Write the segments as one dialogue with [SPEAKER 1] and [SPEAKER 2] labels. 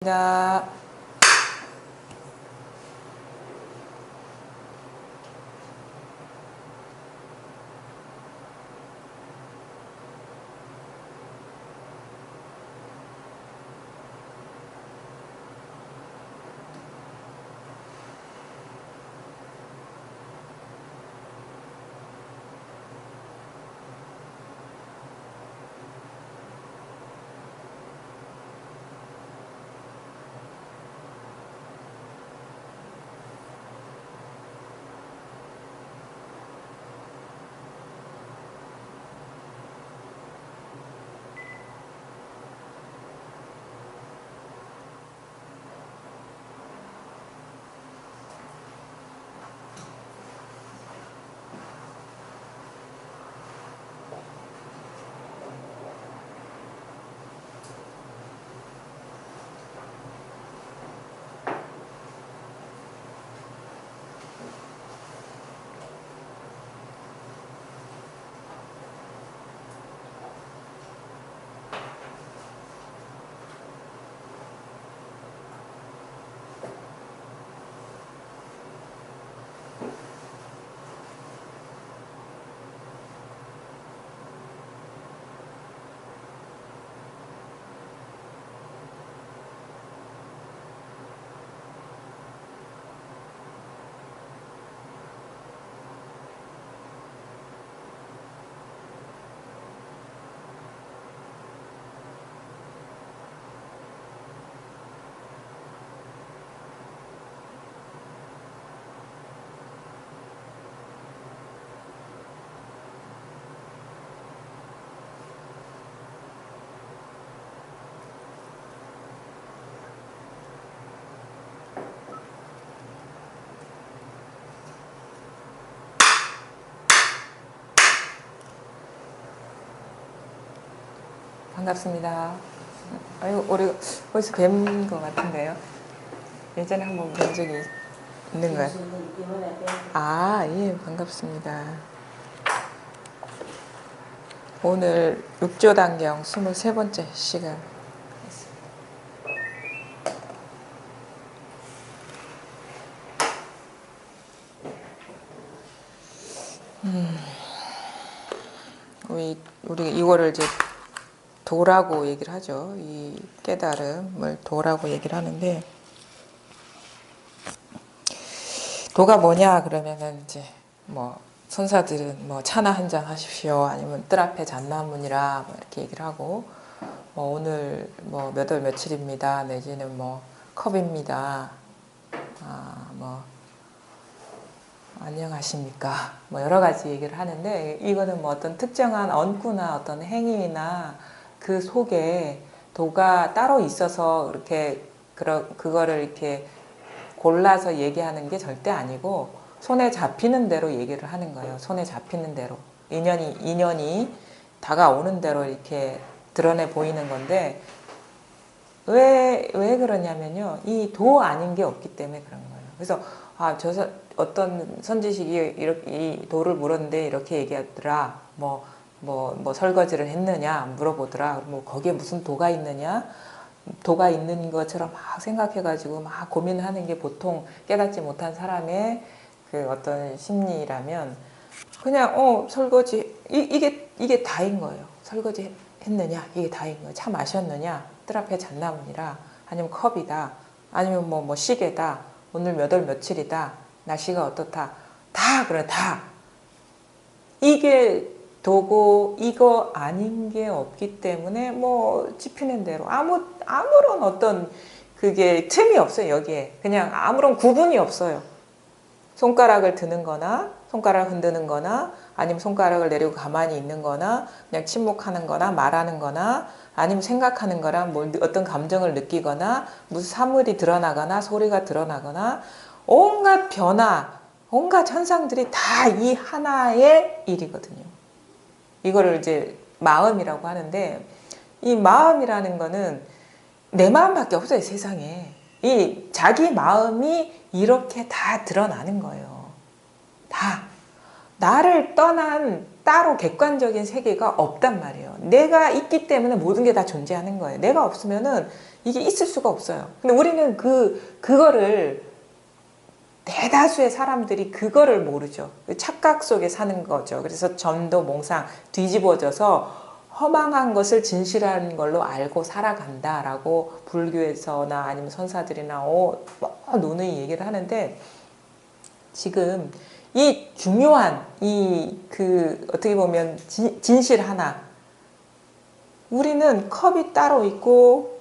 [SPEAKER 1] 나 반갑습니다. 아유, 우리 벌써 뵌 것 같은데요. 예전에 한번 본 적이 있는 거예요. 아, 예, 반갑습니다. 오늘 6조 단경 23번째 시간. 우리 이거를 이제 도라고 얘기를 하죠. 이 깨달음을 도라고 얘기를 하는데, 도가 뭐냐 그러면은 이제 뭐 선사들은 뭐 차나 한 잔 하십시오, 아니면 뜰 앞에 잣나무니라 뭐 이렇게 얘기를 하고, 뭐 오늘 뭐 몇 월 며칠입니다, 내지는 뭐 컵입니다, 뭐 안녕하십니까, 뭐 여러 가지 얘기를 하는데, 이거는 뭐 어떤 특정한 언구나 어떤 행위나 그 속에 도가 따로 있어서 이렇게 그거를 이렇게 골라서 얘기하는 게 절대 아니고, 손에 잡히는 대로 얘기를 하는 거예요. 손에 잡히는 대로, 인연이 다가오는 대로 이렇게 드러내 보이는 건데, 왜 그러냐면요, 이 도 아닌 게 없기 때문에 그런 거예요. 그래서 어떤 선지식이 이렇게 이 도를 물었는데 이렇게 얘기하더라. 뭐 설거지를 했느냐 물어보더라. 뭐 거기에 무슨 도가 있느냐, 도가 있는 것처럼 막 생각해가지고 막 고민하는 게 보통 깨닫지 못한 사람의 그 어떤 심리라면, 그냥 설거지, 이게 다인 거예요. 설거지 했느냐, 이게 다인 거예요. 차 마셨느냐, 뜰 앞에 잣나무니라, 아니면 컵이다, 아니면 뭐 시계다, 오늘 몇 월 며칠이다, 날씨가 어떻다, 다 그래. 다 이게 도고, 이거 아닌 게 없기 때문에 뭐 짚히는 대로 아무런 어떤 그게 틈이 없어요. 여기에 그냥 아무런 구분이 없어요. 손가락을 드는 거나 손가락을 흔드는 거나, 아니면 손가락을 내리고 가만히 있는 거나, 그냥 침묵하는 거나 말하는 거나, 아니면 생각하는 거랑 뭐 어떤 감정을 느끼거나, 무슨 사물이 드러나거나 소리가 드러나거나, 온갖 변화, 온갖 현상들이 다 이 하나의 일이거든요. 이거를 이제 마음이라고 하는데, 이 마음이라는 거는 내 마음밖에 없어요, 세상에. 이 자기 마음이 이렇게 다 드러나는 거예요. 다. 나를 떠난 따로 객관적인 세계가 없단 말이에요. 내가 있기 때문에 모든 게 다 존재하는 거예요. 내가 없으면은 이게 있을 수가 없어요. 근데 우리는 그거를 대다수의 사람들이 그거를 모르죠. 착각 속에 사는 거죠. 그래서 전도 몽상 뒤집어져서 허망한 것을 진실한 걸로 알고 살아간다라고 불교에서나 아니면 선사들이나 누누이 얘기를 하는데, 지금 이 중요한 어떻게 보면 진실 하나, 우리는 컵이 따로 있고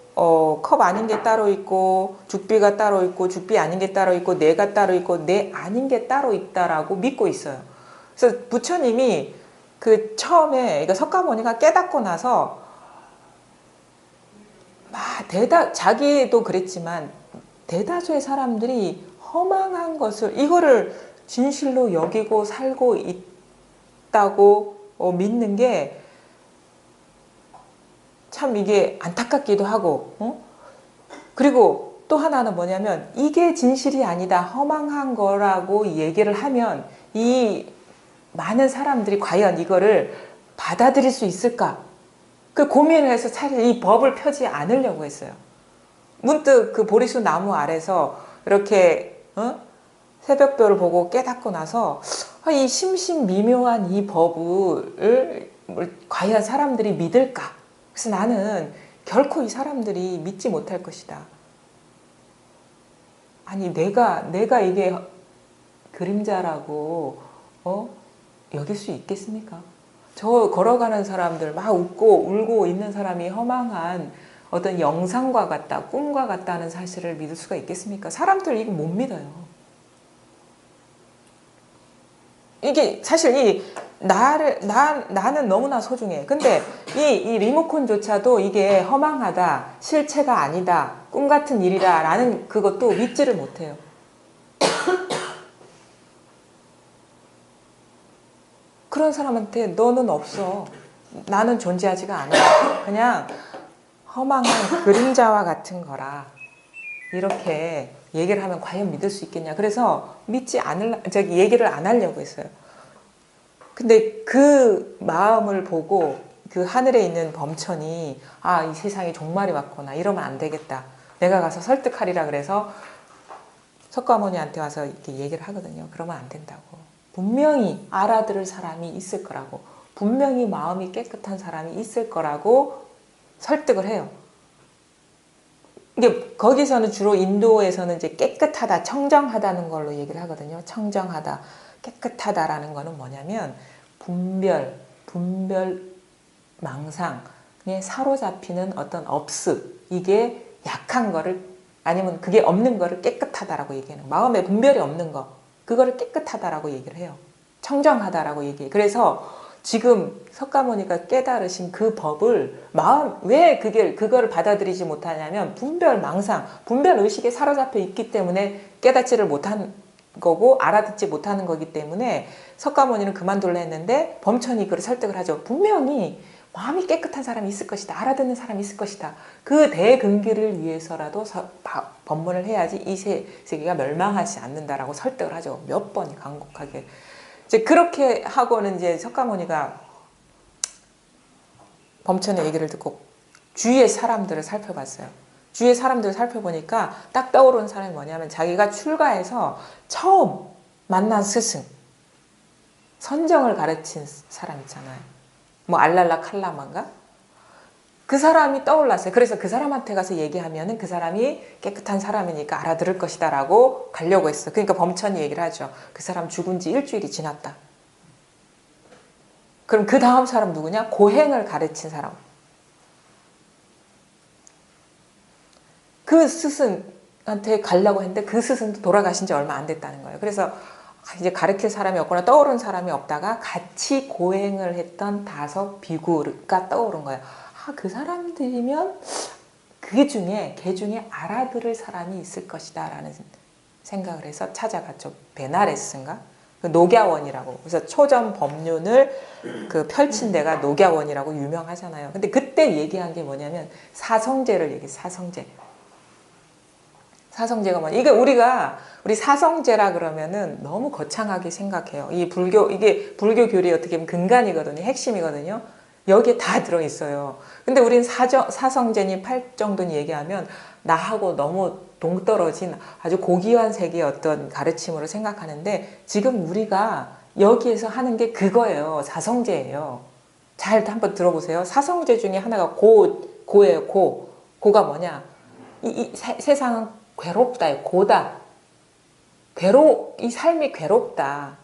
[SPEAKER 1] 컵 아닌 게 따로 있고 죽비가 따로 있고 죽비 아닌 게 따로 있고 내가 따로 있고 내 아닌 게 따로 있다라고 믿고 있어요. 그래서 부처님이 그 처음에 이거 석가모니가 깨닫고 나서 자기도 그랬지만 대다수의 사람들이 허망한 것을 이거를 진실로 여기고 살고 있다고 믿는 게 참 이게 안타깝기도 하고, 그리고 또 하나는 뭐냐면 이게 진실이 아니다, 허망한 거라고 얘기를 하면 이 많은 사람들이 과연 이거를 받아들일 수 있을까? 그 고민을 해서 차라리 이 법을 펴지 않으려고 했어요. 문득 그 보리수 나무 아래서 이렇게 새벽별을 보고 깨닫고 나서 이 심신미묘한 이 법을 과연 사람들이 믿을까? 그래서 나는 결코 이 사람들이 믿지 못할 것이다. 아니 내가 이게 그림자라고 여길 수 있겠습니까? 저 걸어가는 사람들 막 웃고 울고 있는 사람이 허망한 어떤 영상과 같다, 꿈과 같다는 사실을 믿을 수가 있겠습니까? 사람들 이거 못 믿어요. 이게 사실 나는 너무나 소중해. 근데 이 리모컨조차도 이게 허망하다, 실체가 아니다, 꿈 같은 일이다 라는 그것도 믿지를 못해요. 그런 사람한테 너는 없어, 나는 존재하지가 않아, 그냥 허망한 그림자와 같은 거라, 이렇게 얘기를 하면 과연 믿을 수 있겠냐. 그래서 얘기를 안 하려고 했어요. 근데 그 마음을 보고 그 하늘에 있는 범천이 이 세상에 종말이 왔구나, 이러면 안 되겠다, 내가 가서 설득하리라 그래서 석가모니한테 와서 이렇게 얘기를 하거든요. 그러면 안 된다고. 분명히 알아들을 사람이 있을 거라고, 분명히 마음이 깨끗한 사람이 있을 거라고 설득을 해요. 이게 거기서는 주로 인도에서는 이제 깨끗하다, 청정하다는 걸로 얘기를 하거든요. 청정하다, 깨끗하다라는 거는 뭐냐면 분별, 망상에 사로잡히는 어떤 이게 약한 거를, 아니면 그게 없는 거를 깨끗하다라고 얘기하는, 마음에 분별이 없는 거, 그거를 깨끗하다라고 얘기를 해요. 청정하다라고 얘기해요. 그래서 지금 석가모니가 깨달으신 그 법을 왜 그거를 받아들이지 못하냐면 분별, 망상, 분별 의식에 사로잡혀 있기 때문에 깨닫지를 못한 거고 알아듣지 못하는 거기 때문에 석가모니는 그만둘라 했는데 범천이 그를 설득을 하죠. 분명히 마음이 깨끗한 사람이 있을 것이다, 알아듣는 사람이 있을 것이다. 그 대근기를 위해서라도 법문을 해야지 이 세계가 멸망하지 않는다라고 설득을 하죠. 몇 번 간곡하게. 이제 그렇게 하고는 이제 석가모니가 범천의 얘기를 듣고 주위의 사람들을 살펴봤어요. 주위의 사람들을 살펴보니까 딱 떠오르는 사람이 뭐냐면 자기가 출가해서 처음 만난 스승, 선정을 가르친 사람 있잖아요. 뭐 알랄라 칼라마인가? 그 사람이 떠올랐어요. 그래서 그 사람한테 가서 얘기하면은 그 사람이 깨끗한 사람이니까 알아들을 것이다 라고 가려고 했어. 그러니까 범천이 얘기를 하죠. 그 사람 죽은 지 일주일이 지났다. 그럼 그 다음 사람 누구냐? 고행을 가르친 사람. 그 스승한테 가려고 했는데 그 스승도 돌아가신 지 얼마 안 됐다는 거예요. 그래서 이제 가르칠 사람이 없거나 떠오른 사람이 없다가 같이 고행을 했던 5 비구가 떠오른 거예요. 그 사람들이면 걔 중에 알아들을 사람이 있을 것이다 라는 생각을 해서 찾아갔죠. 베나레스인가? 그 녹야원이라고. 그래서 초전 법륜을 펼친 데가 녹야원이라고 유명하잖아요. 근데 그때 얘기한 게 뭐냐면 사성제를 얘기해. 사성제가 뭐냐? 우리 사성제라 그러면은 너무 거창하게 생각해요. 이게 불교 교리의 어떻게 보면 근간이거든요. 핵심이거든요. 여기에 다 들어있어요. 근데 우린 사성제니 팔정도니 얘기하면 나하고 너무 동떨어진 아주 고귀한 세계의 어떤 가르침으로 생각하는데 지금 우리가 여기에서 하는 게 그거예요. 사성제예요. 잘 한번 들어보세요. 사성제 중에 하나가 고예요. 고가 뭐냐? 이 세상은 괴롭다. 고다. 이 삶이 괴롭다.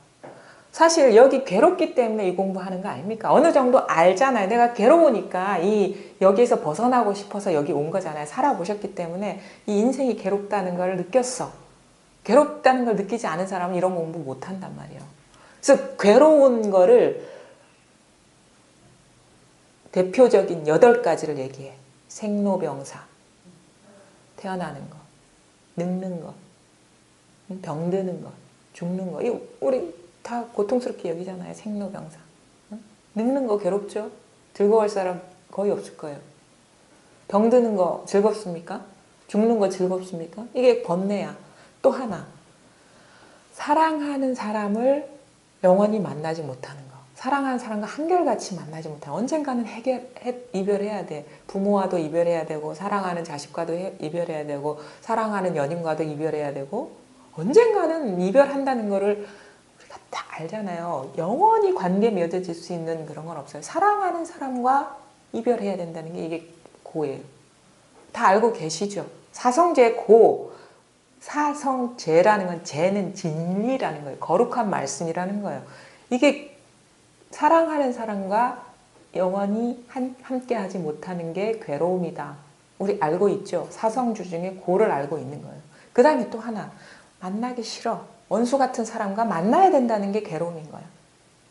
[SPEAKER 1] 사실 여기 괴롭기 때문에 이 공부하는 거 아닙니까? 어느 정도 알잖아요. 내가 괴로우니까 여기에서 벗어나고 싶어서 여기 온 거잖아요. 살아보셨기 때문에 이 인생이 괴롭다는 걸 느꼈어. 괴롭다는 걸 느끼지 않은 사람은 이런 공부 못 한단 말이에요. 그래서 괴로운 거를 대표적인 8가지를 얘기해. 생로병사, 태어나는 거, 늙는 거, 병드는 거, 죽는 거. 이거 우리 다 고통스럽게 여기잖아요. 생로병사. 늙는 거 괴롭죠? 즐거워할 사람 거의 없을 거예요. 병드는 거 즐겁습니까? 죽는 거 즐겁습니까? 이게 번뇌야. 또 하나. 사랑하는 사람을 영원히 만나지 못하는 거. 사랑하는 사람과 한결같이 만나지 못하는 거. 언젠가는 이별해야 돼. 부모와도 이별해야 되고 사랑하는 자식과도 이별해야 되고 사랑하는 연인과도 이별해야 되고 언젠가는 이별한다는 거를 다 알잖아요. 영원히 관계 맺어질 수 있는 그런 건 없어요. 사랑하는 사람과 이별해야 된다는 게 이게 고예요. 다 알고 계시죠? 사성제 고. 사성제라는 건 제는 진리라는 거예요. 거룩한 말씀이라는 거예요. 이게 사랑하는 사람과 영원히 함께 하지 못하는 게 괴로움이다. 우리 알고 있죠? 사성주 중에 고를 알고 있는 거예요. 그 다음에 또 하나. 만나기 싫어. 원수 같은 사람과 만나야 된다는 게 괴로움인 거예요.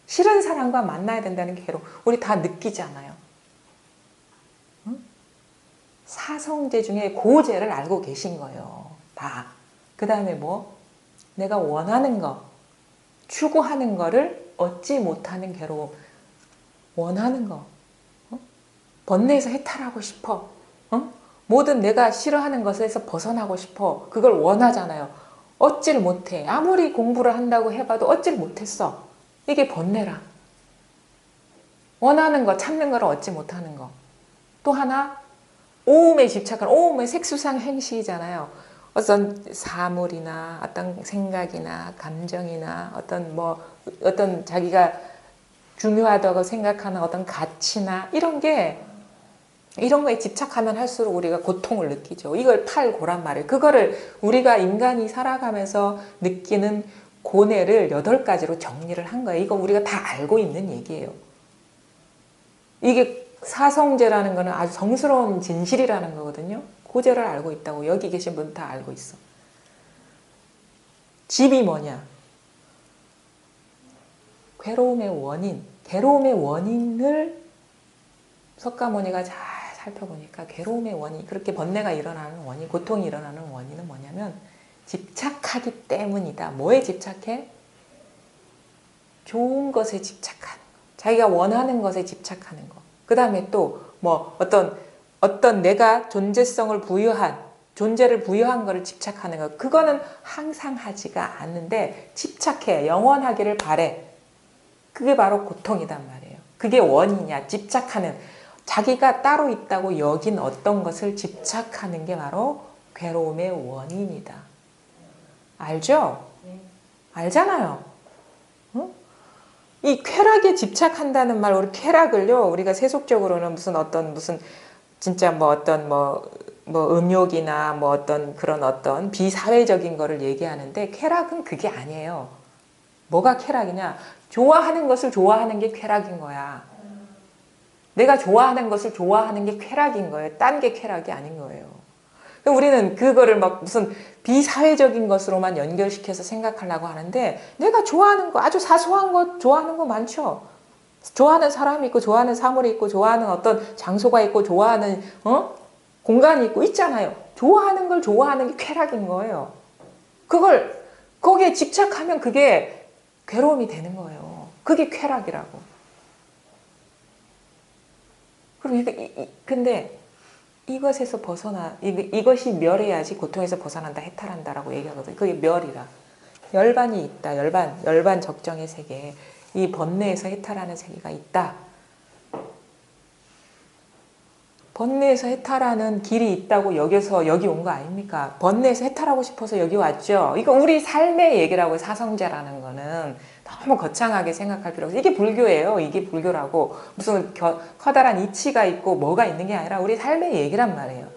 [SPEAKER 1] 싫은 사람과 만나야 된다는 게 괴로움. 우리 다 느끼잖아요. 응? 사성제 중에 고제를 알고 계신 거예요. 다. 그 다음에 뭐? 내가 원하는 거, 추구하는 거를 얻지 못하는 괴로움. 원하는 거. 번뇌에서 해탈하고 싶어. 모든 내가 싫어하는 것에서 벗어나고 싶어. 그걸 원하잖아요. 얻지를 못해. 아무리 공부를 한다고 해봐도 얻지를 못했어. 이게 번뇌라. 원하는 거, 참는 거를 얻지 못하는 거. 또 하나, 오음에 집착하는, 오음의 색수상 행식이잖아요. 어떤 사물이나 어떤 생각이나 감정이나 어떤 자기가 중요하다고 생각하는 어떤 가치나 이런 거에 집착하면 할수록 우리가 고통을 느끼죠. 이걸 팔고란 말이에요. 그거를 우리가 인간이 살아가면서 느끼는 고뇌를 8가지로 정리를 한 거예요. 이거 우리가 다 알고 있는 얘기예요. 이게 사성제라는 거는 아주 성스러운 진실이라는 거거든요. 고제를 알고 있다고 여기 계신 분 다 알고 있어. 집이 뭐냐? 괴로움의 원인, 괴로움의 원인을 석가모니가 잘 살펴보니까 괴로움의 원인, 그렇게 번뇌가 일어나는 원인, 고통이 일어나는 원인은 뭐냐면 집착하기 때문이다. 뭐에 집착해? 좋은 것에 집착하는 거. 자기가 원하는 것에 집착하는 거. 그 다음에 또 뭐 어떤 내가 존재성을 존재를 부여한 거를 집착하는 거. 그거는 항상 하지가 않는데 집착해. 영원하기를 바래. 그게 바로 고통이란 말이에요. 그게 원인이야. 집착하는. 자기가 따로 있다고 여긴 어떤 것을 집착하는 게 바로 괴로움의 원인이다. 알죠? 알잖아요. 응? 이 쾌락에 집착한다는 말, 우리 쾌락을요, 우리가 세속적으로는 무슨 진짜 음욕이나 어떤 비사회적인 거를 얘기하는데, 쾌락은 그게 아니에요. 뭐가 쾌락이냐? 좋아하는 것을 좋아하는 게 쾌락인 거야. 내가 좋아하는 것을 좋아하는 게 쾌락인 거예요. 딴 게 쾌락이 아닌 거예요. 우리는 그거를 무슨 비사회적인 것으로만 연결시켜서 생각하려고 하는데 내가 좋아하는 거, 아주 사소한 거 좋아하는 거 많죠. 좋아하는 사람이 있고 좋아하는 사물이 있고 좋아하는 어떤 장소가 있고 좋아하는 공간이 있고 있잖아요. 좋아하는 걸 좋아하는 게 쾌락인 거예요. 거기에 집착하면 그게 괴로움이 되는 거예요. 그게 쾌락이라고. 근데 이것에서 이것이 멸해야지 고통에서 벗어난다, 해탈한다라고 얘기하거든요. 그게 멸이라. 열반이 있다. 열반 적정의 세계. 이 번뇌에서 해탈하는 세계가 있다. 번뇌에서 해탈하는 길이 있다고 여기서 여기 온 거 아닙니까? 번뇌에서 해탈하고 싶어서 여기 왔죠. 이거 우리 삶의 얘기라고 사성제라는 거는 너무 거창하게 생각할 필요 없어요. 이게 불교예요. 이게 불교라고 무슨 커다란 이치가 있고 뭐가 있는 게 아니라 우리 삶의 얘기란 말이에요.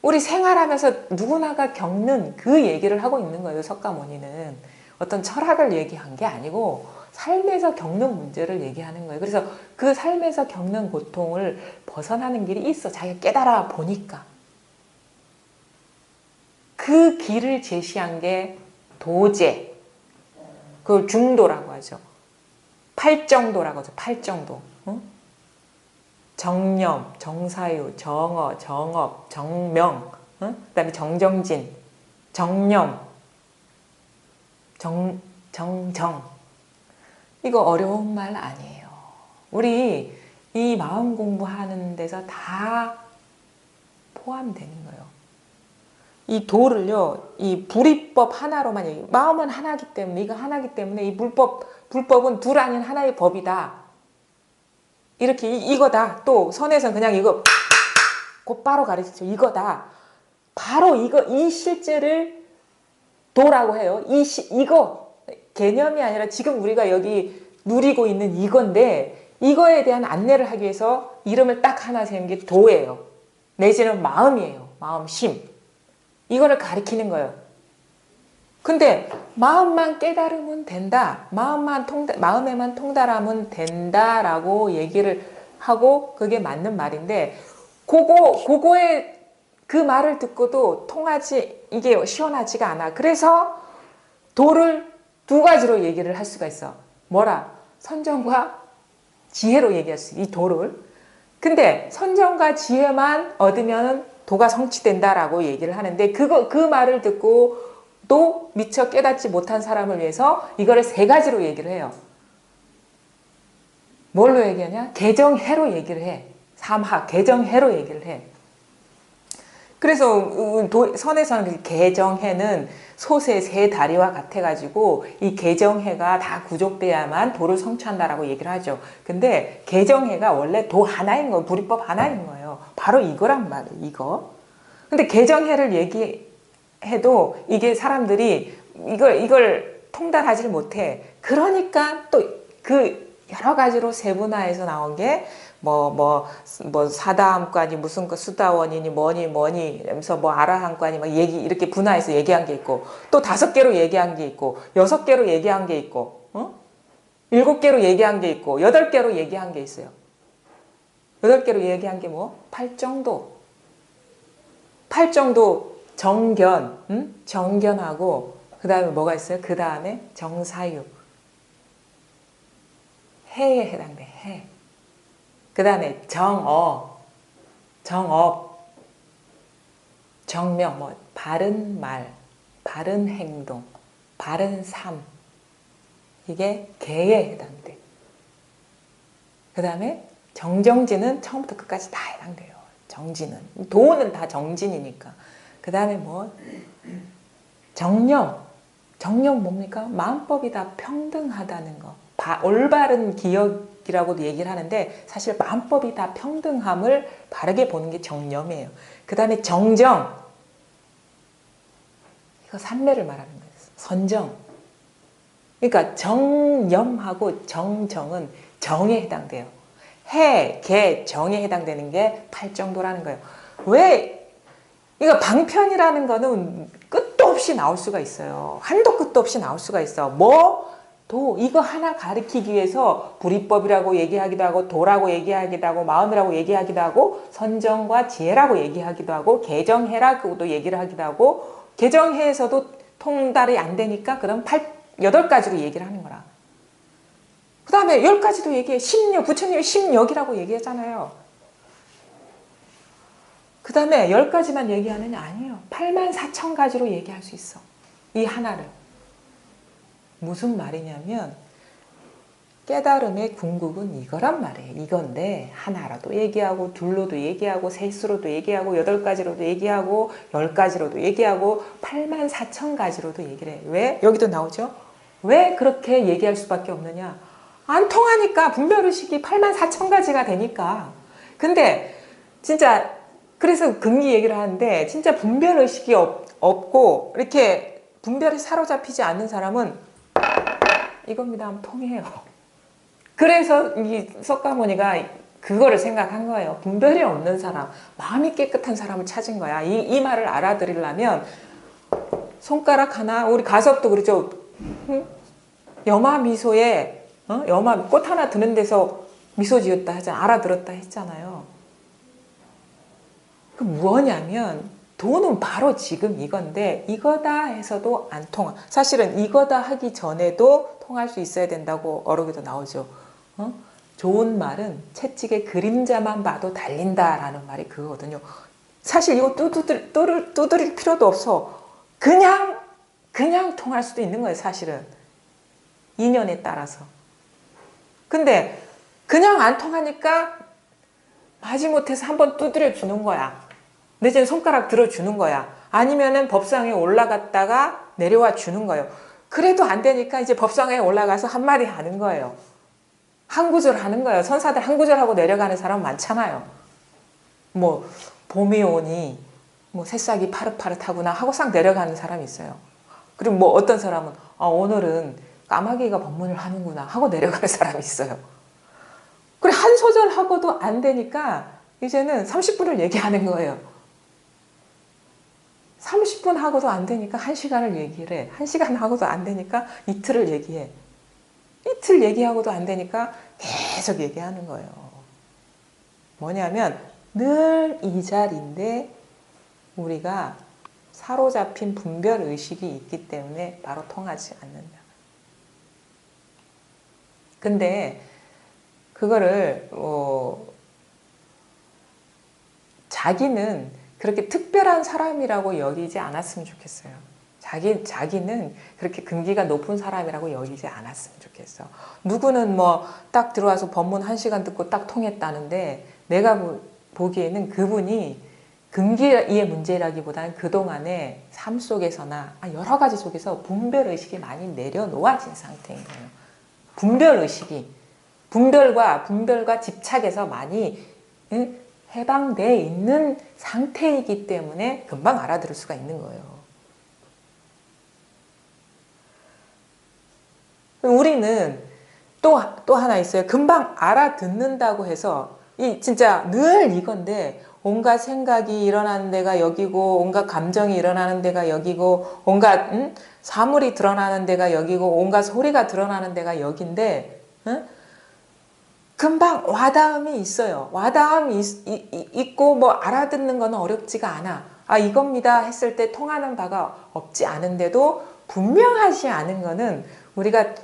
[SPEAKER 1] 우리 생활하면서 누구나가 겪는 그 얘기를 하고 있는 거예요. 석가모니는 어떤 철학을 얘기한 게 아니고 삶에서 겪는 문제를 얘기하는 거예요. 그래서 그 삶에서 겪는 고통을 벗어나는 길이 있어. 자기가 깨달아 보니까. 그 길을 제시한 게 도제. 그걸 중도라고 하죠. 팔정도라고 하죠. 팔정도. 응? 정념, 정사유, 정어, 정업, 정명, 응? 그 다음에 정정진, 정념, 정정. 이거 어려운 말 아니에요. 우리 이 마음 공부하는 데서 다 포함되는 거예요. 이 도를요, 이 불이법 하나로만 얘기해요. 마음은 하나기 때문에, 이거 하나기 때문에 이 불법은 둘 아닌 하나의 법이다. 이렇게 이거다. 또 선에서는 그냥 이거 곧바로 가르치죠. 이거다. 바로 이거, 이 실제를 도라고 해요. 이거. 개념이 아니라 지금 우리가 여기 누리고 있는 이건데 이거에 대한 안내를 하기 위해서 이름을 딱 하나 세운 게 도예요. 내지는 마음이에요. 마음심. 이거를 가리키는 거예요. 근데 마음만 깨달으면 된다. 마음에만 통달하면 된다라고 얘기를 하고 그게 맞는 말인데 그거에 그 말을 듣고도 이게 시원하지가 않아. 그래서 도를 두 가지로 얘기를 할 수가 있어. 뭐라? 선정과 지혜로 얘기할 수 있어. 이 도를. 근데 선정과 지혜만 얻으면 도가 성취된다라고 얘기를 하는데 그 말을 듣고 또 미처 깨닫지 못한 사람을 위해서 이거를 세 가지로 얘기를 해요. 뭘로 얘기하냐? 개정해로 얘기를 해. 삼학, 개정해로 얘기를 해. 그래서 선에서는 개정해는 솥의 세 다리와 같아가지고 이 개정해가 다 구족돼야만 도를 성취한다라고 얘기를 하죠. 근데 개정해가 원래 도 하나인 거예요. 불이법 하나인 거예요. 바로 이거란 말이에요. 이거. 근데 개정해를 얘기해도 이게 사람들이 이걸 통달하지를 못해. 그러니까 또 그 여러 가지로 세분화해서 나온 게 사다함관이 무슨 수다원이니 뭐니 하면서 아라함관이 막 이렇게 분화해서 얘기한 게 있고 또 5개로 얘기한 게 있고 6개로 얘기한 게 있고 7개로 얘기한 게 있고 8개로 얘기한 게 있어요. 8개로 얘기한 게 팔정도. 팔정도 정견, 정견하고 그 다음에 뭐가 있어요? 그 다음에 정사유. 해에 해당돼. 해. 그 다음에 정업, 정명, 바른 말, 바른 행동, 바른 삶. 이게 개에 해당돼. 그 다음에 정정진은 처음부터 끝까지 다 해당돼요. 정진은. 도는 다 정진이니까. 그 다음에 정념. 정념 뭡니까? 마음법이 다 평등하다는 거. 올바른 기억이라고도 얘기를 하는데 사실 마음법이 다 평등함을 바르게 보는 게 정념이에요. 그 다음에 정정. 이거 삼매를 말하는 거예요. 선정. 그러니까 정념하고 정정은 정에 해당돼요. 해, 개, 정에 해당되는 게 팔정도라는 거예요. 왜? 이거 방편이라는 거는 끝도 없이 나올 수가 있어요. 한도 끝도 없이 나올 수가 있어. 이거 하나 가리키기 위해서 불이법이라고 얘기하기도 하고 도라고 얘기하기도 하고 마음이라고 얘기하기도 하고 선정과 지혜라고 얘기하기도 하고 개정해라고도 얘기를 하기도 하고 개정해에서도 통달이 안 되니까 그럼 8가지로 얘기를 하는 거라. 그 다음에 10가지도 얘기해. 부처님이 심력이라고 얘기하잖아요. 그 다음에 10가지만 얘기하느냐? 아니에요. 84,000가지로 얘기할 수 있어. 이 하나를. 무슨 말이냐면 깨달음의 궁극은 이거란 말이에요. 이건데 하나라도 얘기하고 둘로도 얘기하고 셋으로도 얘기하고 8가지로도 얘기하고 10가지로도 얘기하고 84,000가지로도 얘기를 해요. 왜? 여기도 나오죠. 왜 그렇게 얘기할 수밖에 없느냐? 안 통하니까 분별의식이 84,000가지가 되니까 근데 진짜 그래서 금기 얘기를 하는데 진짜 분별의식이 없고 이렇게 분별에 사로잡히지 않는 사람은 이겁니다 하면 통해요. 그래서 이 석가모니가 그거를 생각한 거예요. 분별이 없는 사람, 마음이 깨끗한 사람을 찾은 거야. 이 말을 알아들으려면 손가락 하나, 우리 가섭도 그러죠. 응? 여마 미소에 여마 꽃 하나 드는 데서 미소 지었다 하잖아. 알아들었다 했잖아요. 그 뭐냐면 돈은 바로 지금 이건데 이거다 해서도 안 통하. 사실은 이거다 하기 전에도 통할 수 있어야 된다고 어록에도 나오죠. 좋은 말은 채찍에 그림자만 봐도 달린다라는 말이 그거거든요. 사실 이거 두드릴 필요도 없어. 그냥 통할 수도 있는 거예요. 사실은 인연에 따라서. 근데 그냥 안 통하니까 마지못해서 한번 두드려 주는 거야. 내지는 손가락 들어주는 거야. 아니면은 법상에 올라갔다가 내려와 주는 거예요. 그래도 안 되니까 이제 법상에 올라가서 한마디 하는 거예요. 한 구절 하는 거예요. 선사들 한 구절 하고 내려가는 사람 많잖아요. 뭐 봄이 오니 뭐 새싹이 파릇파릇하구나 하고 싹 내려가는 사람이 있어요. 그리고 뭐 어떤 사람은 오늘은 까마귀가 법문을 하는구나 하고 내려가는 사람이 있어요. 그래 한 소절 하고도 안 되니까 이제는 30분을 얘기하는 거예요. 30분 하고도 안 되니까 1시간을 얘기를 해. 1시간 하고도 안 되니까 이틀을 얘기해. 이틀 얘기하고도 안 되니까 계속 얘기하는 거예요. 뭐냐면 늘 이 자리인데 우리가 사로잡힌 분별의식이 있기 때문에 바로 통하지 않는다. 근데 그거를 자기는 그렇게 특별한 사람이라고 여기지 않았으면 좋겠어요. 자기는 그렇게 근기가 높은 사람이라고 여기지 않았으면 좋겠어. 누구는 뭐 딱 들어와서 법문 1시간 듣고 딱 통했다는데 내가 보기에는 그분이 근기의 문제라기보다는 그동안의 삶 속에서나 여러 가지 속에서 분별의식이 많이 내려놓아진 상태인 거예요. 분별과 집착에서 많이 해방되어 있는 상태이기 때문에 금방 알아들을 수가 있는 거예요. 우리는 또 하나 있어요. 금방 알아듣는다고 해서 진짜 늘 이건데 온갖 생각이 일어나는 데가 여기고 온갖 감정이 일어나는 데가 여기고 온갖 사물이 드러나는 데가 여기고 온갖 소리가 드러나는 데가 여긴데 금방 와닿음이 있어요. 와닿음이 있고 뭐 알아듣는 건 어렵지가 않아. 이겁니다 했을 때 통하는 바가 없지 않은데도 분명하지 않은 거는 우리가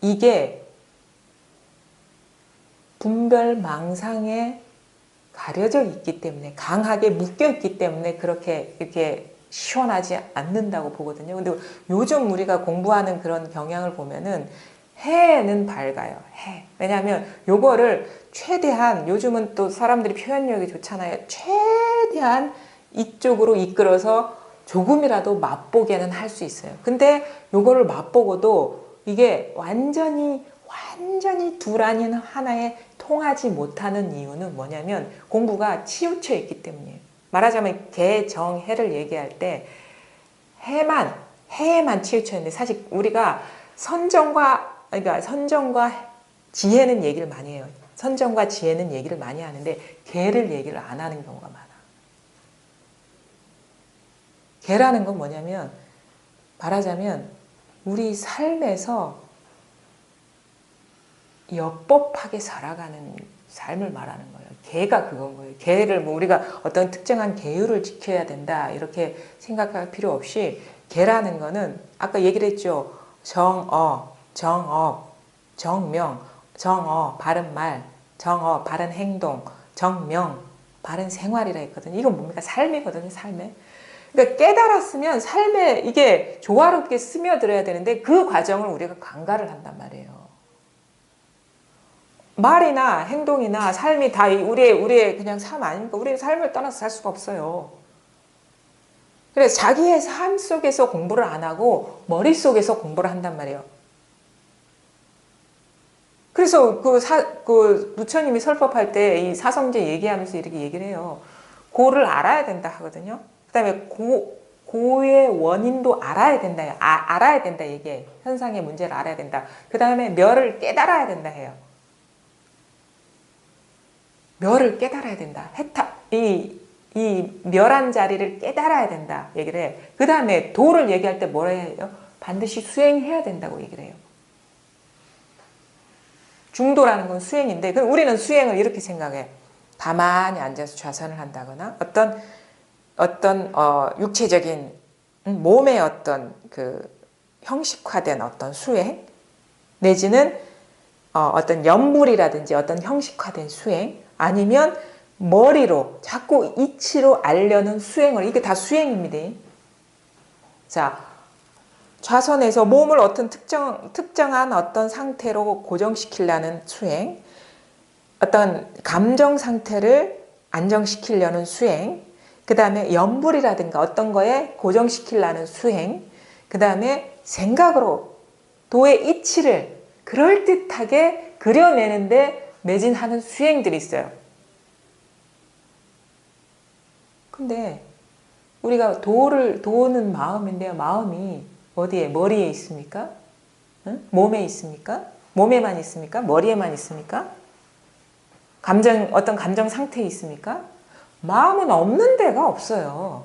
[SPEAKER 1] 이게 분별망상에 가려져 있기 때문에 강하게 묶여 있기 때문에 그렇게 이렇게 시원하지 않는다고 보거든요. 근데 요즘 우리가 공부하는 그런 경향을 보면은 해는 밝아요. 해. 왜냐하면 요거를 최대한 요즘은 또 사람들이 표현력이 좋잖아요. 최대한 이쪽으로 이끌어서 조금이라도 맛보게는 할 수 있어요. 근데 요거를 맛보고도 이게 완전히 둘 아닌 하나에 통하지 못하는 이유는 뭐냐면 공부가 치우쳐 있기 때문이에요. 말하자면 개, 정, 해를 얘기할 때 해에만 치우쳐 있는데 사실 우리가 선정과 지혜는 얘기를 많이 해요. 선정과 지혜는 얘기를 많이 하는데 개를 얘기를 안 하는 경우가 많아. 개라는 건 뭐냐면 말하자면 우리 삶에서 엽법하게 살아가는 삶을 말하는 거예요. 개가 그건 거예요. 개를 뭐 우리가 어떤 특정한 계율을 지켜야 된다 이렇게 생각할 필요 없이 개라는 거는 아까 얘기를 했죠. 정업, 정명, 정어, 바른 말, 정어, 바른 행동, 정명, 바른 생활이라 했거든요. 이건 뭡니까? 삶이거든요. 삶에. 그러니까 깨달았으면 삶에 이게 조화롭게 스며들어야 되는데 그 과정을 우리가 간과를 한단 말이에요. 말이나 행동이나 삶이 다 우리의 그냥 삶 아닙니까? 우리의 삶을 떠나서 살 수가 없어요. 그래서 자기의 삶 속에서 공부를 안 하고 머릿속에서 공부를 한단 말이에요. 그래서 그 부처님이 설법할 때 이 사성제 얘기하면서 이렇게 얘기를 해요. 고를 알아야 된다 하거든요. 그 다음에 고의 원인도 알아야 된다. 알아야 된다 얘기해. 현상의 문제를 알아야 된다. 그 다음에 멸을 깨달아야 된다 해요. 멸을 깨달아야 된다. 이 멸한 자리를 깨달아야 된다 얘기를 해. 그 다음에 도를 얘기할 때 뭐라 해요? 반드시 수행해야 된다고 얘기를 해요. 중도라는 건 수행인데, 그럼 우리는 수행을 이렇게 생각해. 가만히 앉아서 좌선을 한다거나 어떤 육체적인 몸의 어떤 그 형식화된 어떤 수행, 내지는 어떤 연불이라든지 어떤 형식화된 수행, 아니면 머리로 자꾸 이치로 알려는 수행을, 이게 다 수행입니다. 자, 좌선에서 몸을 어떤 특정한 어떤 상태로 고정시키려는 수행, 어떤 감정 상태를 안정시키려는 수행, 그 다음에 연불이라든가 어떤 거에 고정시키려는 수행, 그 다음에 생각으로 도의 이치를 그럴듯하게 그려내는데 매진하는 수행들이 있어요. 근데 우리가 도는 마음인데요. 마음이 어디에? 머리에 있습니까? 응? 몸에 있습니까? 몸에만 있습니까? 머리에만 있습니까? 어떤 감정 상태에 있습니까? 마음은 없는 데가 없어요.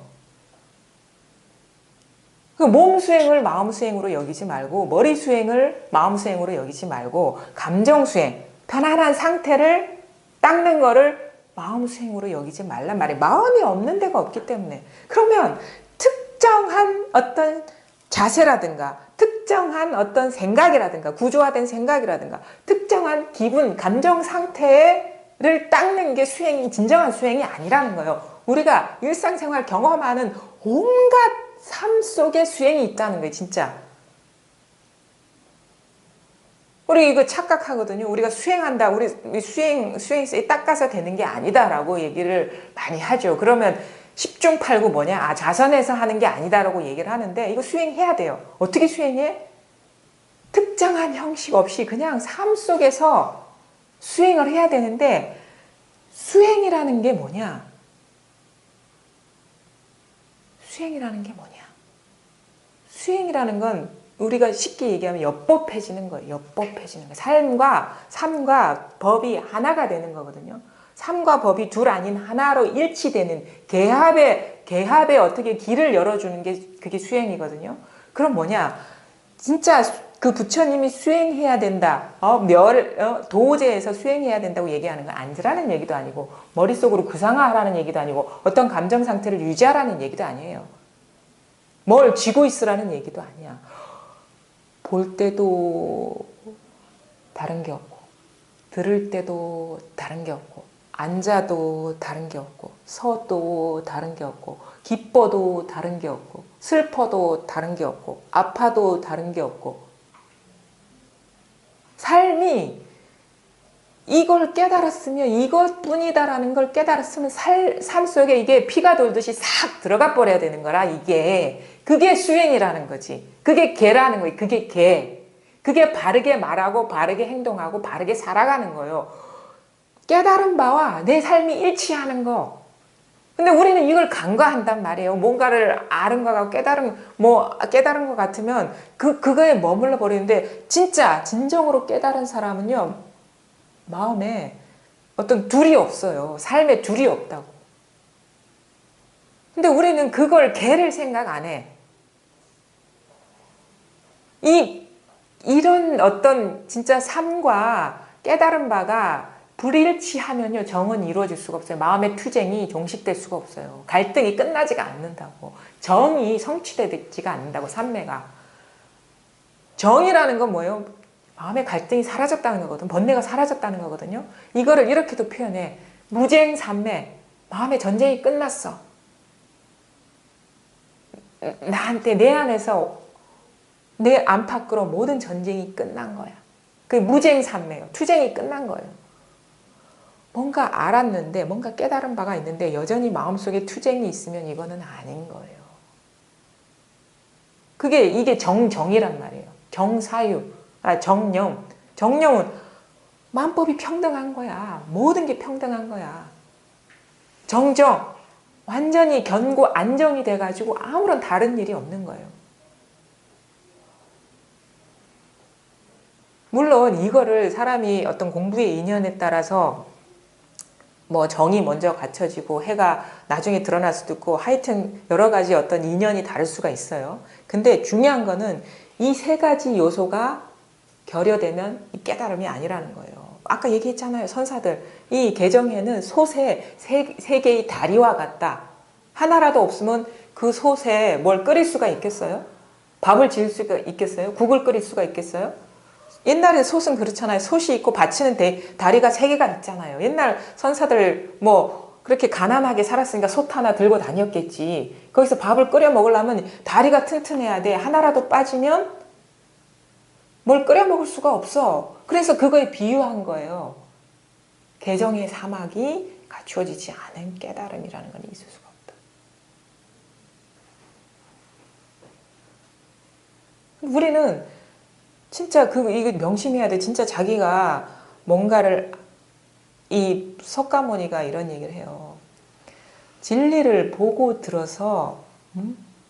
[SPEAKER 1] 그 몸 수행을 마음 수행으로 여기지 말고, 머리 수행을 마음 수행으로 여기지 말고, 감정 수행, 편안한 상태를 닦는 거를 마음 수행으로 여기지 말란 말이에요. 마음이 없는 데가 없기 때문에. 그러면 특정한 어떤 자세라든가, 특정한 어떤 생각이라든가, 구조화된 생각이라든가, 특정한 기분, 감정 상태를 닦는 게 진정한 수행이 아니라는 거예요. 우리가 일상생활 경험하는 온갖 삶 속에 수행이 있다는 거예요, 진짜. 우리 이거 착각하거든요. 우리가 수행한다, 우리 수행세 닦아서 되는 게 아니다라고 얘기를 많이 하죠. 그러면 10중 8구 뭐냐? 좌선에서 하는 게 아니다라고 얘기를 하는데, 이거 수행해야 돼요. 어떻게 수행해? 특정한 형식 없이 그냥 삶 속에서 수행을 해야 되는데, 수행이라는 게 뭐냐? 수행이라는 게 뭐냐? 수행이라는 건 우리가 쉽게 얘기하면 엽법해지는 거예요. 엽법해지는 거예요. 삶과 법이 하나가 되는 거거든요. 삶과 법이 둘 아닌 하나로 일치되는 개합에 어떻게 길을 열어주는 게 그게 수행이거든요. 그럼 뭐냐? 진짜 그 부처님이 수행해야 된다. 도제에서 수행해야 된다고 얘기하는 건 앉으라는 얘기도 아니고, 머릿속으로 구상하라는 얘기도 아니고, 어떤 감정 상태를 유지하라는 얘기도 아니에요. 뭘 쥐고 있으라는 얘기도 아니야. 볼 때도 다른 게 없고, 들을 때도 다른 게 없고, 앉아도 다른 게 없고, 서도 다른 게 없고, 기뻐도 다른 게 없고, 슬퍼도 다른 게 없고, 아파도 다른 게 없고, 삶이 이걸 깨달았으면, 이것뿐이다라는 걸 깨달았으면 삶 속에 이게 피가 돌듯이 싹 들어가 버려야 되는 거라. 그게 수행이라는 거지. 그게 개라는 거예요. 그게 개. 그게 바르게 말하고 바르게 행동하고 바르게 살아가는 거예요. 깨달은 바와 내 삶이 일치하는 거. 근데 우리는 이걸 간과한단 말이에요. 뭔가를 아는 거가 깨달은 것 같으면 그거에 머물러 버리는데, 진짜 진정으로 깨달은 사람은요, 마음에 어떤 둘이 없어요. 삶에 둘이 없다고. 근데 우리는 그걸 개를 생각 안 해. 이런 어떤 진짜 삶과 깨달은 바가 불일치하면요, 정은 이루어질 수가 없어요. 마음의 투쟁이 종식될 수가 없어요. 갈등이 끝나지가 않는다고. 정이 성취되지가 않는다고, 삼매가. 정이라는 건 뭐예요? 마음의 갈등이 사라졌다는 거거든. 번뇌가 사라졌다는 거거든요. 이거를 이렇게도 표현해. 무쟁삼매. 마음의 전쟁이 끝났어. 내 안에서, 내 안팎으로 모든 전쟁이 끝난 거야. 그게 무쟁삼매예요. 투쟁이 끝난 거예요. 뭔가 알았는데, 뭔가 깨달은 바가 있는데 여전히 마음속에 투쟁이 있으면 이거는 아닌 거예요. 이게 정이란 말이에요. 정사유, 정념. 정념은 만법이 평등한 거야. 모든 게 평등한 거야. 정정, 완전히 견고 안정이 돼가지고 아무런 다른 일이 없는 거예요. 물론 이거를 사람이 어떤 공부의 인연에 따라서 뭐 정이 먼저 갖춰지고 해가 나중에 드러날 수도 있고 하여튼 여러 가지 어떤 인연이 다를 수가 있어요. 근데 중요한 거는 이 세 가지 요소가 결여되면 이 깨달음이 아니라는 거예요. 아까 얘기했잖아요. 선사들. 이 개정에는 솥에 세 개의 다리와 같다. 하나라도 없으면 그 솥에 뭘 끓일 수가 있겠어요? 밥을 지을 수가 있겠어요? 국을 끓일 수가 있겠어요? 옛날에 솥은 그렇잖아요. 솥이 있고 받치는 다리가 세 개가 있잖아요. 옛날 선사들 뭐 그렇게 가난하게 살았으니까 솥 하나 들고 다녔겠지. 거기서 밥을 끓여 먹으려면 다리가 튼튼해야 돼. 하나라도 빠지면 뭘 끓여 먹을 수가 없어. 그래서 그거에 비유한 거예요. 개정의 사막이 갖추어지지 않은 깨달음이라는 건 있을 수가 없다. 우리는 진짜 이거 명심해야 돼. 진짜 자기가 뭔가를 이 석가모니가 이런 얘기를 해요. 진리를 보고 들어서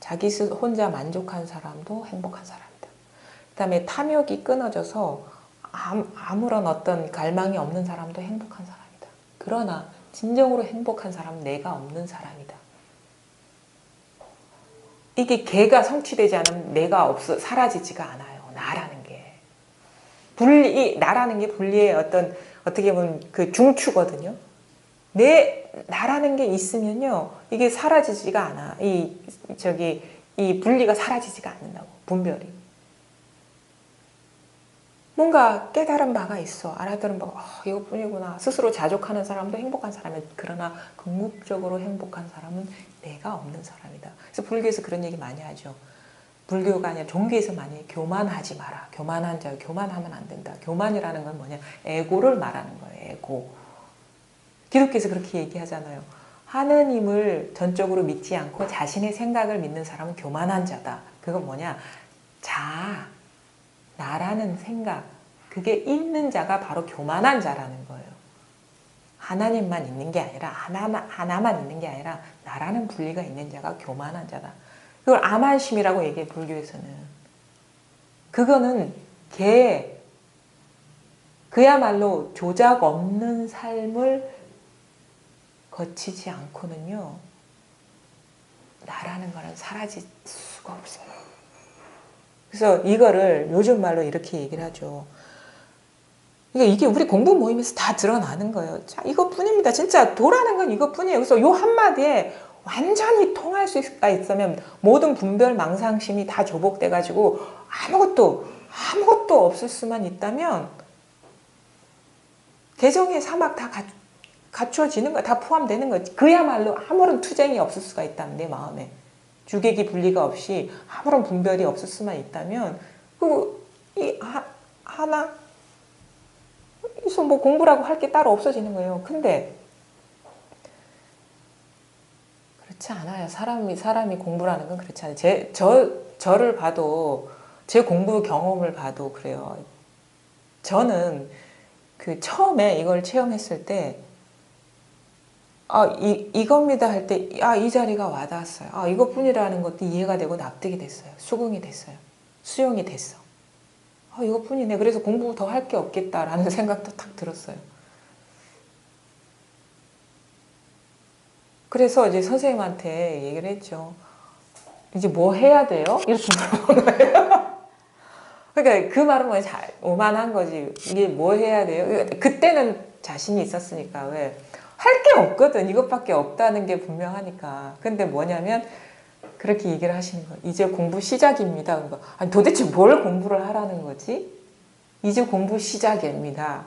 [SPEAKER 1] 자기 혼자 만족한 사람도 행복한 사람이다. 그 다음에 탐욕이 끊어져서 아무런 어떤 갈망이 없는 사람도 행복한 사람이다. 그러나 진정으로 행복한 사람은 내가 없는 사람이다. 이게 개가 성취되지 않으면 내가 사라지지가 않아요. 나라는 게. 나라는 게 분리의 어떻게 보면 그 중추거든요. 나라는 게 있으면요. 이게 사라지지가 않아. 이 분리가 사라지지가 않는다고. 분별이. 뭔가 깨달은 바가 있어. 알아들은 바가 이것뿐이구나. 스스로 자족하는 사람도 행복한 사람이야. 그러나 궁극적으로 행복한 사람은 내가 없는 사람이다. 그래서 불교에서 그런 얘기 많이 하죠. 불교가 아니라 종교에서 많이 교만하지 마라. 교만한 자, 교만하면 안 된다. 교만이라는 건 뭐냐? 에고를 말하는 거예요. 에고. 기독교에서 그렇게 얘기하잖아요. 하느님을 전적으로 믿지 않고 자신의 생각을 믿는 사람은 교만한 자다. 그건 뭐냐? 나라는 생각, 그게 있는 자가 바로 교만한 자라는 거예요. 하나님만 있는 게 아니라 하나만 있는 게 아니라 나라는 분리가 있는 자가 교만한 자다. 그걸 암한심이라고 얘기해. 불교에서는. 그거는 그야말로 조작 없는 삶을 거치지 않고는요. 나라는 거는 사라질 수가 없어요. 그래서 이거를 요즘 말로 이렇게 얘기를 하죠. 이게 우리 공부 모임에서 다 드러나는 거예요. 자, 이것뿐입니다. 진짜 도라는 건 이것뿐이에요. 그래서 요 한마디에 완전히 통할 수가 있으면 모든 분별 망상심이 다 조복돼가지고 아무것도 없을 수만 있다면 개정의 사막 다 갖춰지는 거야. 다 포함되는 거야. 그야말로 아무런 투쟁이 없을 수가 있다면 내 마음에. 주객이 분리가 없이 아무런 분별이 없을 수만 있다면 하나 그래서 뭐 공부라고 할 게 따로 없어지는 거예요. 근데 그렇지 않아요. 사람이 공부라는 건 그렇지 않아요. 저를 봐도 제 공부 경험을 봐도 그래요. 저는 그 처음에 이걸 체험했을 때 이겁니다 할 때 이 자리가 와닿았어요. 이것뿐이라는 것도 이해가 되고 납득이 됐어요. 수긍이 됐어요. 수용이 됐어. 이것뿐이네. 그래서 공부 더 할 게 없겠다라는 생각도 탁 들었어요. 그래서 이제 선생님한테 얘기를 했죠. 이제 뭐 해야 돼요? 이렇게 물어보는 거예요. 그러니까 그 말은 뭐 오만한 거지. 이게 뭐 해야 돼요? 그때는 자신이 있었으니까 왜? 할 게 없거든. 이것밖에 없다는 게 분명하니까. 근데 뭐냐면 그렇게 얘기를 하시는 거예요. 이제 공부 시작입니다. 아니 도대체 뭘 공부를 하라는 거지? 이제 공부 시작입니다.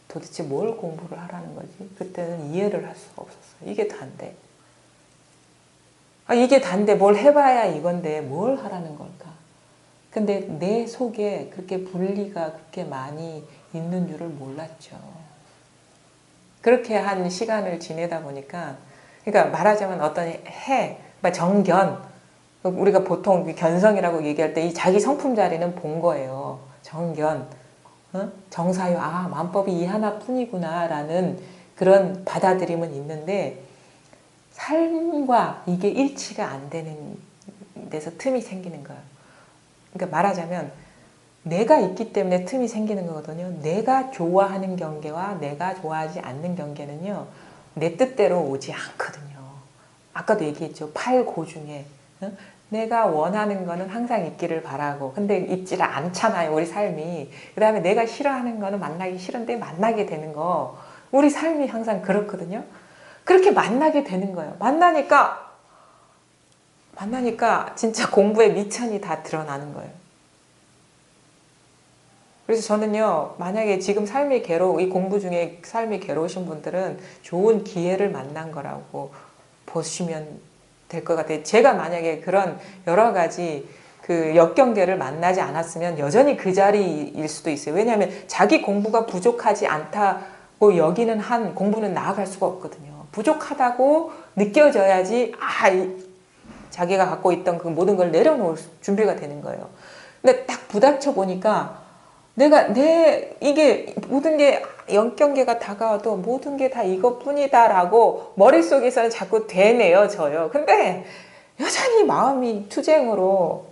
[SPEAKER 1] 도대체 뭘 공부를 하라는 거지? 그때는 이해를 할 수가 없었어요. 이게 단데. 이게 단데 뭘 해봐야 이건데 뭘 하라는 걸까? 근데 내 속에 그렇게 분리가 그렇게 많이 있는 줄을 몰랐죠. 그렇게 한 시간을 지내다 보니까, 그러니까 말하자면 어떤 정견, 우리가 보통 견성이라고 얘기할 때 이 자기 성품 자리는 본 거예요. 정견. 정사유, 아, 만법이 이 하나뿐이구나 라는 그런 받아들임은 있는데 삶과 이게 일치가 안 되는 데서 틈이 생기는 거예요. 그러니까 말하자면 내가 있기 때문에 틈이 생기는 거거든요. 내가 좋아하는 경계와 내가 좋아하지 않는 경계는요, 내 뜻대로 오지 않거든요. 아까도 얘기했죠. 팔고 중에 내가 원하는 거는 항상 있기를 바라고, 근데 있지를 않잖아요, 우리 삶이. 그 다음에 내가 싫어하는 거는 만나기 싫은데 만나게 되는 거. 우리 삶이 항상 그렇거든요. 그렇게 만나게 되는 거예요. 만나니까 진짜 공부의 미천이 다 드러나는 거예요. 그래서 저는요, 만약에 지금 이 공부 중에 삶이 괴로우신 분들은 좋은 기회를 만난 거라고 보시면 될 것 같아요. 제가 만약에 그런 여러 가지 그 역경계를 만나지 않았으면 여전히 그 자리일 수도 있어요. 왜냐하면 자기 공부가 부족하지 않다고 여기는 한 공부는 나아갈 수가 없거든요. 부족하다고 느껴져야지, 자기가 갖고 있던 그 모든 걸 내려놓을 준비가 되는 거예요. 근데 딱 부닥쳐 보니까 이게 모든 게 역경계가 다가와도 모든 게 다 이것뿐이다라고 머릿속에서는 자꾸 되뇌어져요. 근데 여전히 마음이 투쟁으로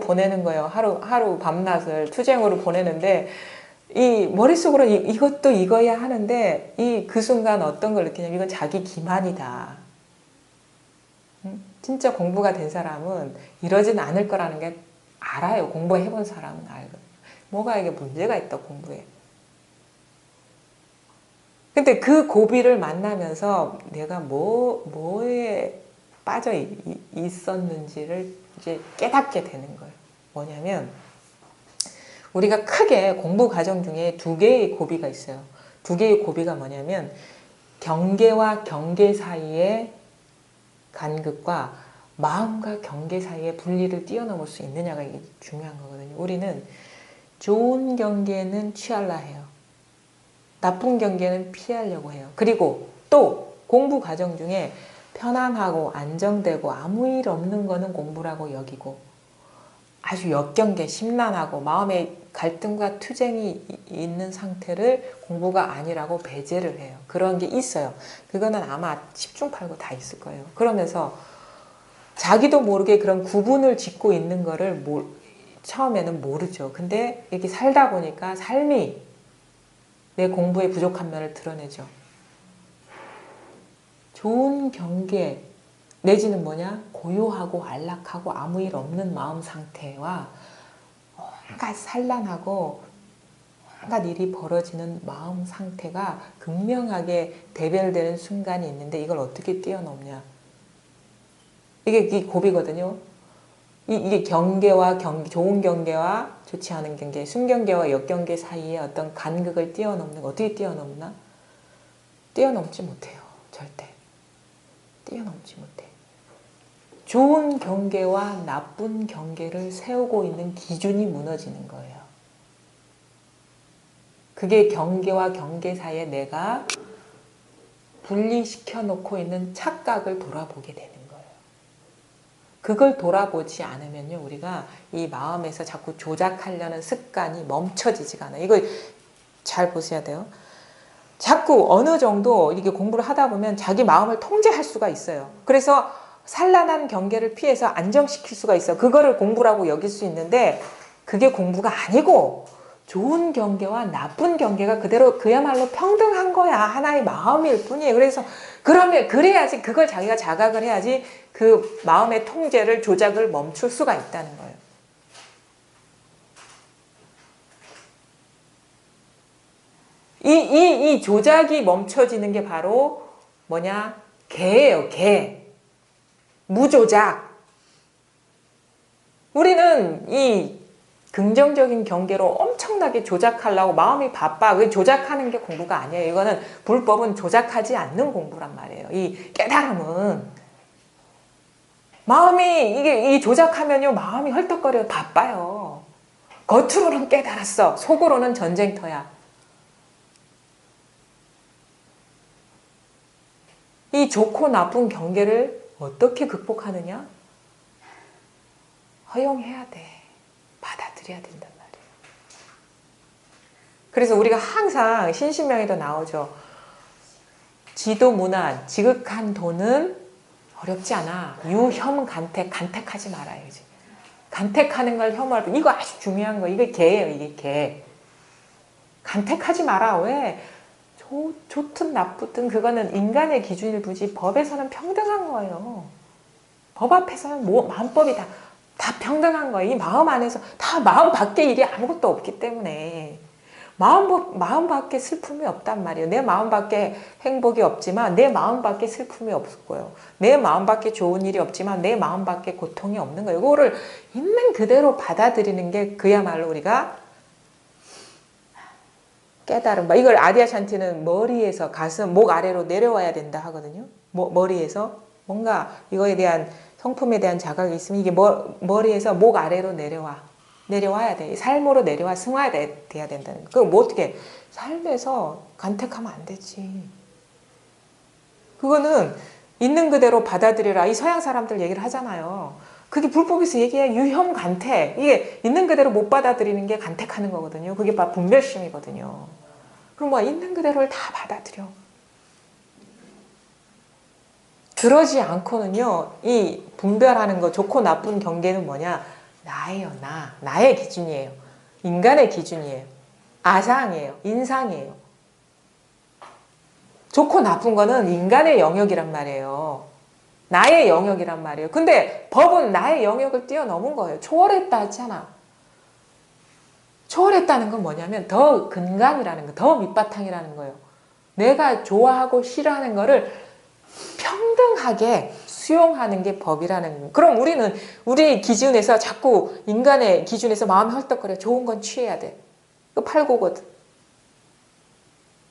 [SPEAKER 1] 보내는 거예요. 하루 밤낮을 투쟁으로 보내는데 이 머릿속으로 이것도 이거야 하는데 그 순간 어떤 걸 느끼냐면 이건 자기 기만이다. 진짜 공부가 된 사람은 이러진 않을 거라는 게 알아요. 공부해본 사람은 알거든요. 뭐가 이게 문제가 있다, 공부에. 근데 그 고비를 만나면서 내가 뭐에 빠져 있었는지를 이제 깨닫게 되는 거예요. 뭐냐면, 우리가 크게 공부 과정 중에 두 개의 고비가 있어요. 두 개의 고비가 뭐냐면, 경계와 경계 사이의 간극과 마음과 경계 사이의 분리를 뛰어넘을 수 있느냐가 이게 중요한 거거든요. 우리는 좋은 경계는 취하려 해요. 나쁜 경계는 피하려고 해요. 그리고 또 공부 과정 중에 편안하고 안정되고 아무 일 없는 거는 공부라고 여기고, 아주 역경계, 심란하고 마음에 갈등과 투쟁이 있는 상태를 공부가 아니라고 배제를 해요. 그런 게 있어요. 그거는 아마 10중 8구 다 있을 거예요. 그러면서 자기도 모르게 그런 구분을 짓고 있는 거를 처음에는 모르죠. 근데 이렇게 살다 보니까 삶이 내 공부의 부족한 면을 드러내죠. 좋은 경계 내지는 뭐냐? 고요하고 안락하고 아무 일 없는 마음 상태와 온갖 산란하고 온갖 일이 벌어지는 마음 상태가 극명하게 대별되는 순간이 있는데 이걸 어떻게 뛰어넘냐? 이게 고비거든요. 이게 경계와 좋은 경계와 좋지 않은 경계, 순경계와 역경계 사이에 어떤 간극을 뛰어넘는 거, 어떻게 뛰어넘나? 뛰어넘지 못해요. 절대. 뛰어넘지 못해. 좋은 경계와 나쁜 경계를 세우고 있는 기준이 무너지는 거예요. 그게 경계와 경계 사이에 내가 분리시켜 놓고 있는 착각을 돌아보게 되는 거예요. 그걸 돌아보지 않으면요, 우리가 이 마음에서 자꾸 조작하려는 습관이 멈춰지지가 않아요. 이걸 잘 보셔야 돼요. 자꾸 어느 정도 이게 공부를 하다 보면 자기 마음을 통제할 수가 있어요. 그래서 산란한 경계를 피해서 안정시킬 수가 있어요. 그거를 공부라고 여길 수 있는데 그게 공부가 아니고 좋은 경계와 나쁜 경계가 그야말로 평등한 거야. 하나의 마음일 뿐이에요. 그래야지 그걸 자기가 자각을 해야지 그 마음의 통제를 조작을 멈출 수가 있다는 거예요. 이 조작이 멈춰지는 게 바로 뭐냐? 개예요, 개. 무조작. 우리는 이 긍정적인 경계로 엄청나게 조작하려고 마음이 바빠. 그 조작하는 게 공부가 아니에요. 이거는 불법은 조작하지 않는 공부란 말이에요. 이 깨달음은. 이 조작하면요, 마음이 헐떡거려 바빠요. 겉으로는 깨달았어. 속으로는 전쟁터야. 이 좋고 나쁜 경계를 어떻게 극복하느냐? 허용해야 돼. 받아들여. 받아들여야 된단 말이에요. 그래서 우리가 항상 신신명에도 나오죠. 지도문안, 지극한 도는 어렵지 않아. 유혐간택, 간택하지 말아야지. 간택하는 걸 혐오할, 이거 아주 중요한 거. 이게 개예요, 이게 개. 간택하지 마라. 왜? 좋든 나쁘든 그거는 인간의 기준일 뿐이지 법에서는 평등한 거예요. 법 앞에서는 마음법이 다 평등한 거예요. 이 마음 안에서 다 마음 밖에 일이 아무것도 없기 때문에 마음 밖에 슬픔이 없단 말이에요. 내 마음 밖에 행복이 없지만 내 마음 밖에 슬픔이 없고요. 내 마음 밖에 좋은 일이 없지만 내 마음 밖에 고통이 없는 거예요. 이거를 있는 그대로 받아들이는 게 그야말로 우리가 깨달음. 이걸 아디아샨티는 머리에서 가슴, 목 아래로 내려와야 된다 하거든요. 머리에서 뭔가 이거에 대한 성품에 대한 자각이 있으면 이게 머리에서 목 아래로 내려와야 돼. 삶으로 내려와 승화돼야 된다는 거. 그거 뭐 어떻게 삶에서 간택하면 안 되지. 그거는 있는 그대로 받아들여라. 이 서양 사람들 얘기를 하잖아요. 그게 불법에서 얘기해. 유혐 간택. 이게 있는 그대로 못 받아들이는 게 간택하는 거거든요. 그게 바로 분별심이거든요. 그럼 뭐 있는 그대로를 다 받아들여. 그러지 않고는요. 이 분별하는 거 좋고 나쁜 경계는 뭐냐? 나예요. 나의 기준이에요. 인간의 기준이에요. 아상이에요. 인상이에요. 좋고 나쁜 거는 인간의 영역이란 말이에요. 나의 영역이란 말이에요. 근데 법은 나의 영역을 뛰어넘은 거예요. 초월했다 했잖아. 초월했다는 건 뭐냐면 더 근간이라는 거, 더 밑바탕이라는 거예요. 내가 좋아하고 싫어하는 거를 평등하게 수용하는 게 법이라는 거예요. 그럼 우리는 우리 기준에서 자꾸 인간의 기준에서 마음이 헐떡거려. 좋은 건 취해야 돼. 이거 팔고거든.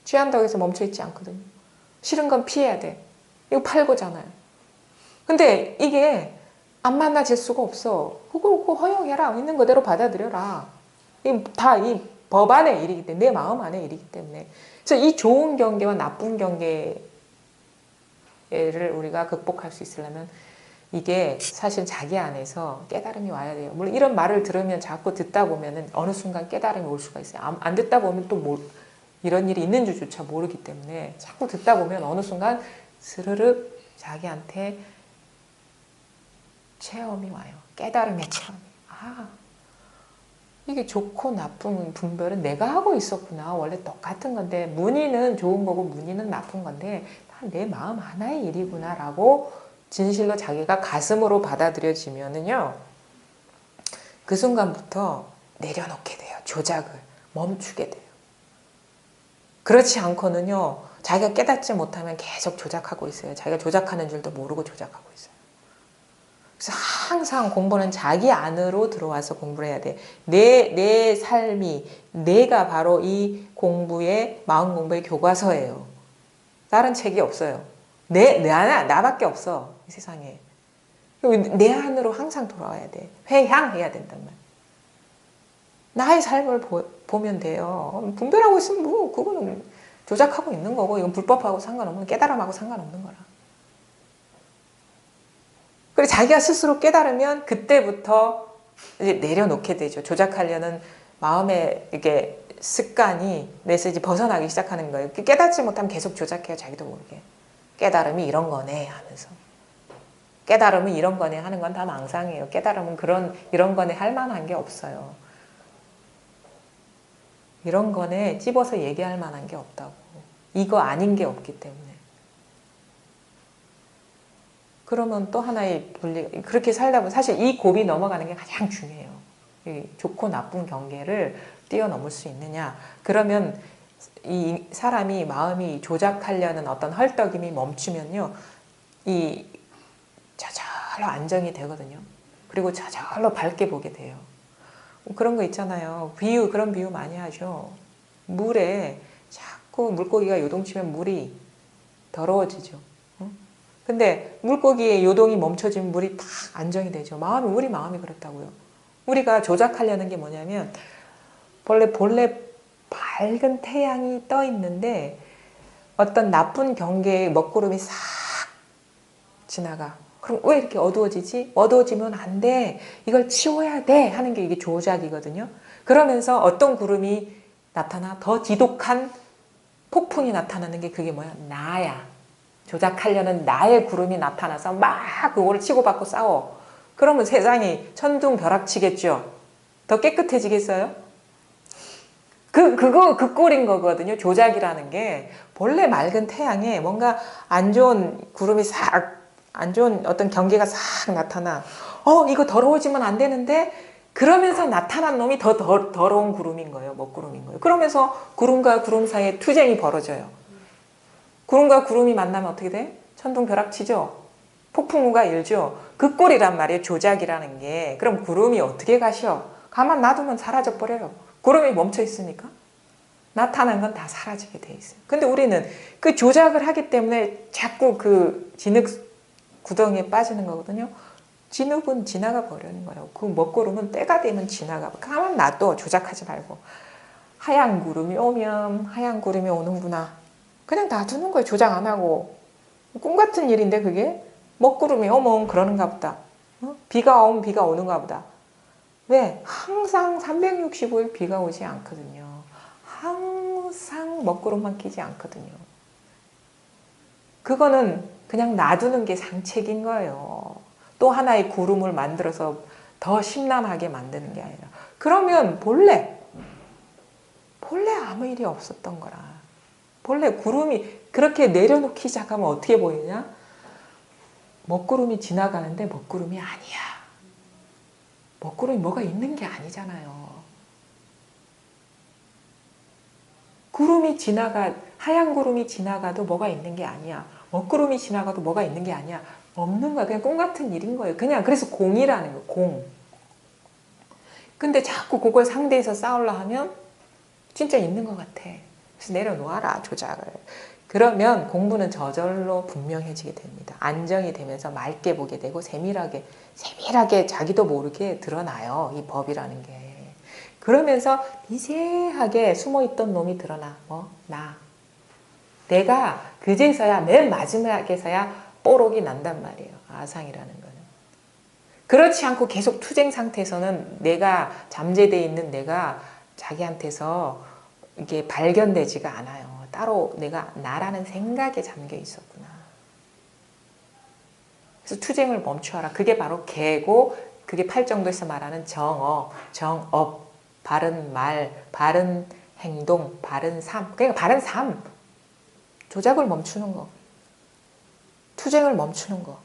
[SPEAKER 1] 취한다고 해서 멈춰있지 않거든요. 싫은 건 피해야 돼. 이거 팔고잖아요. 근데 이게 안 만나질 수가 없어. 그거 허용해라. 있는 그대로 받아들여라. 다 이 법 안의 일이기 때문에, 내 마음 안의 일이기 때문에. 그래서 이 좋은 경계와 나쁜 경계를 우리가 극복할 수 있으려면 이게 사실 자기 안에서 깨달음이 와야 돼요. 물론 이런 말을 들으면 자꾸 듣다 보면은 어느 순간 깨달음이 올 수가 있어요. 안 듣다 보면 또 이런 일이 있는 줄조차 모르기 때문에 자꾸 듣다 보면 어느 순간 스르륵 자기한테 체험이 와요. 깨달음의 체험이. 이게 좋고 나쁜 분별은 내가 하고 있었구나. 원래 똑같은 건데 무늬는 좋은 거고 무늬는 나쁜 건데 다 내 마음 하나의 일이구나 라고 진실로 자기가 가슴으로 받아들여지면은요. 그 순간부터 내려놓게 돼요. 조작을 멈추게 돼요. 그렇지 않고는요. 자기가 깨닫지 못하면 계속 조작하고 있어요. 자기가 조작하는 줄도 모르고 조작하고 있어요. 그래서 항상 공부는 자기 안으로 들어와서 공부를 해야 돼. 내 삶이, 내가 바로 이 공부의, 마음 공부의 교과서예요. 다른 책이 없어요. 나밖에 없어. 이 세상에. 내 안으로 항상 돌아와야 돼. 회향해야 된단 말이야. 나의 삶을 보면 돼요. 분별하고 있으면 뭐, 그거는 조작하고 있는 거고, 이건 불법하고 상관없는, 깨달음하고 상관없는 거라. 그리고 자기가 스스로 깨달으면 그때부터 이제 내려놓게 되죠. 조작하려는 마음의 이게 습관이 내서 이제 벗어나기 시작하는 거예요. 깨닫지 못하면 계속 조작해요. 자기도 모르게. 깨달음이 이런 거네 하면서. 깨달음은 이런 거네 하는 건 다 망상이에요. 깨달음은 이런 거네 할 만한 게 없어요. 이런 거네 찝어서 얘기할 만한 게 없다고. 이거 아닌 게 없기 때문에. 그러면 또 하나의 그렇게 살다 보면 사실 이 고비 넘어가는 게 가장 중요해요. 이 좋고 나쁜 경계를 뛰어넘을 수 있느냐. 그러면 이 사람이 마음이 조작하려는 어떤 헐떡임이 멈추면요. 이 저절로 안정이 되거든요. 그리고 저절로 밝게 보게 돼요. 그런 거 있잖아요. 그런 비유 많이 하죠. 물에 자꾸 물고기가 요동치면 물이 더러워지죠. 근데 물고기의 요동이 멈춰지면 물이 탁 안정이 되죠. 우리 마음이 그렇다고요. 우리가 조작하려는 게 뭐냐면 본래 밝은 태양이 떠 있는데 어떤 나쁜 경계의 먹구름이 싹 지나가. 그럼 왜 이렇게 어두워지지? 어두워지면 안 돼. 이걸 치워야 돼. 하는 게 이게 조작이거든요. 그러면서 어떤 구름이 나타나? 더 지독한 폭풍이 나타나는 게 그게 뭐야? 나야. 조작하려는 나의 구름이 나타나서 막 그거를 치고받고 싸워. 그러면 세상이 천둥벼락치겠죠. 더 깨끗해지겠어요? 그 꼴인 거거든요. 조작이라는 게. 본래 맑은 태양에 뭔가 안 좋은 구름이 안 좋은 어떤 경계가 싹 나타나. 이거 더러워지면 안 되는데? 그러면서 나타난 놈이 더러운 구름인 거예요. 먹구름인 거예요. 그러면서 구름과 구름 사이에 투쟁이 벌어져요. 구름과 구름이 만나면 어떻게 돼? 천둥벼락치죠. 폭풍우가 일죠. 그 꼴이란 말이에요. 조작이라는 게. 그럼 구름이 어떻게 가셔? 가만 놔두면 사라져 버려요. 구름이 멈춰 있으니까 나타난 건 다 사라지게 돼 있어요. 근데 우리는 그 조작을 하기 때문에 자꾸 그 진흙 구덩이에 빠지는 거거든요. 진흙은 지나가 버리는 거예요. 그 먹구름은 때가 되면 지나가. 가만 놔둬. 조작하지 말고. 하얀 구름이 오면 하얀 구름이 오는구나. 그냥 놔두는 거예요. 조작 안 하고. 꿈 같은 일인데 그게? 먹구름이 오면 그러는가 보다. 비가 오면 비가 오는가 보다. 왜? 항상 365일 비가 오지 않거든요. 항상 먹구름만 끼지 않거든요. 그거는 그냥 놔두는 게 상책인 거예요. 또 하나의 구름을 만들어서 더 심란하게 만드는 게 아니라. 그러면 본래 아무 일이 없었던 거라. 본래 구름이 그렇게 내려놓기 시작하면 어떻게 보이냐? 먹구름이 지나가는데 먹구름이 아니야. 먹구름이 뭐가 있는 게 아니잖아요. 하얀 구름이 지나가도 뭐가 있는 게 아니야. 먹구름이 지나가도 뭐가 있는 게 아니야. 없는 거야. 그냥 꿈 같은 일인 거예요. 그냥 그래서 공이라는 거예요. 공. 근데 자꾸 그걸 상대해서 싸우려 하면 진짜 있는 것 같아. 그래서 내려놓아라, 조작을. 그러면 공부는 저절로 분명해지게 됩니다. 안정이 되면서 맑게 보게 되고 세밀하게 자기도 모르게 드러나요. 이 법이라는 게. 그러면서 미세하게 숨어있던 놈이 드러나. 나. 내가 그제서야 맨 마지막에서야 뽀록이 난단 말이에요. 아상이라는 거는. 그렇지 않고 계속 투쟁 상태에서는 내가 잠재되어 있는 내가 자기한테서 이게 발견되지가 않아요. 따로 내가 나라는 생각에 잠겨 있었구나. 그래서 투쟁을 멈춰라. 그게 바로 개고 그게 팔정도에서 말하는 정업, 바른 말, 바른 행동, 바른 삶. 그러니까 바른 삶. 조작을 멈추는 거. 투쟁을 멈추는 거.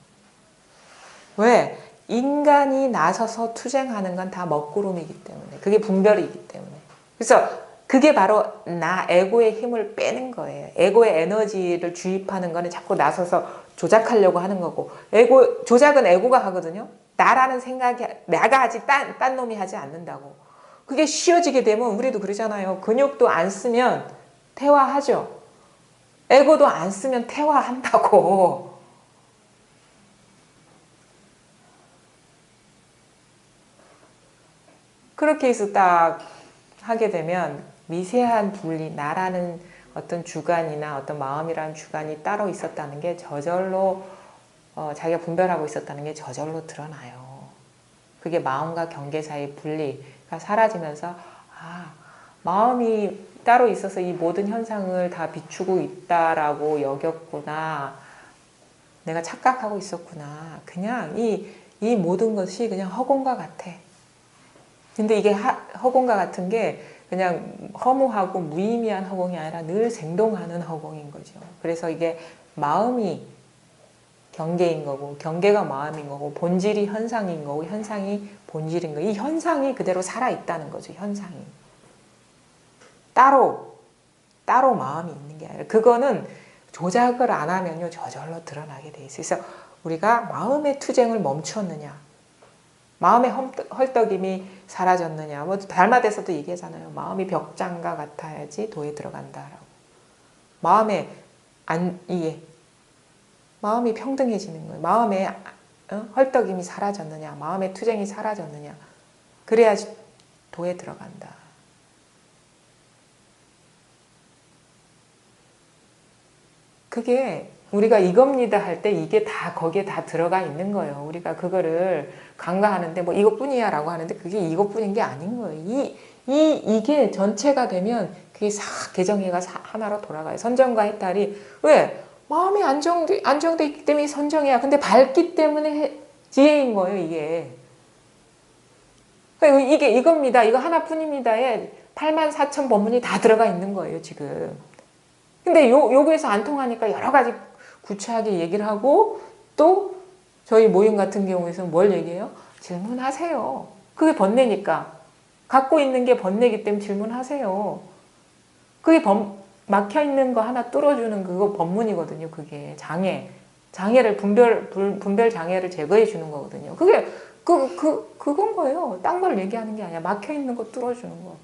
[SPEAKER 1] 왜? 인간이 나서서 투쟁하는 건 다 먹구름이기 때문에. 그게 분별이기 때문에. 그래서 그게 바로 나 에고의 힘을 빼는 거예요. 에고의 에너지를 주입하는 거는 자꾸 나서서 조작하려고 하는 거고 조작은 에고가 하거든요. 나라는 생각이 내가 하지 딴 놈이 하지 않는다고. 그게 쉬워지게 되면 우리도 그러잖아요. 근육도 안 쓰면 퇴화하죠. 에고도 안 쓰면 퇴화한다고. 그렇게 해서 딱 하게 되면 미세한 분리, 나라는 어떤 주관이나 어떤 마음이라는 주관이 따로 있었다는 게 저절로 자기가 분별하고 있었다는 게 저절로 드러나요. 그게 마음과 경계 사이의 분리가 사라지면서 마음이 따로 있어서 이 모든 현상을 다 비추고 있다라고 여겼구나. 내가 착각하고 있었구나. 그냥 이 모든 것이 그냥 허공과 같아. 근데 이게 허공과 같은 게 그냥 허무하고 무의미한 허공이 아니라 늘 생동하는 허공인 거죠. 그래서 이게 마음이 경계인 거고 경계가 마음인 거고 본질이 현상인 거고 현상이 본질인 거고 이 현상이 그대로 살아있다는 거죠. 현상이. 따로 마음이 있는 게 아니라 그거는 조작을 안 하면요 저절로 드러나게 돼 있어요. 그래서 우리가 마음의 투쟁을 멈췄느냐 마음의 헐떡임이 사라졌느냐 달마대에서도 얘기하잖아요. 마음이 벽장과 같아야지 도에 들어간다라고. 마음이 평등해지는 거예요. 마음의 헐떡임이 사라졌느냐 마음의 투쟁이 사라졌느냐 그래야지 도에 들어간다. 그게 우리가 이겁니다 할 때 이게 다 거기에 다 들어가 있는 거예요. 우리가 그거를 간과하는데 뭐 이것뿐이야 라고 하는데 그게 이것뿐인 게 아닌 거예요. 이게 전체가 되면 그게 싹 개정회가 하나로 돌아가요. 선정과 해탈이 왜? 마음이 안정돼 있기 때문에 선정이야. 근데 밝기 때문에 지혜인 거예요, 이게. 그러니까 이게 이겁니다. 이거 하나뿐입니다에 84,000 법문이 다 들어가 있는 거예요, 지금. 근데 요거에서 안 통하니까 여러 가지 구체하게 얘기를 하고 또 저희 모임 같은 경우에서는 뭘 얘기해요? 질문하세요. 그게 번뇌니까. 갖고 있는 게 번뇌이기 때문에 질문하세요. 그게 막혀있는 거 하나 뚫어주는 그거 법문이거든요. 그게 장애를 분별 장애를 제거해 주는 거거든요. 그게 그건 거예요. 딴 걸 얘기하는 게 아니야. 막혀있는 거 뚫어주는 거.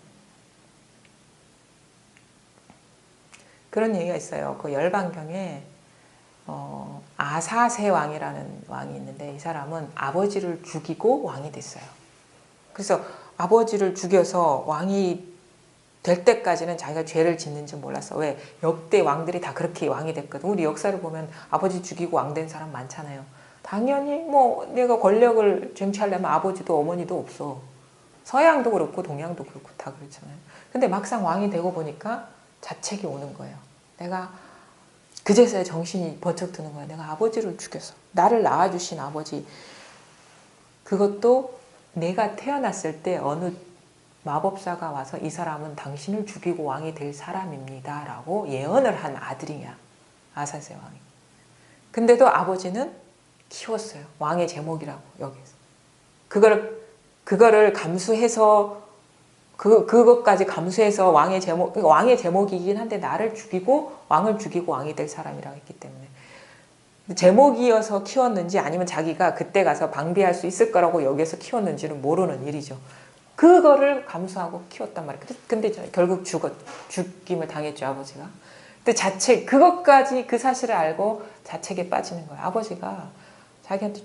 [SPEAKER 1] 그런 얘기가 있어요. 그 열반경에 아사세 왕이라는 왕이 있는데 이 사람은 아버지를 죽이고 왕이 됐어요. 그래서 아버지를 죽여서 왕이 될 때까지는 자기가 죄를 짓는지 몰랐어. 왜? 역대 왕들이 다 그렇게 왕이 됐거든. 우리 역사를 보면 아버지 죽이고 왕 된 사람 많잖아요. 당연히 뭐 내가 권력을 쟁취하려면 아버지도 어머니도 없어. 서양도 그렇고 동양도 그렇고 다 그렇잖아요. 근데 막상 왕이 되고 보니까 자책이 오는 거예요. 내가 그제서야 정신이 번쩍 드는 거야. 내가 아버지를 죽였어. 나를 낳아주신 아버지. 그것도 내가 태어났을 때 어느 마법사가 와서 이 사람은 당신을 죽이고 왕이 될 사람입니다. 라고 예언을 한 아들이야. 아사세 왕이. 근데도 아버지는 키웠어요. 왕의 제목이라고 여기서. 그거를 감수해서 그것까지 감수해서 왕의 제목이긴 한데 나를 죽이고 왕을 죽이고 왕이 될 사람이라고 했기 때문에 제목이어서 키웠는지 아니면 자기가 그때 가서 방비할 수 있을 거라고 여기서 키웠는지는 모르는 일이죠. 그거를 감수하고 키웠단 말이에요. 근데 결국 죽임을 당했죠, 아버지가. 근데 그것까지 그 사실을 알고 자책에 빠지는 거예요. 아버지가 자기한테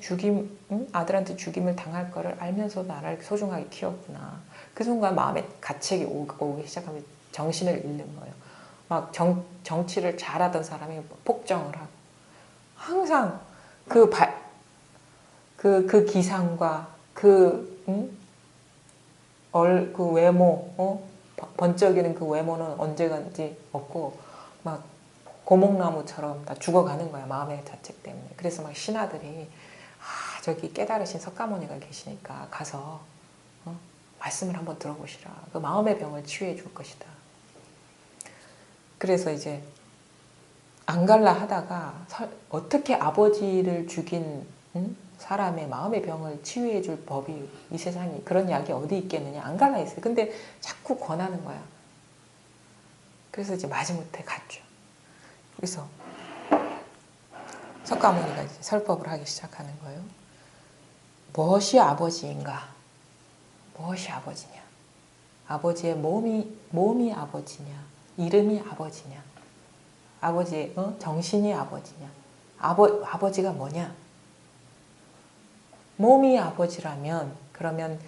[SPEAKER 1] 아들한테 죽임을 당할 거를 알면서 나를 소중하게 키웠구나. 그 순간 마음에 가책이 오기 시작하면 정신을 잃는 거예요. 막 정치를 잘하던 사람이 폭정을 하고. 항상 그 기상과 그 외모, 번쩍이는 그 외모는 언제간지 없고, 막 고목나무처럼 다 죽어가는 거야, 마음의 자책 때문에. 그래서 막 신하들이, 저기 깨달으신 석가모니가 계시니까 가서, 말씀을 한번 들어보시라. 그 마음의 병을 치유해 줄 것이다. 그래서 이제, 안 갈라 하다가, 어떻게 아버지를 죽인, 사람의 마음의 병을 치유해 줄 법이 이 세상에 그런 약이 어디 있겠느냐. 안 갈라 했어요. 근데 자꾸 권하는 거야. 그래서 이제 마지못해 갔죠. 그래서 석가모니가 이제 설법을 하기 시작하는 거예요. 무엇이 아버지인가? 무엇이 아버지냐? 아버지의 몸이 아버지냐? 이름이 아버지냐? 아버지의 정신이 아버지냐? 아버지가 뭐냐? 몸이 아버지라면 그러면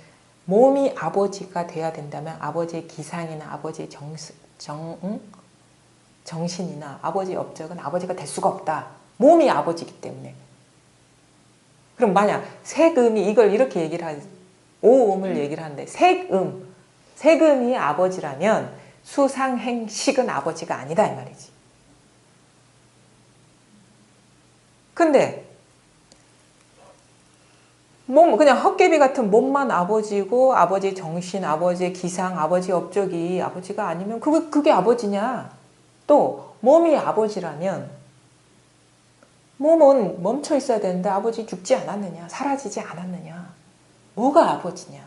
[SPEAKER 1] 몸이 아버지가 돼야 된다면 아버지의 기상이나 아버지의 정신이나 아버지의 업적은 아버지가 될 수가 없다. 몸이 아버지이기 때문에. 그럼 만약 색음이 이걸 이렇게 얘기를 하지. 오음을 얘기를 하는데 색음이 아버지라면 수상행식은 아버지가 아니다 이 말이지. 근데 그냥 헛개비 같은 몸만 아버지고 아버지의 정신, 아버지의 기상, 아버지의 업적이 아버지가 아니면 그게 아버지냐? 또 몸이 아버지라면 몸은 멈춰 있어야 되는데 아버지 죽지 않았느냐? 사라지지 않았느냐? 뭐가 아버지냐?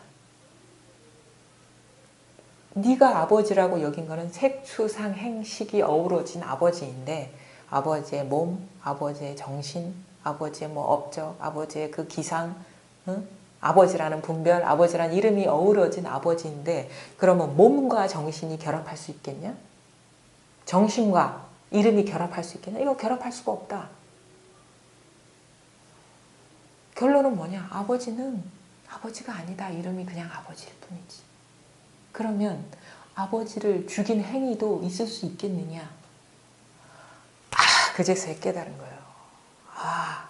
[SPEAKER 1] 네가 아버지라고 여긴 거는 색수상행식이 어우러진 아버지인데 아버지의 몸, 아버지의 정신, 아버지의 업적, 아버지의 그 기상, 아버지라는 분별, 아버지라는 이름이 어우러진 아버지인데 그러면 몸과 정신이 결합할 수 있겠냐? 정신과 이름이 결합할 수 있겠냐? 이거 결합할 수가 없다. 결론은 뭐냐? 아버지는 아버지가 아니다. 이름이 그냥 아버지일 뿐이지. 그러면 아버지를 죽인 행위도 있을 수 있겠느냐? 그제서야 깨달은 거예요. 아,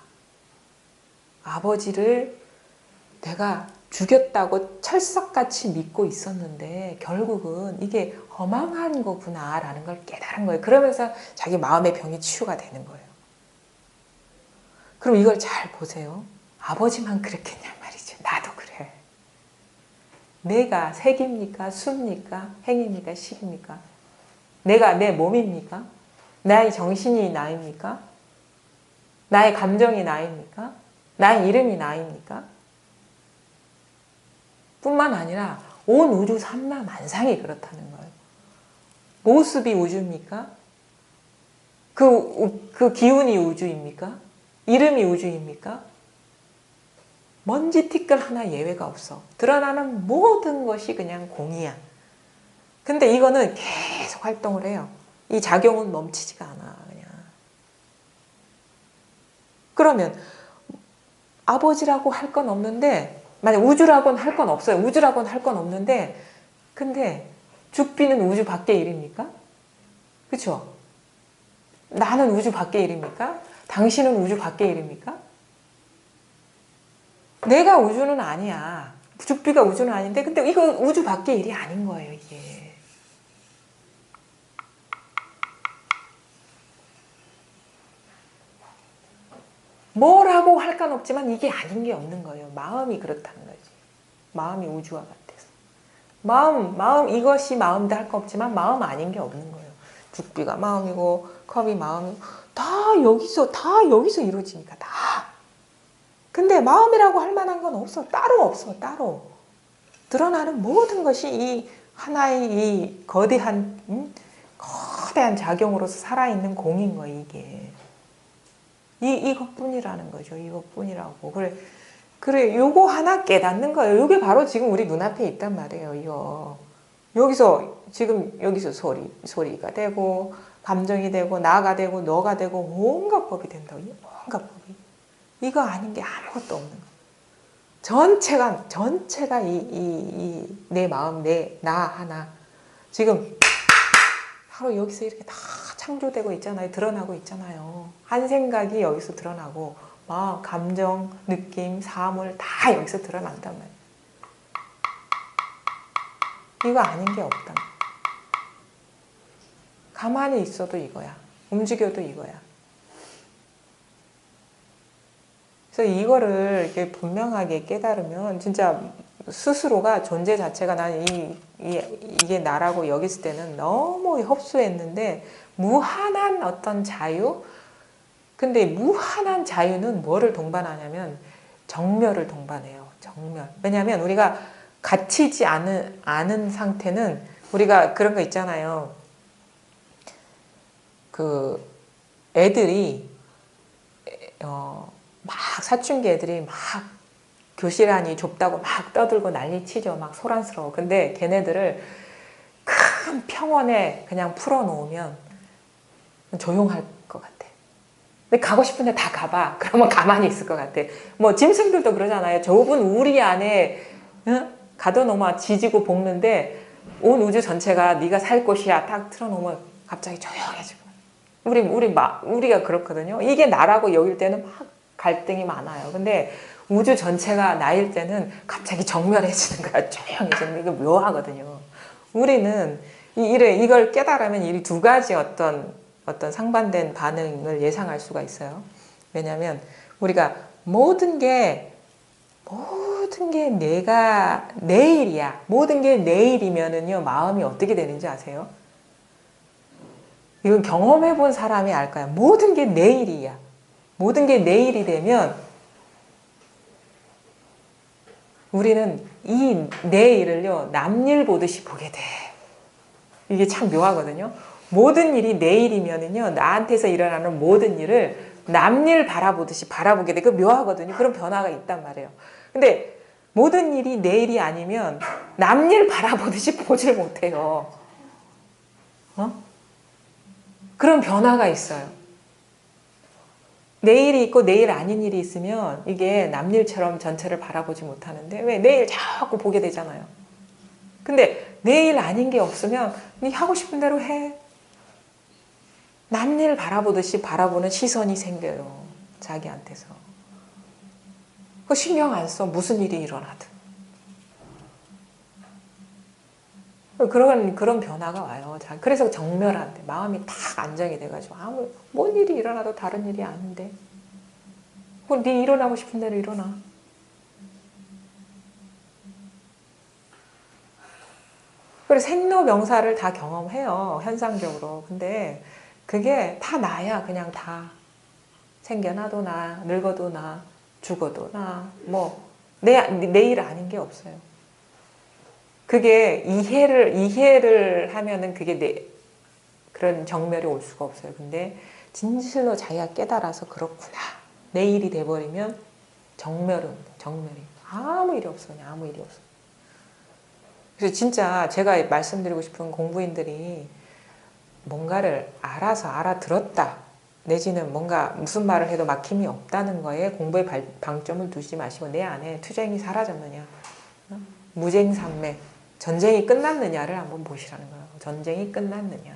[SPEAKER 1] 아버지를 내가 죽였다고 철석같이 믿고 있었는데 결국은 이게 허망한 거구나 라는 걸 깨달은 거예요. 그러면서 자기 마음의 병이 치유가 되는 거예요. 그럼 이걸 잘 보세요. 아버지만 그랬겠냐 말이죠. 나도 그래. 내가 색입니까? 수입니까? 행입니까? 식입니까? 내가 내 몸입니까? 나의 정신이 나입니까? 나의 감정이 나입니까? 나의 이름이 나입니까? 뿐만 아니라 온 우주 삼라만상이 그렇다는 거예요. 모습이 우주입니까? 그 기운이 우주입니까? 이름이 우주입니까? 먼지 티끌 하나 예외가 없어. 드러나는 모든 것이 그냥 공이야. 근데 이거는 계속 활동을 해요. 이 작용은 멈추지가 않아. 그냥. 그러면 아버지라고 할 건 없는데, 만약 우주라고는 할 건 없어요. 우주라고는 할 건 없는데, 근데 죽비는 우주 밖의 일입니까? 그렇죠? 나는 우주 밖의 일입니까? 당신은 우주 밖의 일입니까? 내가 우주는 아니야. 죽비가 우주는 아닌데, 근데 이거 우주 밖의 일이 아닌 거예요, 이게. 뭐라고 할 건 없지만 이게 아닌 게 없는 거예요. 마음이 그렇다는 거지. 마음이 우주와 같아서. 마음, 이것이 마음도 할 거 없지만 마음 아닌 게 없는 거예요. 죽비가 마음이고, 컵이 마음이고, 다 여기서 이루어지니까, 다. 근데 마음이라고 할 만한 건 없어. 따로 없어, 따로. 드러나는 모든 것이 이 하나의 이 거대한 작용으로서 살아있는 공인 거예요, 이게. 이것뿐이라는 거죠. 이것뿐이라고. 그래, 요거 하나 깨닫는 거예요. 요게 바로 지금 우리 눈앞에 있단 말이에요, 이거. 여기서 소리가 되고, 감정이 되고, 나가 되고, 너가 되고, 온갖 법이 된다고. 온갖 법이. 이거 아닌 게 아무것도 없는 거예요. 전체가 내 마음, 나 하나. 지금 바로 여기서 이렇게 다 창조되고 있잖아요. 드러나고 있잖아요. 한 생각이 여기서 드러나고, 마음, 감정, 느낌, 사물 다 여기서 드러난단 말이에요. 이거 아닌 게 없다. 가만히 있어도 이거야. 움직여도 이거야. 그래서 이거를 이렇게 분명하게 깨달으면 진짜 스스로가 존재 자체가 나는 이게 나라고 여겼을 때는 너무 흡수했는데 무한한 어떤 자유? 근데 무한한 자유는 뭐를 동반하냐면 정멸을 동반해요. 정멸. 왜냐하면 우리가 갇히지 않은 상태는 우리가 그런 거 있잖아요. 그 애들이 막 사춘기 애들이 막 교실 안이 좁다고 막 떠들고 난리치죠. 막 소란스러워. 근데 걔네들을 큰 평원에 그냥 풀어놓으면 조용할 것 같아. 근데 가고 싶은데 다 가봐. 그러면 가만히 있을 것 같아. 뭐 짐승들도 그러잖아요. 좁은 우리 안에 가둬놓으면 지지고 볶는데 온 우주 전체가 네가 살 곳이야 딱 틀어놓으면 갑자기 조용해지고. 우리가 그렇거든요. 이게 나라고 여길 때는 막 갈등이 많아요. 근데 우주 전체가 나일 때는 갑자기 정멸해지는 거야. 조용해지는 거. 이거 묘하거든요. 우리는 이걸 깨달으면 이 두 가지 어떤 상반된 반응을 예상할 수가 있어요. 왜냐하면 우리가 모든 게 내가 내일이야. 모든 게 내일이면은요, 마음이 어떻게 되는지 아세요? 이건 경험해 본 사람이 알까요? 모든 게 내일이야. 모든 게 내일이 되면 우리는 이 내일을요, 남일 보듯이 보게 돼. 이게 참 묘하거든요. 모든 일이 내일이면은요, 나한테서 일어나는 모든 일을 남일 바라보듯이 바라보게 돼. 그 묘하거든요. 그런 변화가 있단 말이에요. 근데 모든 일이 내일이 아니면 남일 바라보듯이 보질 못해요. 그런 변화가 있어요. 내일이 있고 내일 아닌 일이 있으면 이게 남일처럼 전체를 바라보지 못하는데 왜 내일 자꾸 보게 되잖아요. 근데 내일 아닌 게 없으면 네 하고 싶은 대로 해. 남일 바라보듯이 바라보는 시선이 생겨요. 자기한테서. 그 신경 안 써. 무슨 일이 일어나든. 그런 변화가 와요. 그래서 정멸한데 마음이 탁 안정이 돼가지고 뭔 일이 일어나도 다른 일이 아닌데. 네 일어나고 싶은 대로 일어나. 그리고 생로병사를 다 경험해요. 현상적으로. 근데 그게 다 나야. 그냥 다. 생겨나도 나, 늙어도 나, 죽어도 나. 내일 아닌 게 없어요. 그게 이해를 하면은 그게 그런 정멸이 올 수가 없어요. 근데 진실로 자기가 깨달아서 그렇구나. 내일이 돼버리면 정멸이. 아무 일이 없어. 그냥 아무 일이 없어. 그래서 진짜 제가 말씀드리고 싶은 공부인들이 뭔가를 알아서 알아들었다. 내지는 뭔가 무슨 말을 해도 막힘이 없다는 거에 공부에 방점을 두지 마시고 내 안에 투쟁이 사라졌느냐. 무쟁삼매. 전쟁이 끝났느냐를 한번 보시라는 거예요. 전쟁이 끝났느냐.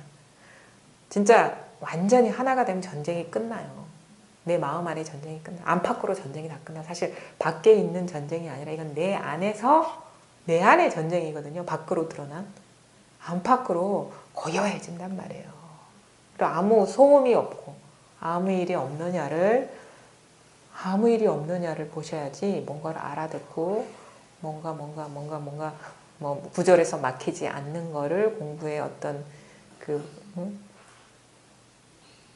[SPEAKER 1] 진짜 완전히 하나가 되면 전쟁이 끝나요. 내 마음 안에 전쟁이 끝나. 안팎으로 전쟁이 다 끝나. 사실 밖에 있는 전쟁이 아니라 이건 내 안에서 내 안의 전쟁이거든요. 밖으로 드러난. 안팎으로 고요해진단 말이에요. 그리고 아무 소음이 없고 아무 일이 없느냐를 보셔야지 뭔가를 알아듣고 뭔가 구절에서 막히지 않는 거를 공부의 어떤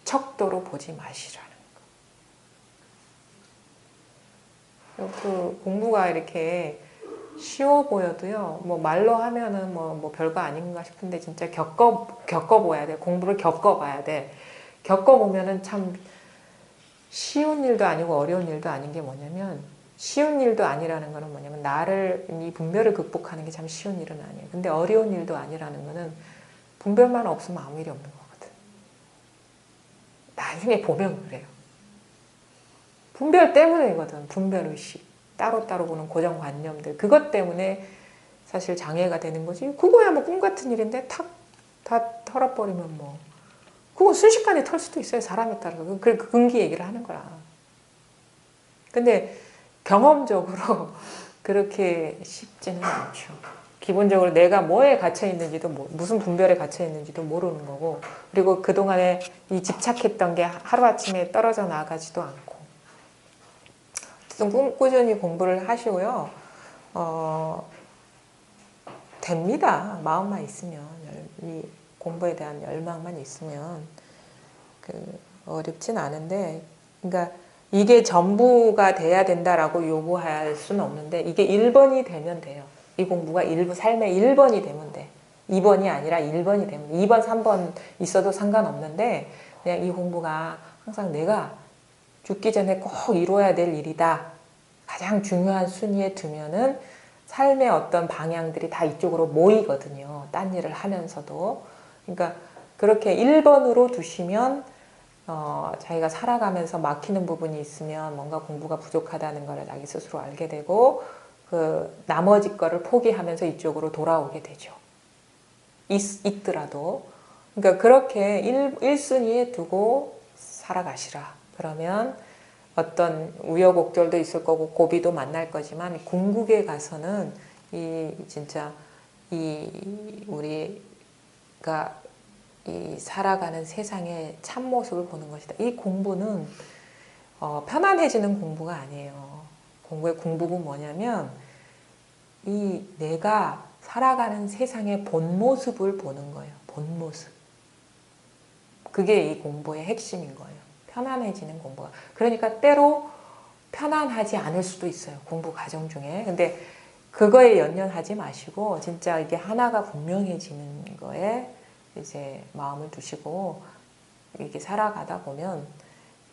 [SPEAKER 1] 척도로 보지 마시라는 거. 그 공부가 이렇게 쉬워 보여도요. 말로 하면은 별거 아닌가 싶은데 진짜 겪어봐야 돼. 공부를 겪어봐야 돼. 겪어보면은 참 쉬운 일도 아니고 어려운 일도 아닌 게 뭐냐면 쉬운 일도 아니라는 거는 뭐냐면 이 분별을 극복하는 게 참 쉬운 일은 아니에요. 근데 어려운 일도 아니라는 거는 분별만 없으면 아무 일이 없는 거거든. 나중에 보면 그래요. 분별 때문이거든. 분별의식. 따로따로 보는 고정관념들. 그것 때문에 사실 장애가 되는 거지. 그거야 꿈 같은 일인데 다 털어버리면 그거 순식간에 털 수도 있어요. 사람에 따라서. 그 근기 얘기를 하는 거야. 근데 경험적으로 그렇게 쉽지는 않죠. 기본적으로 내가 뭐에 갇혀 있는지도 무슨 분별에 갇혀 있는지도 모르는 거고 그리고 그동안에 이 집착했던 게 하루아침에 떨어져 나가지도 않고 꾸준히 공부를 하시고요. 됩니다. 마음만 있으면 이 공부에 대한 열망만 있으면 어렵진 않은데 그러니까 이게 전부가 돼야 된다라고 요구할 수는 없는데 이게 1번이 되면 돼요. 이 공부가 삶의 1번이 되면 돼. 2번이 아니라 1번이 되면 2번, 3번 있어도 상관없는데 그냥 이 공부가 항상 내가 죽기 전에 꼭 이루어야 될 일이다. 가장 중요한 순위에 두면은 삶의 어떤 방향들이 다 이쪽으로 모이거든요. 딴 일을 하면서도. 그러니까 그렇게 1번으로 두시면 자기가 살아가면서 막히는 부분이 있으면 뭔가 공부가 부족하다는 걸 자기 스스로 알게 되고 나머지 거를 포기하면서 이쪽으로 돌아오게 되죠. 있더라도. 그러니까 그렇게 1순위에 두고 살아가시라. 그러면 어떤 우여곡절도 있을 거고 고비도 만날 거지만 궁극에 가서는 진짜 우리가 살아가는 세상의 참모습을 보는 것이다. 이 공부는 편안해지는 공부가 아니에요. 공부의 궁극은 뭐냐면 내가 살아가는 세상의 본 모습을 보는 거예요. 본 모습. 그게 이 공부의 핵심인 거예요. 편안해지는 공부가. 그러니까 때로 편안하지 않을 수도 있어요. 공부 과정 중에. 근데 그거에 연연하지 마시고 진짜 이게 하나가 분명해지는 거에 이제 마음을 두시고 이렇게 살아가다 보면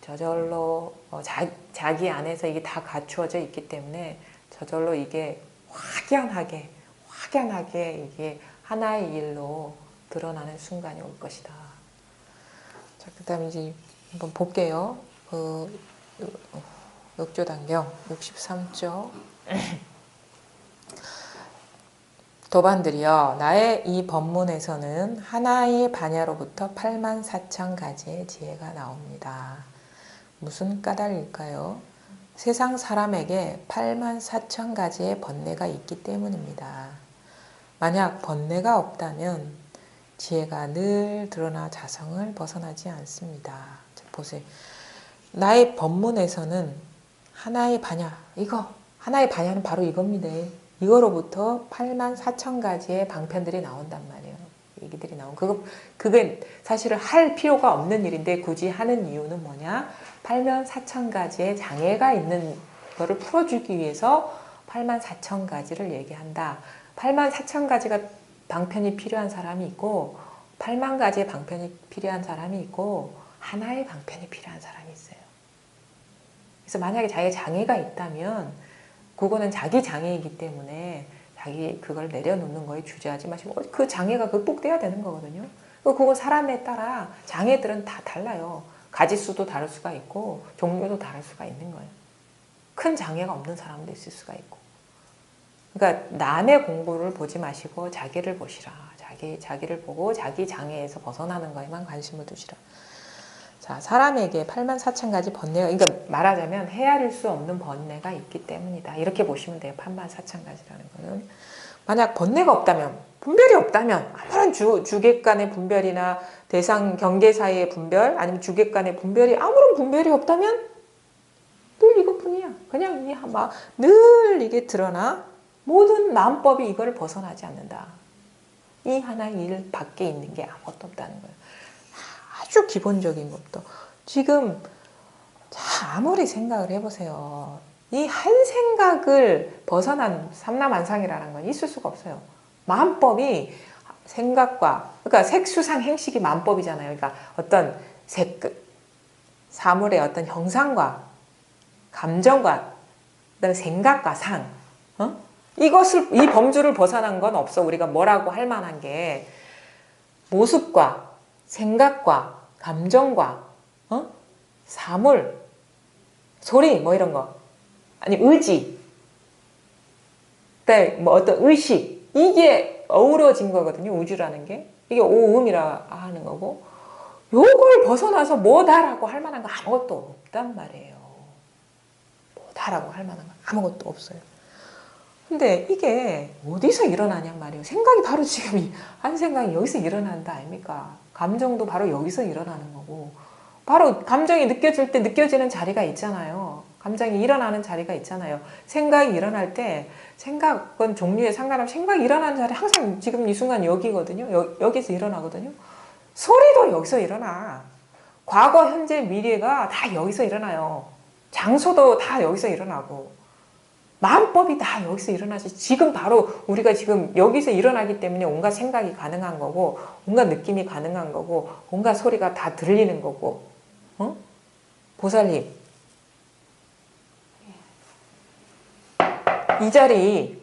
[SPEAKER 1] 저절로 자기 안에서 이게 다 갖추어져 있기 때문에 저절로 이게 확연하게 이게 하나의 일로 드러나는 순간이 올 것이다. 자, 그 다음에 이제 한번 볼게요. 역조단경 63쪽. 도반들이여, 나의 이 법문에서는 하나의 반야로부터 84,000가지의 지혜가 나옵니다. 무슨 까닭일까요? 세상 사람에게 84,000가지의 번뇌가 있기 때문입니다. 만약 번뇌가 없다면 지혜가 늘 드러나 자성을 벗어나지 않습니다. 보세요. 나의 법문에서는 하나의 반야, 하나의 반야는 바로 이겁니다. 이거로부터 84,000가지의 방편들이 나온단 말이에요. 얘기들이 그게 사실은 할 필요가 없는 일인데 굳이 하는 이유는 뭐냐? 84,000가지의 장애가 있는 거를 풀어주기 위해서 84,000가지를 얘기한다. 84,000가지가 방편이 필요한 사람이 있고 8만 가지의 방편이 필요한 사람이 있고 하나의 방편이 필요한 사람이 있어요. 그래서 만약에 자기의 장애가 있다면 그거는 자기 장애이기 때문에 자기 그걸 내려놓는 거에 주저하지 마시고 그 장애가 극복돼야 되는 거거든요. 그거 사람에 따라 장애들은 다 달라요. 가지수도 다를 수가 있고 종류도 다를 수가 있는 거예요. 큰 장애가 없는 사람도 있을 수가 있고. 그러니까 남의 공부를 보지 마시고 자기를 보시라. 자기를 보고 자기 장애에서 벗어나는 거에만 관심을 두시라. 자, 사람에게 84,000가지 번뇌가, 그러니까 말하자면 헤아릴 수 없는 번뇌가 있기 때문이다. 이렇게 보시면 돼요. 84,000가지라는 거는. 만약 번뇌가 없다면, 분별이 없다면, 아무런 주객 간의 분별이나 대상 경계 사이의 분별, 아니면 주객 간의 분별이 아무런 분별이 없다면 늘 이것뿐이야. 그냥 늘 이게 드러나 모든 마음법이 이거를 벗어나지 않는다. 이 하나의 일 밖에 있는 게 아무것도 없다는 거예요. 아주 기본적인 것도. 지금 아무리 생각을 해보세요. 이 한 생각을 벗어난 삼라만상이라는 건 있을 수가 없어요. 마음법이 그러니까 색수상 행식이 마음법이잖아요. 그러니까 어떤 사물의 어떤 형상과 감정과 그다음에 생각과 상, 이 범주를 벗어난 건 없어. 우리가 뭐라고 할 만한 게 모습과 생각과 감정과 사물, 소리 이런 거, 아니 의지, 그다음에 어떤 의식, 이게 어우러진 거거든요. 우주라는 게 이게 오음이라 하는 거고, 요걸 벗어나서 뭐다라고 할 만한 거 아무것도 없단 말이에요. 뭐다라고 할 만한 거 아무것도 없어요. 근데 이게 어디서 일어나냔 말이에요. 생각이 바로 지금 한 생각이 여기서 일어난다 아닙니까? 감정도 바로 여기서 일어나는 거고, 바로 감정이 느껴질 때 느껴지는 자리가 있잖아요. 감정이 일어나는 자리가 있잖아요. 생각이 일어날 때 생각은 종류에 상관없이 생각이 일어나는 자리 항상 지금 이 순간 여기거든요. 여기서 일어나거든요. 소리도 여기서 일어나. 과거, 현재, 미래가 다 여기서 일어나요. 장소도 다 여기서 일어나고 마음법이 다 여기서 일어나지. 지금 바로 우리가 지금 여기서 일어나기 때문에 온갖 생각이 가능한 거고, 온갖 느낌이 가능한 거고, 온갖 소리가 다 들리는 거고. 보살님, 이 자리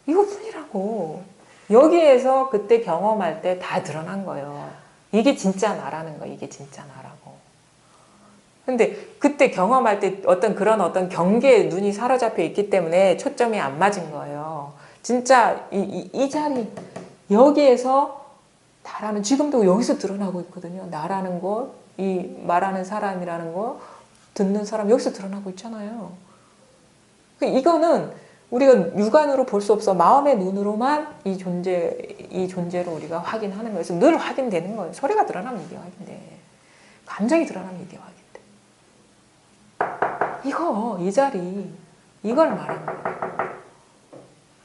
[SPEAKER 1] 이거뿐이라고. 여기에서 그때 경험할 때 다 드러난 거예요. 이게 진짜 나라는 거, 이게 진짜 나라고. 근데 그때 경험할 때 어떤 경계에 눈이 사로잡혀 있기 때문에 초점이 안 맞은 거예요. 진짜 이 자리, 여기에서 나라는, 지금도 여기서 드러나고 있거든요. 나라는 것, 이 말하는 사람이라는 거, 듣는 사람 여기서 드러나고 있잖아요. 이거는 우리가 육안으로 볼 수 없어. 마음의 눈으로만 이 존재로 우리가 확인하는 거예요. 그래서 늘 확인되는 거예요. 소리가 드러나면 이게 확인돼. 감정이 드러나면 이게 확인돼. 이 자리, 이걸 말하는 거예요.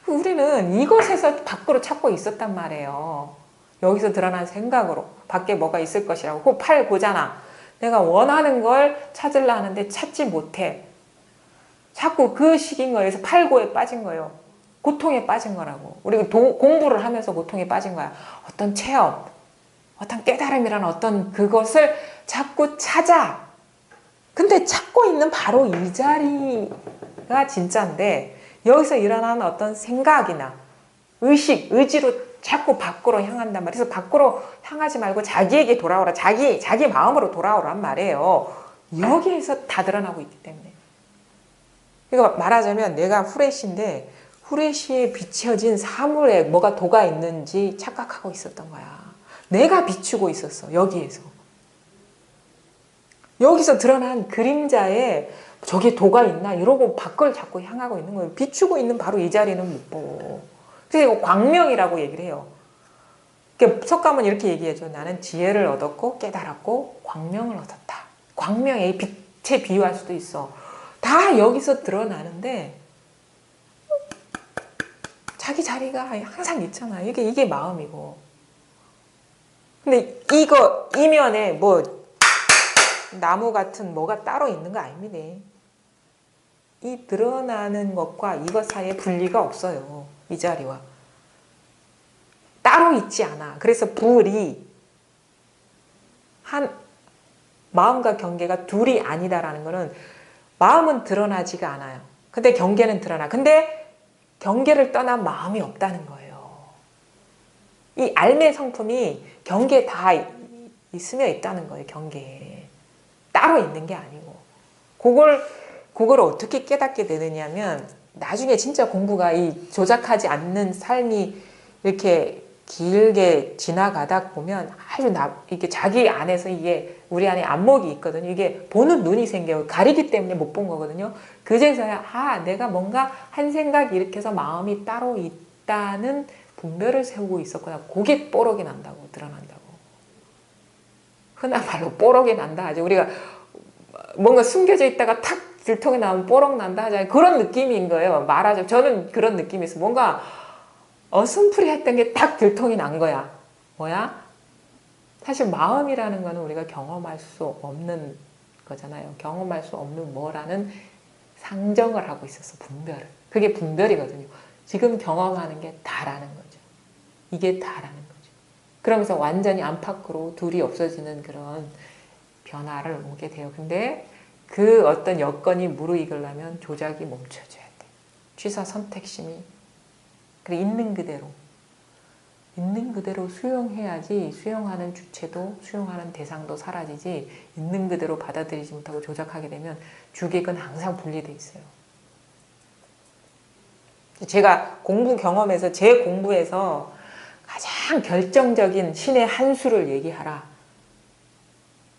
[SPEAKER 1] 우리는 이것에서 밖으로 찾고 있었단 말이에요. 여기서 드러난 생각으로 밖에 뭐가 있을 것이라고. 그 팔 고잖아. 내가 원하는 걸 찾으려 하는데 찾지 못해. 자꾸 그 식인 거예요. 그래서 팔고에 빠진 거예요. 고통에 빠진 거라고. 우리가 공부를 하면서 고통에 빠진 거야. 어떤 체험, 어떤 깨달음이라는 어떤 그것을 자꾸 찾아. 근데 찾고 있는 바로 이 자리가 진짜인데, 여기서 일어나는 어떤 생각이나 의식, 의지로 자꾸 밖으로 향한단 말이에요. 그래서 밖으로 향하지 말고 자기에게 돌아오라. 자기 마음으로 돌아오란 말이에요. 여기에서 다 드러나고 있기 때문에. 그러니까 말하자면 내가 후레쉬인데 후레쉬에 비춰진 사물에 뭐가 도가 있는지 착각하고 있었던 거야. 내가 비추고 있었어. 여기에서. 여기서 드러난 그림자에 저게 도가 있나 이러고 밖을 자꾸 향하고 있는 거예요. 비추고 있는 바로 이 자리는 못 보고. 그래서 이거 광명이라고 얘기를 해요. 석가모니 이렇게 얘기해줘. 나는 지혜를 얻었고 깨달았고 광명을 얻었다. 광명에 빛에 비유할 수도 있어. 다 여기서 드러나는데 자기 자리가 항상 있잖아. 이게 마음이고. 근데 이거 이면에 뭐 나무 같은 뭐가 따로 있는 거 아닙니다. 이 드러나는 것과 이것 사이에 분리가 없어요. 이 자리와. 따로 있지 않아. 그래서 불이 마음과 경계가 둘이 아니다라는 거는 마음은 드러나지가 않아요. 근데 경계는 드러나. 근데 경계를 떠난 마음이 없다는 거예요. 이 알매 성품이 경계에 다 스며 있다는 거예요. 경계에. 따로 있는 게 아니고. 그걸 어떻게 깨닫게 되느냐면 나중에 진짜 공부가 이 조작하지 않는 삶이 이렇게 길게 지나가다 보면 아주 이게 자기 안에서 이게 우리 안에 안목이 있거든요. 이게 보는 눈이 생겨요. 가리기 때문에 못 본 거거든요. 그제서야 내가 뭔가 한 생각 일으켜서 마음이 따로 있다는 분별을 세우고 있었구나. 그게 뽀록이 난다고 드러난다고. 흔한 말로 뽀록이 난다 하죠. 우리가 뭔가 숨겨져 있다가 탁 들통이 나면 뽀록 난다 하잖아요. 그런 느낌인 거예요. 말하자면 저는 그런 느낌이 있어요. 뭔가 어슴푸레했던 게 딱 들통이 난 거야. 뭐야? 사실 마음이라는 거는 우리가 경험할 수 없는 거잖아요. 경험할 수 없는 뭐라는 상정을 하고 있었어. 분별을. 그게 분별이거든요. 지금 경험하는 게 다라는 거죠. 이게 다라는 거죠. 그러면서 완전히 안팎으로 둘이 없어지는 그런 변화를 오게 돼요. 근데 그 어떤 여건이 무르익으려면 조작이 멈춰져야 돼. 취사 선택심이. 그래, 있는 그대로 수용해야지 수용하는 주체도 수용하는 대상도 사라지지 있는 그대로 받아들이지 못하고 조작하게 되면 주객은 항상 분리돼 있어요. 제가 공부 경험에서 제 공부에서 가장 결정적인 신의 한 수를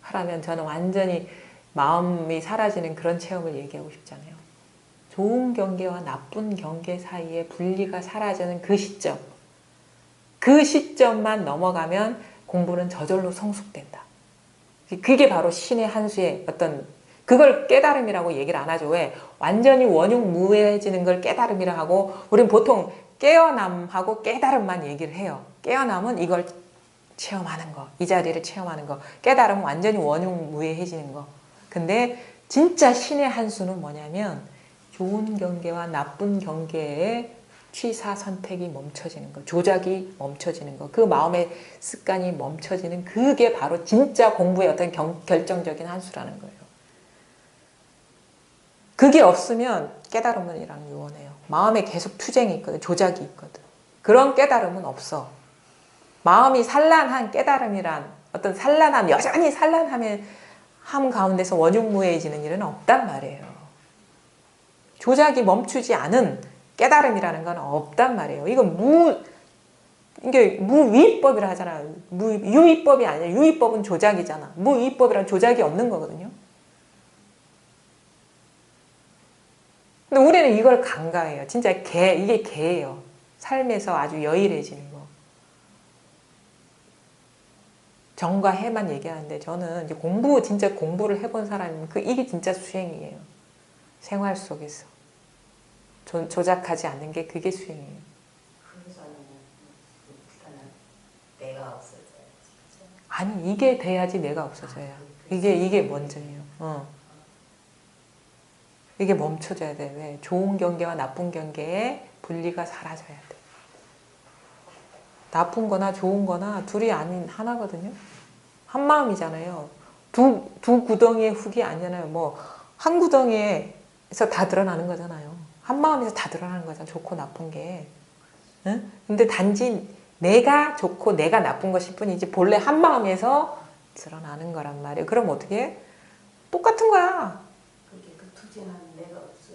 [SPEAKER 1] 하라면 저는 완전히 마음이 사라지는 그런 체험을 얘기하고 싶잖아요. 좋은 경계와 나쁜 경계 사이에 분리가 사라지는 그 시점. 그 시점만 넘어가면 공부는 저절로 성숙된다. 그게 바로 신의 한 수의 어떤 그걸 깨달음이라고 얘기를 안 하죠. 왜? 완전히 원흉무해지는 걸 깨달음이라 하고 우린 보통 깨어남하고 깨달음만 얘기를 해요. 깨어남은 이걸 체험하는 거. 이 자리를 체험하는 거. 깨달음은 완전히 원흉무해해지는 거. 근데 진짜 신의 한 수는 뭐냐면 좋은 경계와 나쁜 경계의 취사 선택이 멈춰지는 거, 조작이 멈춰지는 거, 그 마음의 습관이 멈춰지는 그게 바로 진짜 공부의 어떤 결정적인 한 수라는 거예요. 그게 없으면 깨달음은 유언해요. 마음에 계속 투쟁이 있거든, 조작이 있거든. 그런 깨달음은 없어. 마음이 산란한 깨달음이란 어떤 산란함, 여전히 산란함 가운데서 원흉무해지는 일은 없단 말이에요. 조작이 멈추지 않은 깨달음이라는 건 없단 말이에요. 이건 이게 무위법이라 하잖아요. 유위법이 아니라 유위법은 조작이잖아. 무위법이란 조작이 없는 거거든요. 근데 우리는 이걸 간과해요. 진짜 이게 개예요. 삶에서 아주 여일해지는 거. 정과 해만 얘기하는데 저는 이제 진짜 공부를 해본 사람이면 이게 진짜 수행이에요. 생활 속에서. 조작하지 않는 게 그게 수행이에요.
[SPEAKER 2] 그래서는 내가 없어져야지.
[SPEAKER 1] 아니 이게 돼야지 내가 없어져요. 이게 먼저예요. 이게 멈춰져야 돼. 왜? 좋은 경계와 나쁜 경계의 분리가 사라져야 돼. 나쁜 거나 좋은 거나 둘이 아닌 하나거든요. 한 마음이잖아요. 두 구덩이의 흙이 아니잖아요. 뭐 한 구덩이에서 다 드러나는 거잖아요. 한 마음에서 다 드러나는 거잖아. 좋고 나쁜 게. 응? 근데 단지 내가 좋고 내가 나쁜 것일 뿐이지 본래 한 마음에서 드러나는 거란 말이에요. 그럼 어떻게 해? 똑같은 거야.
[SPEAKER 2] 그게 그 투쟁하는 내가 없어.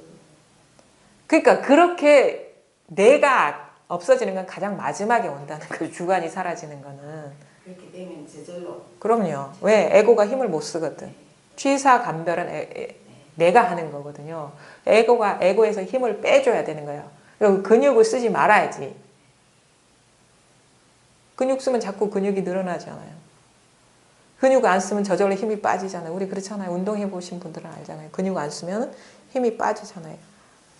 [SPEAKER 1] 그러니까 그렇게 내가 없어지는 건 가장 마지막에 온다는 그 주관이 사라지는 거는.
[SPEAKER 2] 그렇게 되면 저절로
[SPEAKER 1] 그럼요. 왜? 에고가 힘을 못 쓰거든. 취사감별은 내가 하는 거거든요. 에고에서 힘을 빼줘야 되는 거예요. 그리고 근육을 쓰지 말아야지. 근육 쓰면 자꾸 근육이 늘어나잖아요. 근육 안 쓰면 저절로 힘이 빠지잖아요. 우리 그렇잖아요. 운동해 보신 분들은 알잖아요. 근육 안 쓰면 힘이 빠지잖아요.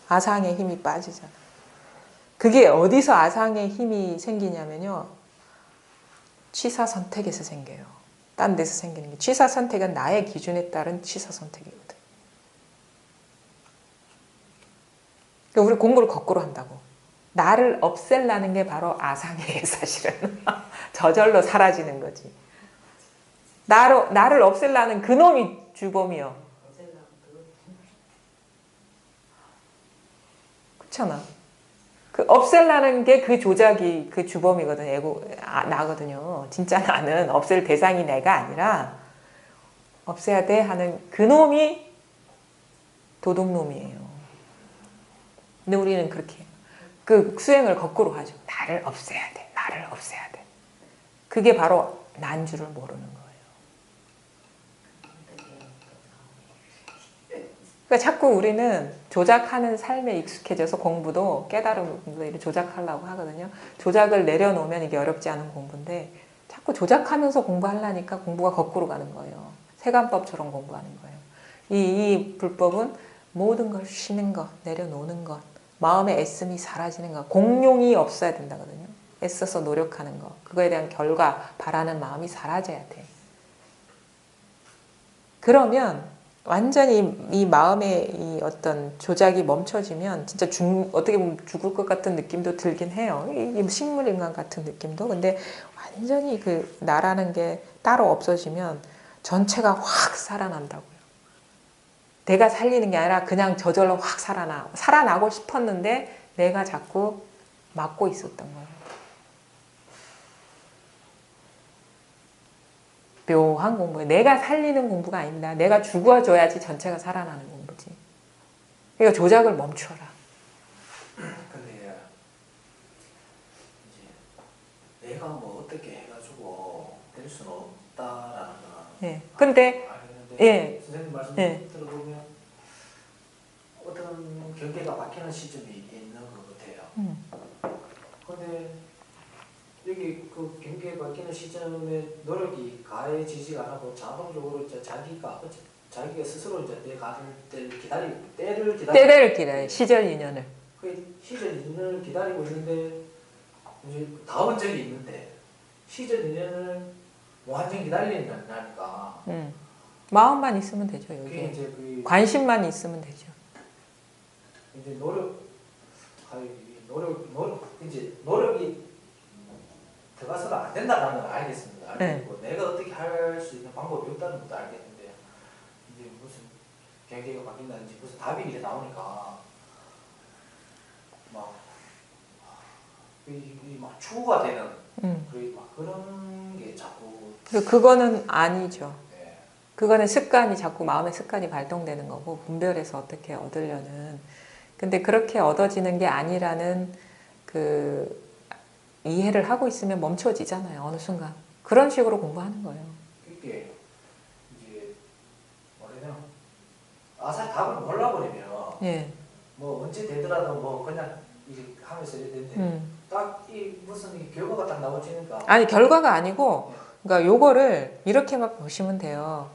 [SPEAKER 1] 아상의 힘이 빠지잖아요. 그게 어디서 아상의 힘이 생기냐면요. 취사 선택에서 생겨요. 딴 데서 생기는 게. 취사 선택은 나의 기준에 따른 취사 선택이거든. 그러니까 우리 공부를 거꾸로 한다고. 나를 없앨라는 게 바로 아상이에요, 사실은. 저절로 사라지는 거지. 나를 없앨라는 그놈이 주범이요. 그렇잖아. 그 없앨라는 게 그 조작이 그 주범이거든. 나거든요. 진짜 나는 없앨 대상이 내가 아니라 없애야 돼 하는 그놈이 도둑놈이에요. 근데 우리는 그렇게 해요. 그 수행을 거꾸로 하죠. 나를 없애야 돼. 나를 없애야 돼. 그게 바로 난 줄을 모르는 거예요. 그러니까 자꾸 우리는 조작하는 삶에 익숙해져서 공부도 깨달음을 조작하려고 하거든요. 조작을 내려놓으면 이게 어렵지 않은 공부인데 자꾸 조작하면서 공부하려니까 공부가 거꾸로 가는 거예요. 세관법처럼 공부하는 거예요. 이 불법은 모든 걸 쉬는 것, 내려놓는 것, 마음의 애씀이 사라지는 것, 공룡이 없어야 된다거든요. 애써서 노력하는 것, 그거에 대한 결과, 바라는 마음이 사라져야 돼. 그러면 완전히 이 마음의 이 어떤 조작이 멈춰지면 진짜 어떻게 보면 죽을 것 같은 느낌도 들긴 해요. 이 식물인간 같은 느낌도. 근데 완전히 그 나라는 게 따로 없어지면 전체가 확 살아난다고요. 내가 살리는 게 아니라 그냥 저절로 확 살아나고 싶었는데 내가 자꾸 막고 있었던 거예요. 묘한 공부예요. 내가 살리는 공부가 아닙니다. 내가 죽어줘야지 전체가 살아나는 공부지. 그러니까 조작을 멈춰라.
[SPEAKER 3] 근데 이제 내가 뭐 어떻게 해가지고 될 수는 없다라는 건
[SPEAKER 1] 예. 근데
[SPEAKER 3] 알겠는데
[SPEAKER 1] 예.
[SPEAKER 3] 선생님 말씀
[SPEAKER 1] 예.
[SPEAKER 3] 들어보면 어떤 경계가 바뀌는 시점이 있는 것 같아요. 근데 여기 그 경계가 바뀌는 시점에 노력이 가해지지가 않고 자동적으로 이제 자기가 스스로 이제 내 가는 때를
[SPEAKER 1] 때를 시절 인연을.
[SPEAKER 3] 그 시절 인연을 기다리고 있는데 이제 다음 적이 있는데 시절 인연을 완전 기다리니까
[SPEAKER 1] 마음만 있으면 되죠.
[SPEAKER 3] 그게
[SPEAKER 1] 여기
[SPEAKER 3] 이제 그
[SPEAKER 1] 관심만 있으면 되죠.
[SPEAKER 3] 이제 노력이 들어가서는 안 된다는 걸 알겠습니다.
[SPEAKER 1] 네.
[SPEAKER 3] 그리고 내가 어떻게 할 수 있는 방법이 없다는 것도 알겠는데 이제 무슨 경계가 바뀐다든지 무슨 답이 이제 나오니까 막 추구가 되는 막 그런 게 자꾸
[SPEAKER 1] 그거는 아니죠.
[SPEAKER 3] 예.
[SPEAKER 1] 그거는 습관이 자꾸 마음의 습관이 발동되는 거고 분별해서 어떻게 얻으려는. 근데 그렇게 얻어지는 게 아니라는 그 이해를 하고 있으면 멈춰지잖아요. 어느 순간. 그런 식으로 공부하는 거예요.
[SPEAKER 3] 이게 이제 뭐래냐 아사 답을 몰라버리면
[SPEAKER 1] 예.
[SPEAKER 3] 뭐 언제 되더라도 뭐 그냥 이제 하면서 이래 되는데 딱 이 무슨 이 결과가 딱 나오지니까
[SPEAKER 1] 아니 결과가 아니고 그러니까 요거를 이렇게만 보시면 돼요.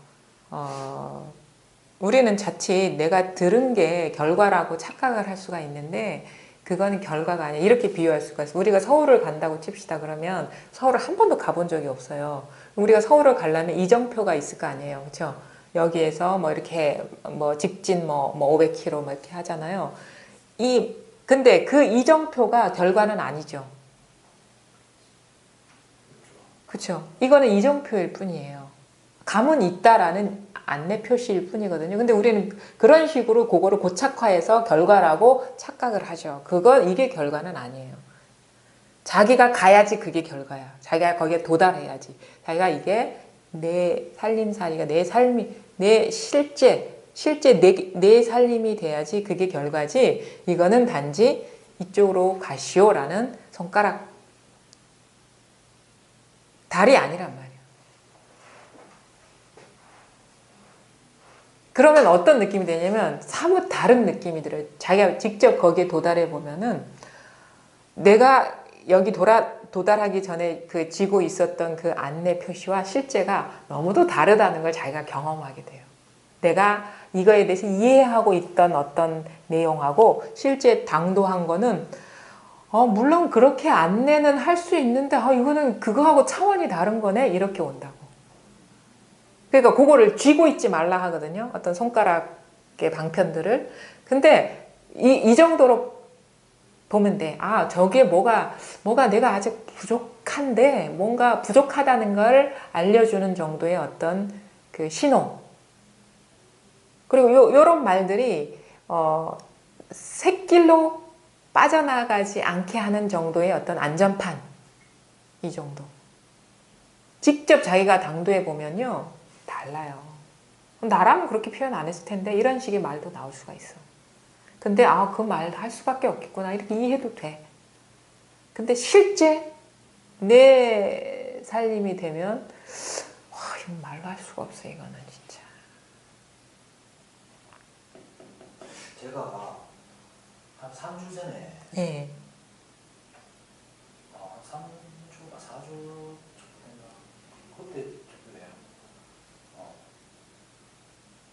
[SPEAKER 1] 우리는 자칫 내가 들은 게 결과라고 착각을 할 수가 있는데 그거는 결과가 아니야. 이렇게 비유할 수가 있어요. 우리가 서울을 간다고 칩시다. 그러면 서울을 한 번도 가본 적이 없어요. 우리가 서울을 가려면 이정표가 있을 거 아니에요. 그렇죠? 여기에서 뭐 이렇게 뭐 직진 뭐 500km 뭐 이렇게 하잖아요. 근데 그 이정표가 결과는 아니죠. 그렇죠? 이거는 이정표일 뿐이에요. 감은 있다라는 안내 표시일 뿐이거든요. 근데 우리는 그런 식으로 그거를 고착화해서 결과라고 착각을 하죠. 이게 결과는 아니에요. 자기가 가야지 그게 결과야. 자기가 거기에 도달해야지. 자기가 이게 내 살림살이가 내 삶이 내 실제 내 살림이 돼야지 그게 결과지. 이거는 단지 이쪽으로 가시오라는 손가락 달이 아니란 말이에요. 그러면 어떤 느낌이 되냐면 사뭇 다른 느낌이 들어요. 자기가 직접 거기에 도달해 보면은 내가 여기 도달하기 전에 그 쥐고 있었던 그 안내 표시와 실제가 너무도 다르다는 걸 자기가 경험하게 돼요. 내가 이거에 대해서 이해하고 있던 어떤 내용하고 실제 당도한 거는 물론 그렇게 안내는 할 수 있는데 이거는 그거하고 차원이 다른 거네 이렇게 온다고. 그러니까 그거를 쥐고 있지 말라 하거든요. 어떤 손가락의 방편들을. 근데 이 정도로 보면 돼. 저게 뭐가 내가 아직 부족한데 뭔가 부족하다는 걸 알려주는 정도의 어떤 그 신호. 그리고 요런 말들이 샛길로 빠져나가지 않게 하는 정도의 어떤 안전판. 이 정도. 직접 자기가 당도해 보면요. 달라요. 나라면 그렇게 표현 안 했을 텐데 이런 식의 말도 나올 수가 있어. 근데 그 말 할 수밖에 없겠구나 이렇게 이해해도 돼. 근데 실제 내 살림이 되면 이건 말로 할 수가 없어 이거는 진짜.
[SPEAKER 3] 제가 한 3주 전에
[SPEAKER 1] 네.
[SPEAKER 3] 3주가 4주 그때 그래요.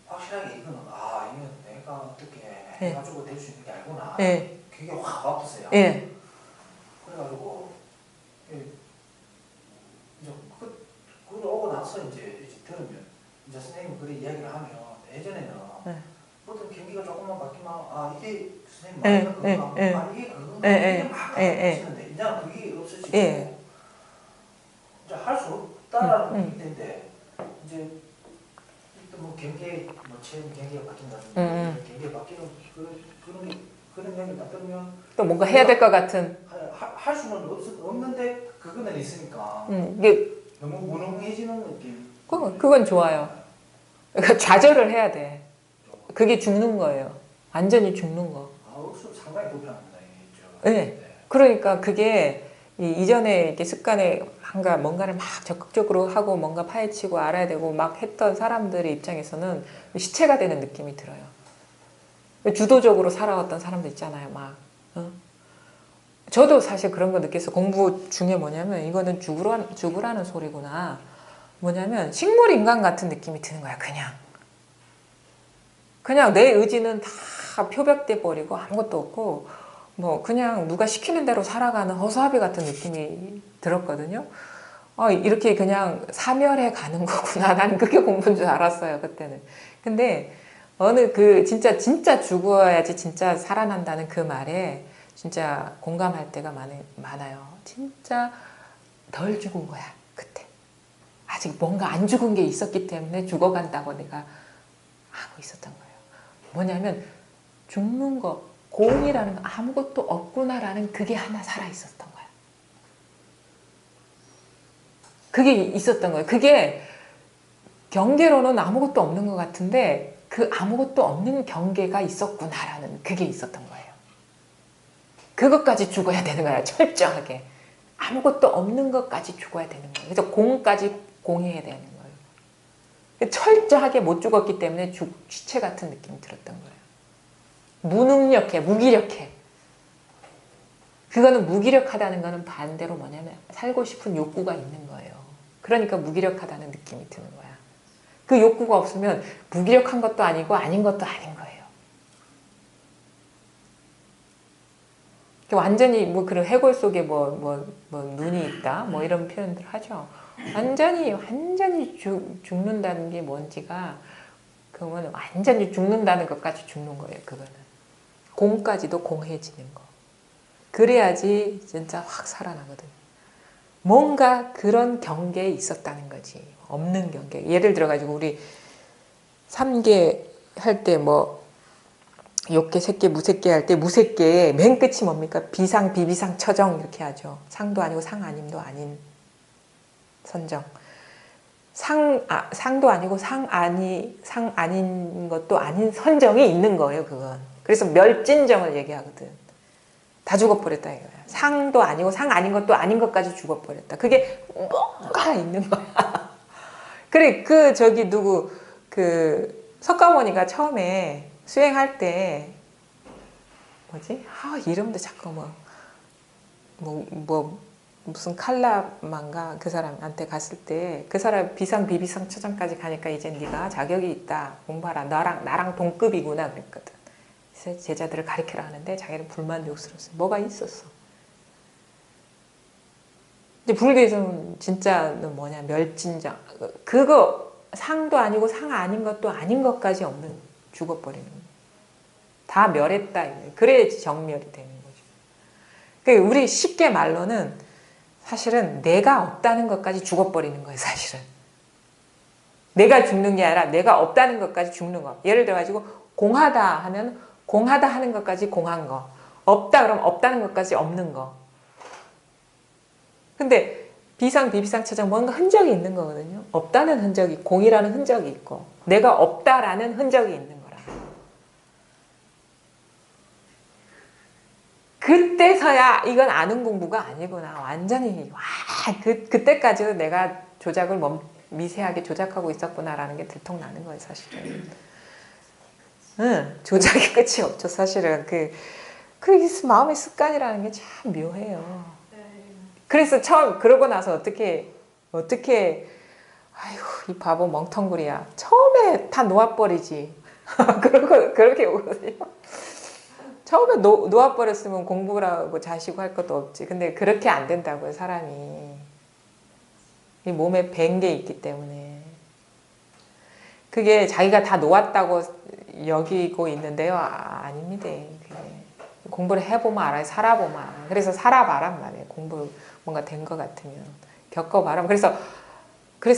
[SPEAKER 3] 확실하게 이거는 이건 내가 어떻게 해가지고 될 수 있는 게 아니구나.
[SPEAKER 1] 네.
[SPEAKER 3] 그게 확 와닿았어요.
[SPEAKER 1] 네.
[SPEAKER 3] 그래가지고 이제 그걸 오고 나서 이제 들으면 이제 선생님 그래 이야기를 하면 예전에는 보통 경기가 조금만 바뀌면 이게 선생님 말이가 그건가? 이게 그건가? 이게 막 바뀌는데 이제는 그게 없어지고 이제 할 수 없다라는 얘기인데 이제 또 뭐 경계 체험 경계가 바뀐다든지 경계가 바뀌는 그런 이야기를 딱 들으면
[SPEAKER 1] 또 뭔가 해야 될 것 같은.
[SPEAKER 3] 할 수는 없는데 그거는 있으니까
[SPEAKER 1] 이게
[SPEAKER 3] 너무 무능해지는 느낌.
[SPEAKER 1] 그건 좋아요. 그러니까 좌절을 해야 돼. 그게 죽는 거예요. 완전히 죽는 거.
[SPEAKER 3] 상당히 불편합니다.
[SPEAKER 1] 네. 그러니까 그게 이전에 이렇게 습관에 뭔가를 막 적극적으로 하고 뭔가 파헤치고 알아야 되고 막 했던 사람들의 입장에서는 시체가 되는 느낌이 들어요. 주도적으로 살아왔던 사람들 있잖아요. 저도 사실 그런 거 느꼈어요. 공부 중에 뭐냐면 이거는 죽으라는 소리구나. 뭐냐면 식물인간 같은 느낌이 드는 거야. 그냥 내 의지는 다 표백돼 버리고 아무것도 없고 그냥 누가 시키는 대로 살아가는 허수아비 같은 느낌이 들었거든요. 이렇게 그냥 사멸해 가는 거구나. 나는 그게 공부인 줄 알았어요. 그때는. 근데 진짜 죽어야지 진짜 살아난다는 그 말에 진짜 공감할 때가 많아요. 진짜 덜 죽은 거야. 그때. 아직 뭔가 안 죽은 게 있었기 때문에 죽어간다고 내가 하고 있었던 거예요. 뭐냐면 죽는 거, 공이라는 거 아무것도 없구나라는 그게 하나 살아있었던 거야. 그게 있었던 거예요. 그게 경계로는 아무것도 없는 것 같은데 그 아무것도 없는 경계가 있었구나라는 그게 있었던 거예요. 그것까지 죽어야 되는 거야. 철저하게. 아무것도 없는 것까지 죽어야 되는 거예요. 그래서 공까지 공해야 되는 거예요. 철저하게 못 죽었기 때문에 시체 같은 느낌이 들었던 거예요. 무능력해, 무기력해. 그거는 무기력하다는 거는 반대로 뭐냐면 살고 싶은 욕구가 있는 거예요. 그러니까 무기력하다는 느낌이 드는 거야. 그 욕구가 없으면 무기력한 것도 아니고 아닌 것도 아닌 거예요. 완전히 그런 해골 속에 눈이 있다 이런 표현들 하죠. 완전히 죽는다는 게 뭔지가 그거는 완전히 죽는다는 것까지 죽는 거예요. 그거는 공까지도 공해지는 거. 그래야지 진짜 확 살아나거든요. 뭔가 그런 경계에 있었다는 거지. 없는 경계. 예를 들어가지고 우리 3계 할 때 욕계, 색계, 무색계 할 때 무색계의 맨 끝이 뭡니까? 비상, 비비상, 처정 이렇게 하죠. 상도 아니고 상 아님도 아닌 선정. 상도 아니고 상 아닌 것도 아닌 선정이 있는 거예요. 그건. 그래서 멸진정을 얘기하거든. 다 죽어버렸다 이거야. 상도 아니고 상 아닌 것도 아닌 것까지 죽어버렸다. 그게 뭔가 있는 거야. 그래 그 저기 누구 그 석가모니가 처음에 수행할 때 뭐지? 이름도 자꾸 무슨 칼라만가 그 사람한테 갔을 때 그 사람 비상 처장까지 가니까 이제 네가 자격이 있다 공부하라 나랑 동급이구나 그랬거든. 그래서 제자들을 가르치라 하는데 자기는 불만족스러웠어. 뭐가 있었어? 이제 불교에서는 진짜는 뭐냐 멸진장 그거 상도 아니고 상 아닌 것도 아닌 것까지 없는 죽어버리는 거야. 다 멸했다. 그래야지 정멸이 되는 거죠. 그러니까 우리 쉽게 말로는 사실은 내가 없다는 것까지 죽어버리는 거예요. 사실은 내가 죽는 게 아니라 내가 없다는 것까지 죽는 거. 예를 들어가지고 공하다 하면 공하다 하는 것까지 공한 거, 없다 그러면 없다는 것까지 없는 거. 근데 비비상처장 뭔가 흔적이 있는 거거든요. 없다는 흔적이 공이라는 흔적이 있고 내가 없다라는 흔적이 있는 거라. 그때서야 이건 아는 공부가 아니구나. 완전히 그때까지도 내가 조작을 미세하게 조작하고 있었구나라는 게 들통나는 거예요. 사실은. 조작의 끝이 없죠. 사실은 그 마음의 습관이라는 게 참 묘해요. 그래서 처음 그러고 나서 어떻게 아이고 이 바보 멍텅구리야. 처음에 다 놓아버리지. 그렇게 오거든요. 처음에 놓아버렸으면 공부라고 자시고 할 것도 없지. 근데 그렇게 안 된다고요. 사람이 이 몸에 밴 게 있기 때문에 그게 자기가 다 놓았다고 여기고 있는데요. 아닙니다. 그게 공부를 해보면 알아요. 살아보면 알아요. 그래서 살아봐란 말이에요. 공부 뭔가 된 것 같으면 겪어봐라. 그래서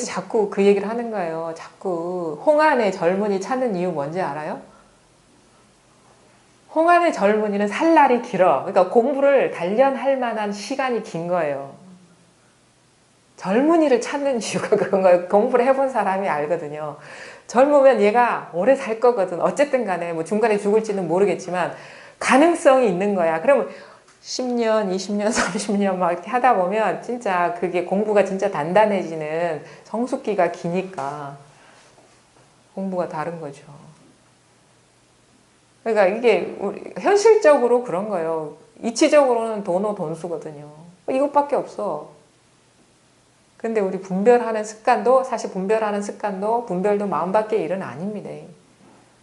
[SPEAKER 1] 자꾸 그 얘기를 하는 거예요. 자꾸 홍안의 젊은이 찾는 이유 뭔지 알아요? 홍안의 젊은이는 살 날이 길어. 그러니까 공부를 단련할 만한 시간이 긴 거예요. 젊은이를 찾는 이유가 그런 거예요. 공부를 해본 사람이 알거든요. 젊으면 얘가 오래 살 거거든. 어쨌든 간에 뭐 중간에 죽을지는 모르겠지만 가능성이 있는 거야. 그러면 10년, 20년, 30년 막 이렇게 하다 보면 진짜 그게 공부가 진짜 단단해지는 성숙기가 기니까 공부가 다른 거죠. 그러니까 이게 현실적으로 그런 거예요. 이치적으로는 돈수거든요. 이것밖에 없어. 근데 우리 분별하는 습관도 사실 분별도 마음 밖의 일은 아닙니다.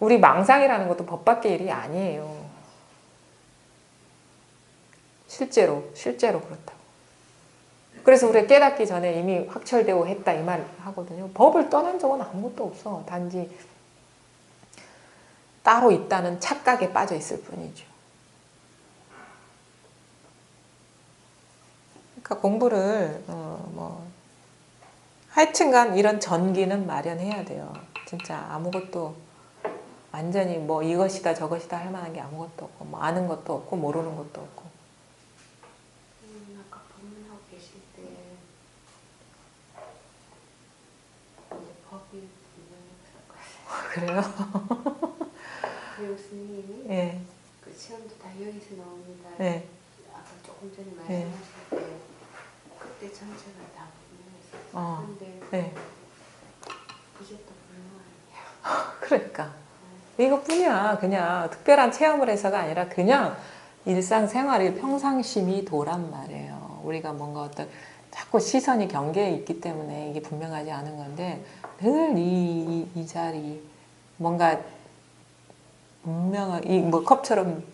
[SPEAKER 1] 우리 망상이라는 것도 법 밖의 일이 아니에요. 실제로 그렇다고. 그래서 우리가 깨닫기 전에 이미 확철되고 했다 이 말 하거든요. 법을 떠난 적은 아무것도 없어. 단지 따로 있다는 착각에 빠져 있을 뿐이죠. 그러니까 공부를 하여튼간 이런 전기는 마련해야 돼요. 진짜 아무것도 완전히 뭐 이것이다 저것이다 할 만한 게 아무것도 없고 뭐 아는 것도 없고 모르는 것도 없고.
[SPEAKER 2] 아까 법문하고 계실 때 이제 법이 분명히 없었거든요.
[SPEAKER 1] 그래요?
[SPEAKER 2] 그리고 스님이
[SPEAKER 1] 예.
[SPEAKER 2] 그 시험도 다 여기서 나옵니다.
[SPEAKER 1] 예.
[SPEAKER 2] 아까 조금 전에 말씀하실 때 그때 전체가 다 분명했어요. 그런데
[SPEAKER 1] 예.
[SPEAKER 2] 이게 또 분명하네요.
[SPEAKER 1] 그러니까 이것뿐이야. 그냥 특별한 체험을 해서가 아니라 그냥 일상생활의 평상심이 도란 말이에요. 우리가 뭔가 어떤 자꾸 시선이 경계에 있기 때문에 이게 분명하지 않은 건데 늘 이 자리 뭔가 분명한 뭐 컵처럼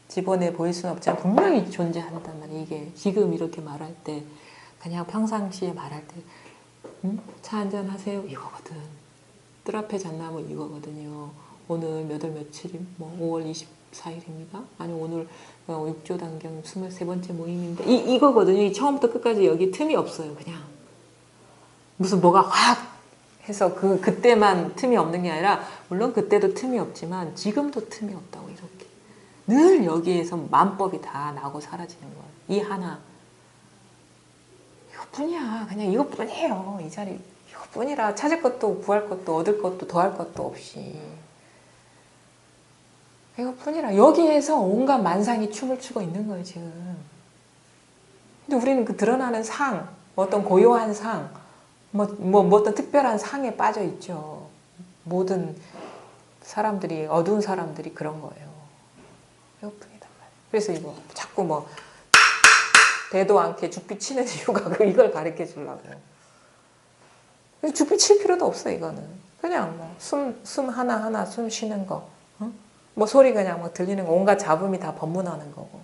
[SPEAKER 1] 집어내 보일 수는 없지만 분명히 존재한단 말이에요. 이게 지금 이렇게 말할 때 그냥 평상시에 말할 때 차 한잔 하세요 이거거든. 뜰 앞에 잣나무 이거거든요. 오늘 몇 월 며칠임? 뭐 5월 24일입니다. 아니 오늘 6조 단경 23번째 모임인데 이거거든요. 처음부터 끝까지 여기 틈이 없어요. 그냥 무슨 뭐가 확 해서 그때만 틈이 없는 게 아니라 물론 그때도 틈이 없지만 지금도 틈이 없다고 이렇게 늘 여기에서 만법이 다 나고 사라지는 거예요. 이 하나 이것뿐이야. 그냥 이것뿐이에요. 이 자리 이것뿐이라 찾을 것도 구할 것도 얻을 것도 더할 것도 없이 이것뿐이라 여기에서 온갖 만상이 춤을 추고 있는 거예요 지금. 근데 우리는 그 드러나는 상, 어떤 고요한 상, 뭐 어떤 특별한 상에 빠져 있죠. 모든 사람들이, 어두운 사람들이 그런 거예요. 이것뿐이단 말이에요. 그래서 이거 자꾸 뭐 대도 않게 죽비 치는 이유가 이걸 가르쳐 주려고. 죽비 칠 필요도 없어 이거는. 그냥 뭐 숨 하나하나 숨 쉬는 거. 응? 뭐 소리 그냥 막 들리는 거, 온갖 잡음이 다 법문하는 거고.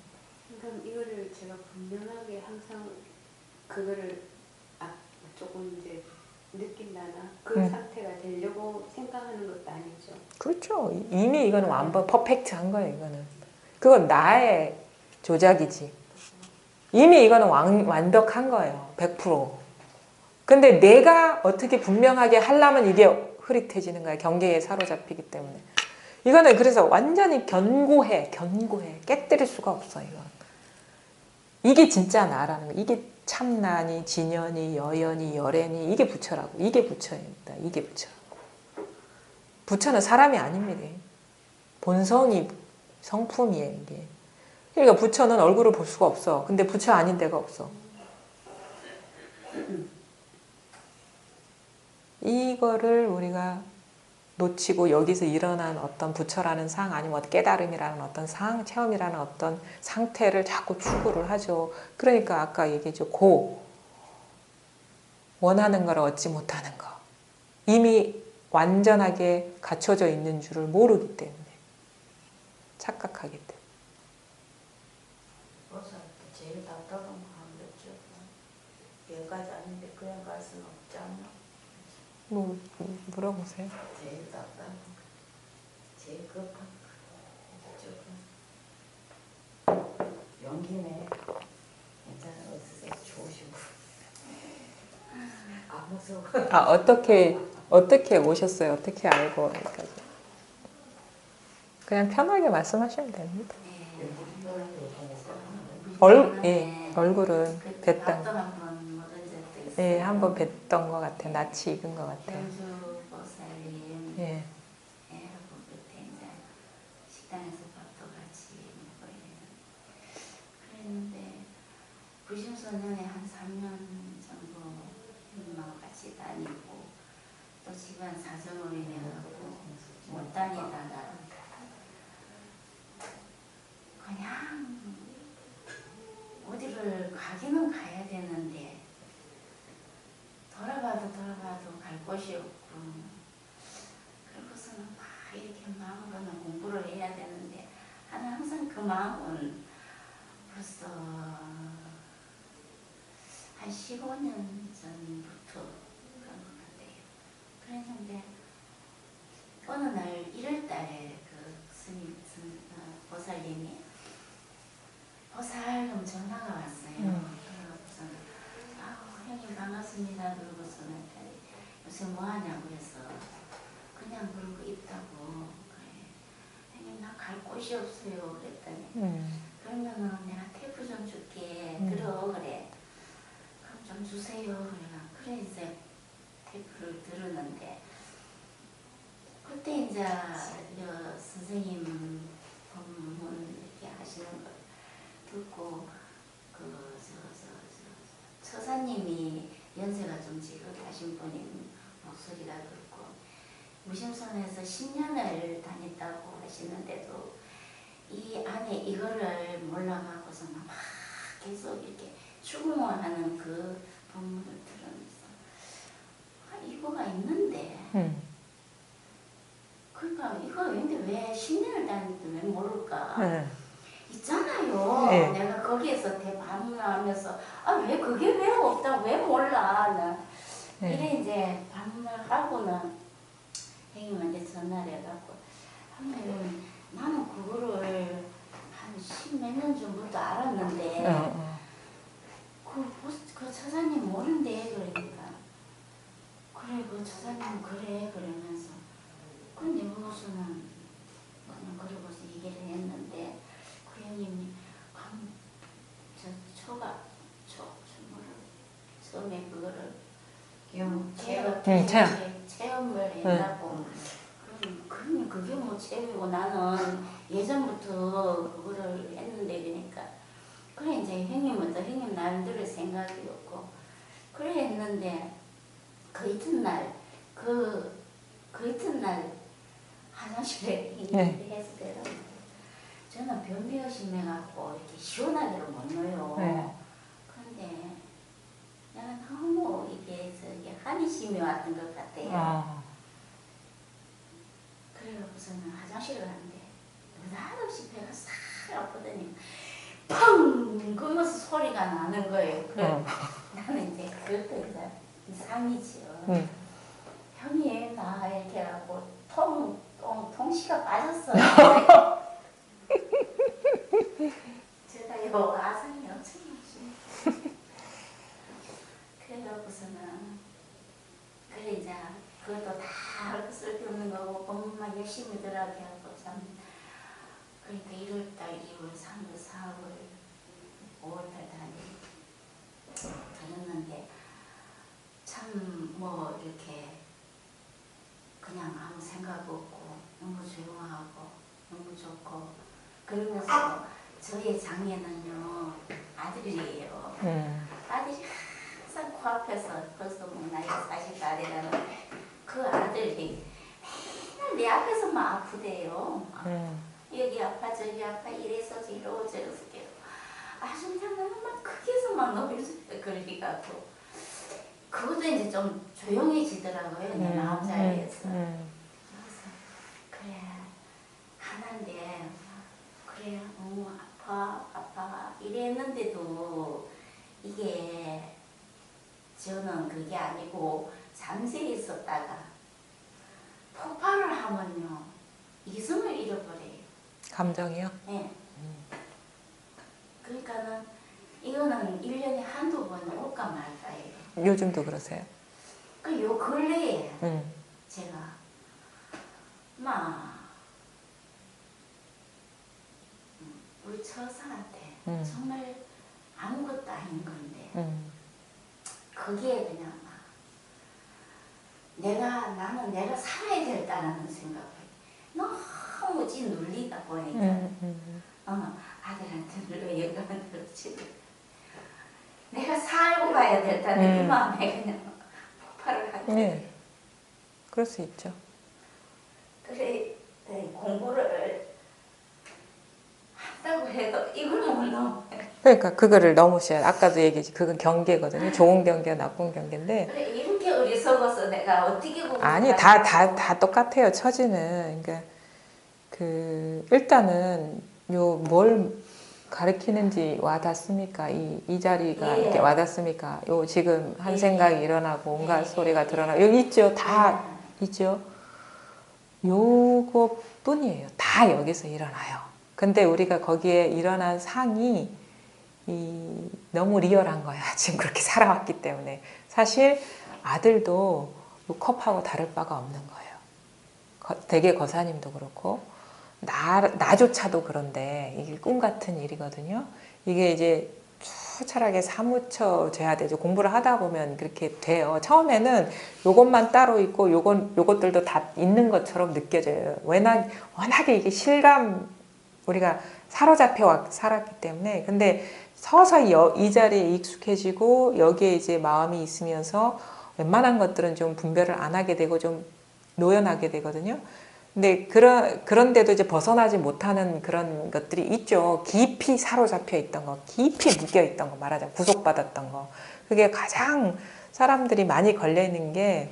[SPEAKER 2] 그럼 이거를 제가 분명하게 항상 그거를 조금 이제 느낀다나 그 상태가 되려고 생각하는 것도 아니죠.
[SPEAKER 1] 그렇죠. 이미 이거는 완전 퍼펙트한 거예요. 이거는. 그건 나의 조작이지. 이미 이거는 완벽한 거예요. 100%. 근데 내가 어떻게 분명하게 하려면 이게 흐릿해지는 거야. 경계에 사로잡히기 때문에. 이거는 그래서 완전히 견고해. 깨뜨릴 수가 없어. 이건. 이게 진짜 나라는 거. 이게 참나니 진연이 여연이 열애니 이게 부처라고. 이게 부처입니다. 이게 부처. 부처는 사람이 아닙니다. 본성이 성품이에요. 이게. 그러니까 부처는 얼굴을 볼 수가 없어. 근데 부처 아닌 데가 없어. 이거를 우리가 놓치고 여기서 일어난 어떤 부처라는 상 아니면 깨달음이라는 어떤 상, 체험이라는 어떤 상태를 자꾸 추구를 하죠. 그러니까 아까 얘기했죠. 원하는 걸 얻지 못하는 거. 이미 완전하게 갖춰져 있는 줄을 모르기 때문에. 착각하기 때문에.
[SPEAKER 4] 제일 답답한 마음 됐죠. 여기까지 아닌데 그냥 갈 수는 없지 않나?
[SPEAKER 1] 뭐 물어보세요.
[SPEAKER 4] 제일 답답한 거, 제일 급한 거. 용기네. 괜찮아, 없으세요. 좋으시고. 안 무서워.
[SPEAKER 1] 어떻게 오셨어요? 어떻게 알고 여기까지? 그냥 편하게 말씀하시면 됩니다. 얼굴은 뵀던, 예, 한번 뵀던 것 같아요. 낯이 익은 것 같아요.
[SPEAKER 4] 영주보살님,
[SPEAKER 1] 예.
[SPEAKER 4] 하고 그때 이제 식당에서 밥도 같이 먹고 그랬는데 부심소년에 한 3년 정도 형님하고 같이 다니고 또 집안 사정으로 인해 못 다니다가 그냥 어디를 가기는 가야 되는데 돌아봐도 갈 곳이 없고 그러고서는 막 이렇게 마음으로는 공부를 해야 되는데 항상 그 마음은 벌써 한 15년 전부터 그런 것 같아요. 그랬는데 어느 날 1월달에 그 보살님이 보살님 전화가 왔어요. 그러고서는 형님 반갑습니다. 그러고서는 요새 뭐 하냐고 해서 그냥 그러고 있다고. 그래. 형님 나 갈 곳이 없어요. 그랬더니 그러면은 내가 테이프 좀 줄게. 들어 그래. 그럼 좀 주세요. 그래 이제 테이프를 들었는데 그때 이제 선생님 법문 이렇게 하시는 걸 듣고 처사님이 연세가 좀 지긋하신 분인 목소리가 듣고 무심선에서 10년을 다녔다고 하시는데도 이 안에 이거를 몰라갖고서 막 계속 이렇게 추궁하는 그 법문을 들으면서 이거가 있는데 그러니까 이거 근데 왜 10년을 다녔는데 왜 모를까? 있잖아요.
[SPEAKER 1] 네.
[SPEAKER 4] 내가 거기에서 대반문하면서 왜 그게 왜 없다 왜 몰라 이래 이제 반문을 하고는 형님한테 전화를 해갖고 하면 나는 그거를 한 10몇 년 전부터 알았는데 그 처사님 모른대 그러니까 그래 그 처사님 그래 그러면서 근데 무엇은 그냥 그러고서 얘기를 했는데 그 형님이 처음에 그거를 체험을 했다고 그럼 그게 뭐 체험이고 나는 나는 예전부터 그거를 했는데 그러니까 그래 이제 형님은 또 형님 나름대로 생각이었고 그래 했는데 그 이튿날 그 이튿날 화장실에 했을 때는 저는 변비가 심해갖고 이렇게 시원하게를 못 넣어요.
[SPEAKER 1] 네.
[SPEAKER 4] 그런데 나는 너무 이게 저기 한이 심해 왔던 것 같아요. 그래갖고서는 화장실을 갔는데 느닷없이 배가 싹 아프더니 펑! 그러면서 소리가 나는 거예요. 그래 나는 이제 그것도 이제 이상이죠. 형이 나 이렇게 해갖고 통시가 빠졌어요. 제가 요 아상이 엄청 나지. 그래갖고서는 그래 이제 그것도 다 쓸데없는 거고 엄마 열심히 들어가게 하고 참 그러니까 1월달, 2월, 3월, 4월, 5월달 다녔는데 참 뭐 이렇게 그냥 아무 생각 없고 너무 조용하고 너무 좋고 그러면서 저희 장애는요 아들이에요. 아들이 항상 코앞에서 벌써 뭐 나이가 40가 되가는 그 아들이 맨날 내 앞에서만 아프대요. 여기 아파 저기 아파 이래서 저러고 저래서 아주 그냥 막 크게서 막 너무 그러니까고 그것도 이제 좀 조용해지더라고요. 내 마음자리에서. 그래서 그래 하나인데 그래 아파 이랬는데도 이게 저는 그게 아니고 잠시 있었다가 폭발을 하면요 이성을 잃어버려요.
[SPEAKER 1] 감정이요?
[SPEAKER 4] 네. 그러니까는 이거는 1년에 한두 번 올까 말까예요.
[SPEAKER 1] 요즘도 그러세요?
[SPEAKER 4] 요 근래에 제가 막 우리 처사한테 정말 아무것도 아닌 건데 거기에 그냥 나는 내가 살아야 될다라는 생각이 너무 짓눌리다 보니까 아들한테 눌러 영감을 들었지 내가 살고 가야 될다는 이 마음에 그냥 폭발을 하죠.
[SPEAKER 1] 네. 그럴 수 있죠.
[SPEAKER 4] 그래 공부를 한다고 해도 이걸 못 넘어요.
[SPEAKER 1] 그러니까 그거를 넘으셔야 아까도 얘기했지 그건 경계거든요. 좋은 경계와 나쁜 경계인데
[SPEAKER 4] 그래 이렇게 어리석어서 내가 어떻게 공부를
[SPEAKER 1] 아니 다 똑같아요. 처지는 그러니까 그 일단은 요 뭘 가르치는지 와닿습니까? 이 자리가 이렇게 와닿습니까? 요 지금 한 생각이 일어나고 온갖 소리가 드러나고 여기 있죠. 다 있죠. 요것뿐이에요. 다 여기서 일어나요. 근데 우리가 거기에 일어난 상이 너무 리얼한 거야. 지금 그렇게 살아왔기 때문에 사실 아들도 요 컵하고 다를 바가 없는 거예요. 대개 거사님도 그렇고 나조차도 그런데 이게 꿈 같은 일이거든요. 이게 이제 추철하게 사무쳐 져야 되죠. 공부를 하다 보면 그렇게 돼요. 처음에는 요것만 따로 있고 요것들도 다 있는 것처럼 느껴져요. 워낙에 이게 실감 우리가 사로잡혀 살았기 때문에. 근데 서서히 이 자리에 익숙해지고 여기에 이제 마음이 있으면서 웬만한 것들은 좀 분별을 안 하게 되고 좀 노연하게 되거든요. 근데 그런데도 이제 벗어나지 못하는 그런 것들이 있죠. 깊이 사로잡혀 있던 거, 깊이 묶여 있던 거 말하자면 구속받았던 거. 그게 가장 사람들이 많이 걸려 있는 게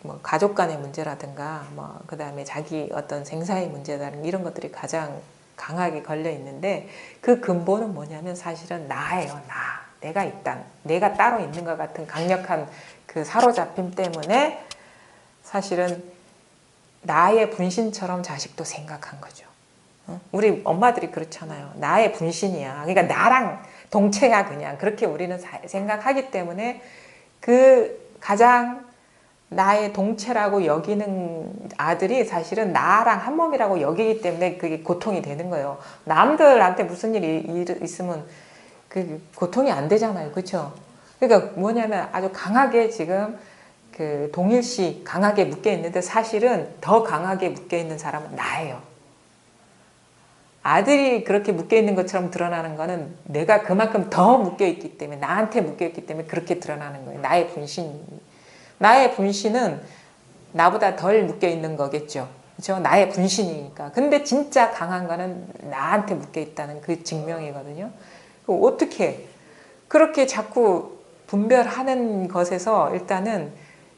[SPEAKER 1] 뭐 가족 간의 문제라든가 뭐 그다음에 자기 어떤 생사의 문제라든가 이런 것들이 가장 강하게 걸려 있는데 그 근본은 뭐냐면 사실은 나예요. 내가 따로 있는 것 같은 강력한 그 사로잡힘 때문에 사실은 나의 분신처럼 자식도 생각한 거죠. 우리 엄마들이 그렇잖아요. 나의 분신이야. 그러니까 나랑 동체야 그냥. 그렇게 우리는 생각하기 때문에 그 가장 나의 동체라고 여기는 아들이 사실은 나랑 한 몸이라고 여기기 때문에 그게 고통이 되는 거예요. 남들한테 무슨 일이 있으면 그 고통이 안 되잖아요. 그렇죠? 그러니까 뭐냐면 아주 강하게 지금 그 동일시 강하게 묶여 있는데 사실은 더 강하게 묶여 있는 사람은 나예요. 아들이 그렇게 묶여 있는 것처럼 드러나는 거는 내가 그만큼 더 묶여 있기 때문에, 나한테 묶여 있기 때문에 그렇게 드러나는 거예요. 나의 분신. 나의 분신은 나보다 덜 묶여 있는 거겠죠. 그렇죠? 나의 분신이니까. 근데 진짜 강한 거는 나한테 묶여 있다는 그 증명이거든요. 어떻게 그렇게 자꾸 분별하는 것에서 일단은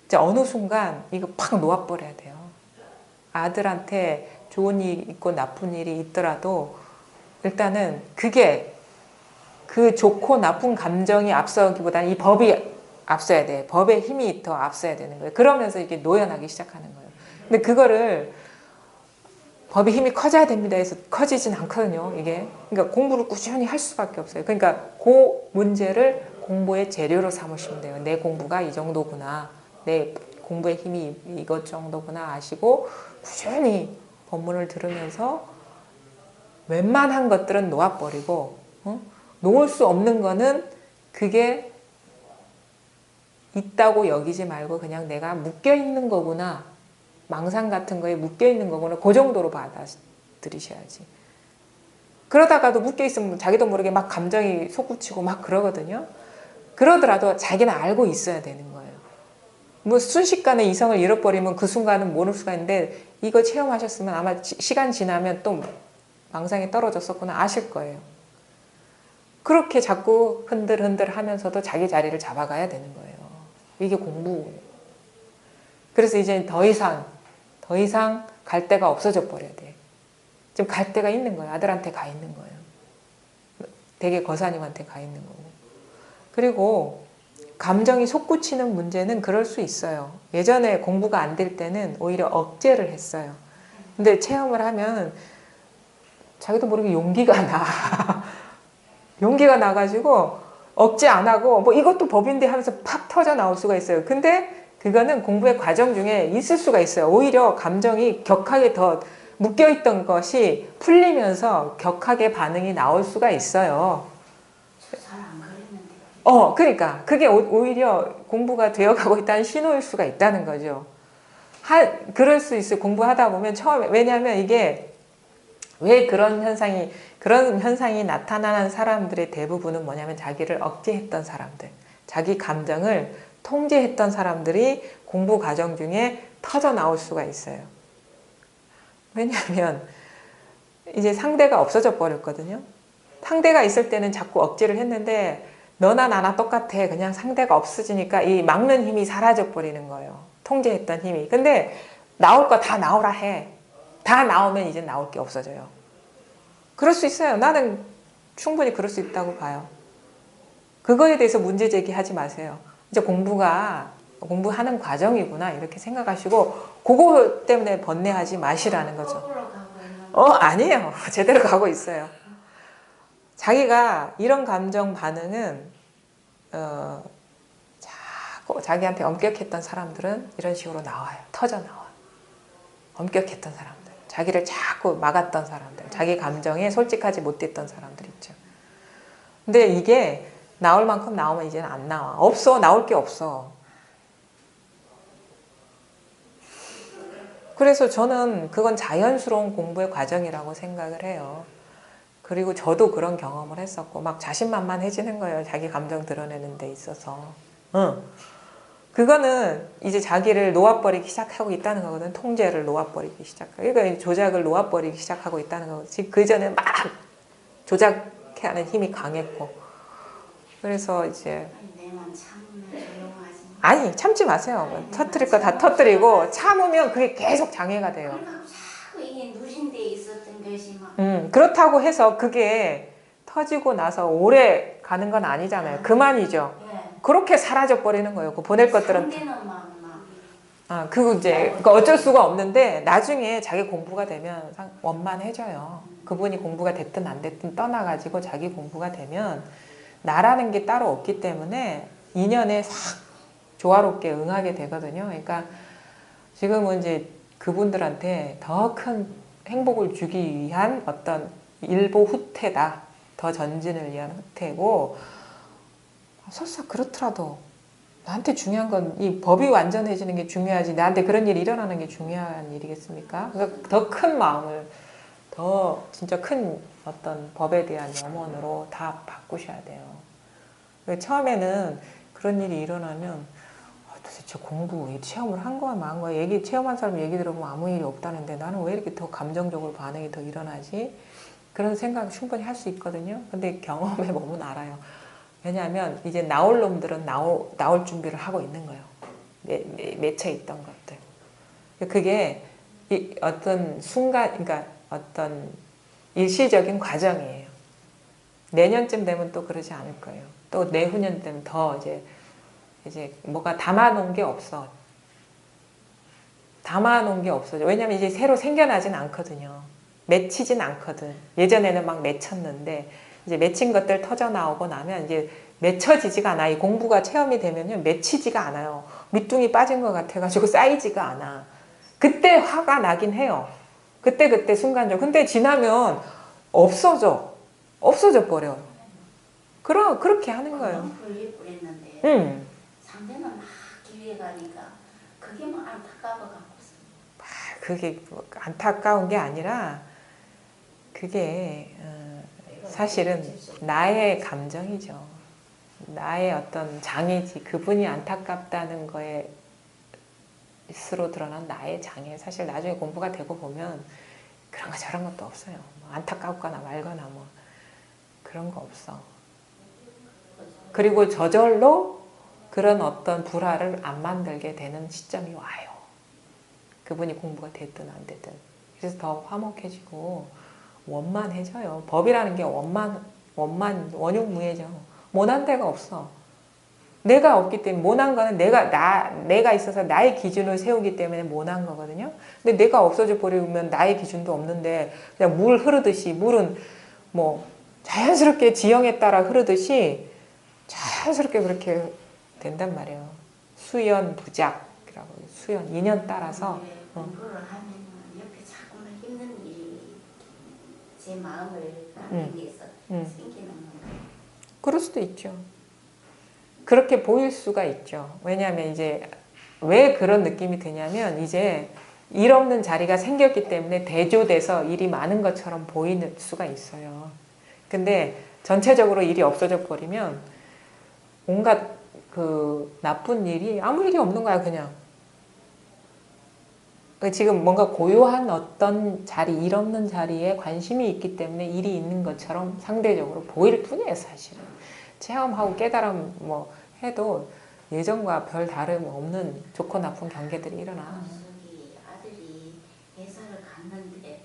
[SPEAKER 1] 이제 어느 순간 이거 팍 놓아버려야 돼요. 아들한테 좋은 일이 있고 나쁜 일이 있더라도 일단은 그게 그 좋고 나쁜 감정이 앞서기보다는 이 법이 앞서야 돼. 법의 힘이 더 앞서야 되는 거예요. 그러면서 이게 노연하기 시작하는 거예요. 근데 그거를 법의 힘이 커져야 됩니다 해서 커지진 않거든요. 이게. 그러니까 공부를 꾸준히 할 수밖에 없어요. 그러니까 그 문제를 공부의 재료로 삼으시면 돼요. 내 공부가 이 정도구나. 내 공부의 힘이 이것 정도구나 아시고 꾸준히 법문을 들으면서 웬만한 것들은 놓아버리고 놓을 수 없는 거는 그게 있다고 여기지 말고 그냥 내가 묶여있는 거구나. 망상 같은 거에 묶여있는 거구나. 그 정도로 받아들이셔야지. 그러다가도 묶여있으면 자기도 모르게 막 감정이 솟구치고 막 그러거든요. 그러더라도 자기는 알고 있어야 되는 거예요. 뭐 순식간에 이성을 잃어버리면 그 순간은 모를 수가 있는데 이거 체험하셨으면 아마 시간 지나면 또 망상이 떨어졌었구나 아실 거예요. 그렇게 자꾸 흔들흔들 하면서도 자기 자리를 잡아가야 되는 거예요. 이게 공부예요. 그래서 이제 더 이상 갈 데가 없어져 버려야 돼. 지금 갈 데가 있는 거예요. 아들한테 가 있는 거예요. 되게 거사님한테 가 있는 거고. 그리고 감정이 솟구치는 문제는 그럴 수 있어요. 예전에 공부가 안 될 때는 오히려 억제를 했어요. 근데 체험을 하면 자기도 모르게 용기가 나. 용기가 나가지고 억제 안 하고 뭐 이것도 법인데 하면서 팍 터져 나올 수가 있어요. 근데 그거는 공부의 과정 중에 있을 수가 있어요. 오히려 감정이 격하게 더 묶여있던 것이 풀리면서 격하게 반응이 나올 수가 있어요.
[SPEAKER 4] 잘 안 그랬는데.
[SPEAKER 1] 그러니까 그게 오히려 공부가 되어가고 있다는 신호일 수가 있다는 거죠. 그럴 수 있어요. 공부하다 보면 처음에. 왜냐하면 이게 왜 그런 현상이 나타나는 사람들의 대부분은 뭐냐면 자기를 억제했던 사람들, 자기 감정을 통제했던 사람들이 공부 과정 중에 터져 나올 수가 있어요. 왜냐하면 이제 상대가 없어져 버렸거든요. 상대가 있을 때는 자꾸 억제를 했는데 너나 나나 똑같아. 그냥 상대가 없어지니까 이 막는 힘이 사라져 버리는 거예요. 통제했던 힘이. 근데 나올 거 다 나오라 해. 다 나오면 이제 나올 게 없어져요. 그럴 수 있어요. 나는 충분히 그럴 수 있다고 봐요. 그거에 대해서 문제 제기하지 마세요. 이제 공부하는 과정이구나 이렇게 생각하시고 그거 때문에 번뇌하지 마시라는 거죠.
[SPEAKER 4] 거꾸로 가고 있는.
[SPEAKER 1] 아니에요. 제대로 가고 있어요. 자기가 이런 감정 반응은 자꾸 자기한테 엄격했던 사람들은 이런 식으로 나와요. 터져 나와. 엄격했던 사람들. 자기를 자꾸 막았던 사람들. 자기 감정에 솔직하지 못했던 사람들 있죠. 근데 이게 나올 만큼 나오면 이제는 안 나와. 없어. 나올 게 없어. 그래서 저는 그건 자연스러운 공부의 과정이라고 생각을 해요. 그리고 저도 그런 경험을 했었고 막 자신만만해지는 거예요. 자기 감정 드러내는 데 있어서. 그거는 이제 자기를 놓아버리기 시작하고 있다는 거거든. 통제를 놓아버리기 시작하고. 그러니까 조작을 놓아버리기 시작하고 있다는 거거든. 지금 그 전에 막 조작하는 힘이 강했고. 그래서 이제
[SPEAKER 4] 내만 참으면 조용하지.
[SPEAKER 1] 아니 참지 마세요. 터뜨릴 거 다 터뜨리고 참으면 그게 계속 장애가 돼요.
[SPEAKER 4] 그러니까 자꾸 이게 누린 데 있었던 것이 막.
[SPEAKER 1] 그렇다고 해서 그게 터지고 나서 오래 가는 건 아니잖아요. 그만이죠.
[SPEAKER 4] 예.
[SPEAKER 1] 그렇게 사라져 버리는 거예요. 그 보낼 것들은.
[SPEAKER 4] 상대는 막.
[SPEAKER 1] 그거 이제 그러니까 어쩔 수가 없는데 나중에 자기 공부가 되면 원만해져요. 그분이 공부가 됐든 안 됐든 떠나가지고 자기 공부가 되면 나라는 게 따로 없기 때문에 인연에 싹 조화롭게 응하게 되거든요. 그러니까 지금은 이제 그분들한테 더 큰 행복을 주기 위한 어떤 일보 후퇴다. 더 전진을 위한 후퇴고 설사 그렇더라도 나한테 중요한 건 이 법이 완전해지는 게 중요하지 나한테 그런 일이 일어나는 게 중요한 일이겠습니까? 그러니까 더 큰 마음을 더 진짜 큰 어떤 법에 대한 염원으로 다 바꾸셔야 돼요. 처음에는 그런 일이 일어나면 도대체 공부 체험을 한 거야 만 거야 얘기 체험한 사람 얘기 들어보면 아무 일이 없다는데 나는 왜 이렇게 더 감정적으로 반응이 더 일어나지? 그런 생각 충분히 할 수 있거든요. 근데 경험해 보면 알아요. 왜냐하면 이제 나올 놈들은 나올 준비를 하고 있는 거예요. 맺혀 있던 것들. 그게 어떤 순간, 그러니까 어떤 일시적인 과정이에요. 내년쯤 되면 또 그러지 않을 거예요. 또 내후년 되면 더 이제 뭐가 담아놓은 게 없어. 담아놓은 게 없어져. 왜냐면 이제 새로 생겨나진 않거든요. 맺히진 않거든. 예전에는 막 맺혔는데 이제 맺힌 것들 터져 나오고 나면 이제 맺혀지지가 않아. 이 공부가 체험이 되면요 맺히지가 않아요. 밑둥이 빠진 것 같아가지고 쌓이지가 않아. 그때 화가 나긴 해요. 그때 순간적으로. 근데 지나면 없어져 버려요. 그렇게 하는 거예요.
[SPEAKER 4] 너무 불리했는데 상대는 막 기회 가니까 그게 막 안타까워 갖고서.
[SPEAKER 1] 그게 안타까운 게 아니라 그게 사실은 나의 감정이죠. 나의 어떤 장애지. 그분이 안타깝다는 거에 스스로 드러난 나의 장애. 사실 나중에 공부가 되고 보면 그런 거 저런 것도 없어요. 뭐 안타깝거나 말거나 뭐 그런 거 없어. 그리고 저절로 그런 어떤 불화를 안 만들게 되는 시점이 와요. 그분이 공부가 됐든 안 됐든. 그래서 더 화목해지고 원만해져요. 법이라는 게 원육무예죠. 모난 데가 없어. 내가 없기 때문에 모난 거는 내가 있어서 나의 기준을 세우기 때문에 모난 거거든요. 근데 내가 없어져 버리면 나의 기준도 없는데 그냥 물 흐르듯이 물은 뭐 자연스럽게 지형에 따라 흐르듯이 자연스럽게 그렇게 된단 말이에요. 수연 부작이라고 수연 인연 따라서
[SPEAKER 4] 공부를 하면 옆에 자꾸만 힘든 일이 제 마음을 당기해서 생기는 거예요.
[SPEAKER 1] 그럴 수도 있죠. 그렇게 보일 수가 있죠. 왜냐하면 이제 왜 그런 느낌이 드냐면 이제 일 없는 자리가 생겼기 때문에 대조돼서 일이 많은 것처럼 보이는 수가 있어요. 근데 전체적으로 일이 없어져 버리면 온갖 그 나쁜 일이 아무 일이 없는 거야 그냥. 지금 뭔가 고요한 어떤 자리, 일 없는 자리에 관심이 있기 때문에 일이 있는 것처럼 상대적으로 보일 뿐이에요 사실은. 체험하고 깨달음 뭐 해도 예전과 별 다름 없는 좋고 나쁜 경계들이 일어나.
[SPEAKER 4] 저기 아들이 회사를 갔는데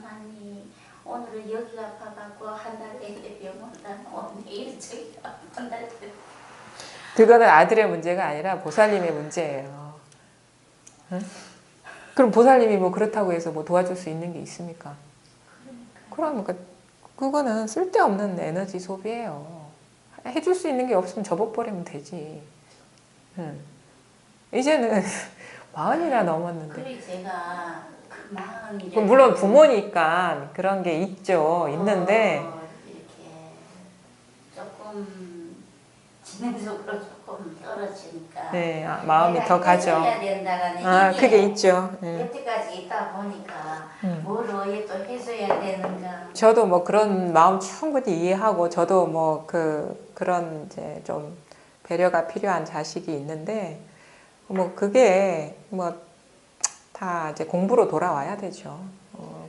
[SPEAKER 4] 많이 오늘은 여기가 아파갖고 한 달에 병원 다녀 내일 저기가 한 달에.
[SPEAKER 1] 그거는 아들의 문제가 아니라 보살님의 문제예요. 응? 그럼 보살님이 뭐 그렇다고 해서 뭐 도와줄 수 있는 게 있습니까? 그러니까 그거는 쓸데없는 에너지 소비예요. 해줄 수 있는 게 없으면 접어버리면 되지. 응. 이제는 40이나 넘었는데.
[SPEAKER 4] 그래 제가 그 마음이
[SPEAKER 1] 물론 부모니까 그런 게 있죠. 있는데
[SPEAKER 4] 이렇게 조금 지능적으로 조금 떨어지니까
[SPEAKER 1] 네, 마음이 더 가죠.
[SPEAKER 4] 해줘야 된다라는
[SPEAKER 1] 그게 있죠.
[SPEAKER 4] 여태까지 있다 보니까 뭘 왜 또 해줘야 되는가.
[SPEAKER 1] 저도 뭐 그런 마음 충분히 이해하고 저도 뭐 그런 이제 좀 배려가 필요한 자식이 있는데 뭐 그게 뭐 다 이제 공부로 돌아와야 되죠.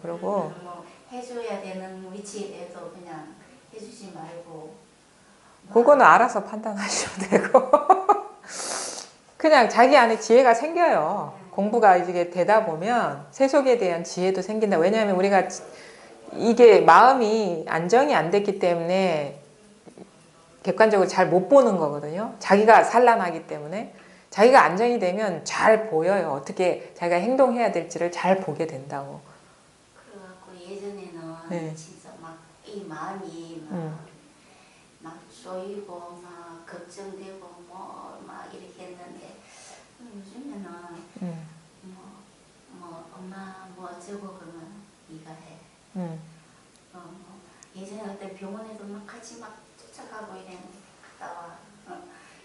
[SPEAKER 1] 그리고
[SPEAKER 4] 뭐 해줘야 되는 위치에도 그냥 해주지 말고.
[SPEAKER 1] 그거는 알아서 판단하시면 되고 그냥 자기 안에 지혜가 생겨요. 공부가 이게 되다 보면 세속에 대한 지혜도 생긴다. 왜냐하면 우리가 이게 마음이 안정이 안 됐기 때문에 객관적으로 잘 못 보는 거거든요. 자기가 산란하기 때문에. 자기가 안정이 되면 잘 보여요. 어떻게 자기가 행동해야 될지를 잘 보게 된다고.
[SPEAKER 4] 그래갖고 예전에는
[SPEAKER 1] 네.
[SPEAKER 4] 진짜 막 이 마음이 막 쏘이고 막 걱정되고 뭐 막 이렇게 했는데 요즘에는 뭐 엄마 뭐 어쩌고 그러면 네가 해. 뭐 예전에 그때 병원에도 막 같이 막 쫓아가고 이랬는데 갔다 와.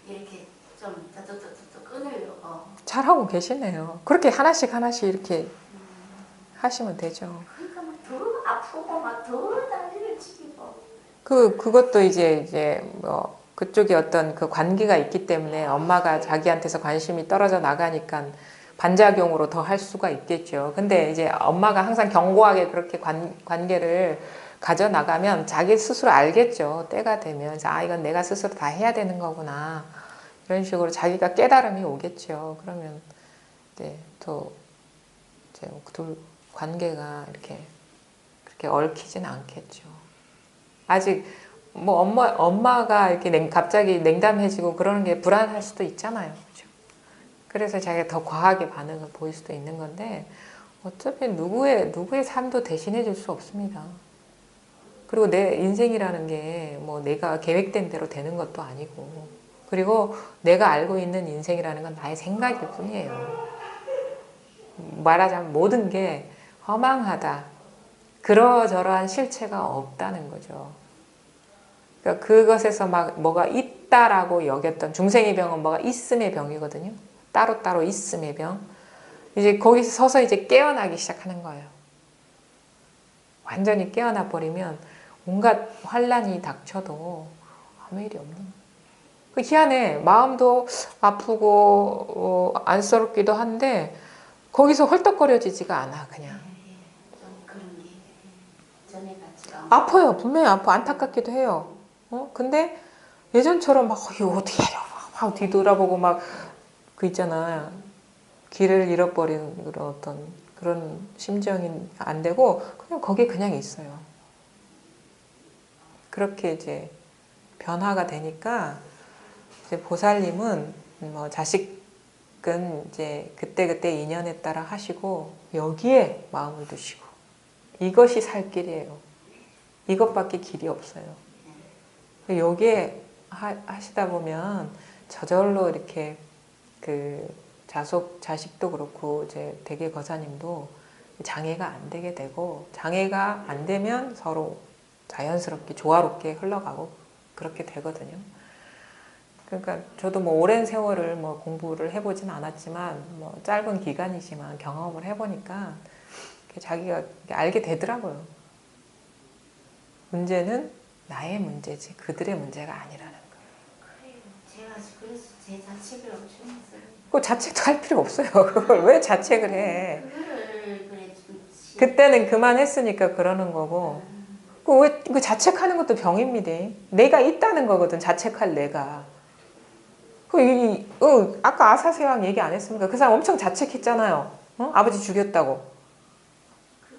[SPEAKER 4] 이렇게 좀 따뜻따뜻 끊으려고.
[SPEAKER 1] 잘하고 계시네요. 그렇게 하나씩 하나씩 이렇게 하시면 되죠.
[SPEAKER 4] 그러니까 막 더 아프고 막 더 난리를 치고.
[SPEAKER 1] 그것도 이제 뭐 그쪽에 어떤 그 관계가 있기 때문에 엄마가 자기한테서 관심이 떨어져 나가니까 반작용으로 더 할 수가 있겠죠. 근데 이제 엄마가 항상 견고하게 그렇게 관계를 가져 나가면 자기 스스로 알겠죠. 때가 되면 그래서 아 이건 내가 스스로 다 해야 되는 거구나. 이런 식으로 자기가 깨달음이 오겠죠. 그러면 이제 또 이제 둘 관계가 이렇게 그렇게 얽히진 않겠죠. 아직 뭐 엄마가 이렇게 갑자기 냉담해지고 그러는 게 불안할 수도 있잖아요. 그렇죠? 그래서 자기가 더 과하게 반응을 보일 수도 있는 건데 어차피 누구의 삶도 대신해 줄 수 없습니다. 그리고 내 인생이라는 게 뭐 내가 계획된 대로 되는 것도 아니고 그리고 내가 알고 있는 인생이라는 건 나의 생각일 뿐이에요. 말하자면 모든 게 허망하다. 그러저러한 실체가 없다는 거죠. 그러니까 그것에서 막 뭐가 있다라고 여겼던 중생의 병은 뭐가 있음의 병이거든요. 따로따로 있음의 병. 이제 거기서 서서 이제 깨어나기 시작하는 거예요. 완전히 깨어나 버리면 온갖 환란이 닥쳐도 아무 일이 없는 거예요. 그 희한해. 마음도 아프고 안쓰럽기도 한데 거기서 헐떡거려지지가 않아 그냥.
[SPEAKER 4] 좀 그런 게 전에 같이
[SPEAKER 1] 아파요. 분명히 아파. 안타깝기도 해요. 근데 예전처럼 막 이거 어떻게 해요? 막 뒤돌아보고 막 그 있잖아. 길을 잃어버리는 그런 어떤 그런 심정이 안 되고 그냥 거기에 그냥 있어요. 그렇게 이제 변화가 되니까 이제 보살님은 뭐 자식은 이제 그때그때 인연에 따라 하시고 여기에 마음을 두시고 이것이 살 길이에요. 이것밖에 길이 없어요. 여기에 하시다 보면 저절로 이렇게 그 자식도 그렇고 이제 대개 거사님도 장애가 안 되게 되고 장애가 안 되면 서로 자연스럽게 조화롭게 흘러가고 그렇게 되거든요. 그러니까 저도 뭐 오랜 세월을 뭐 공부를 해보진 않았지만 뭐 짧은 기간이지만 경험을 해보니까 자기가 알게 되더라고요. 문제는 나의 문제지 그들의 문제가 아니라는 거예요.
[SPEAKER 4] 그래요. 제가 그래서 제 자책을 엄청 했어요.
[SPEAKER 1] 그 자책도 할 필요 없어요. 그걸 왜 자책을 해?
[SPEAKER 4] 그거를 그래 좀
[SPEAKER 1] 그때는 그만했으니까 그러는 거고 그 자책하는 것도 병입니다. 내가 있다는 거거든. 자책할 내가. 아까 아사세왕 얘기 안 했습니까? 그 사람 엄청 자책했잖아요. 아버지 죽였다고.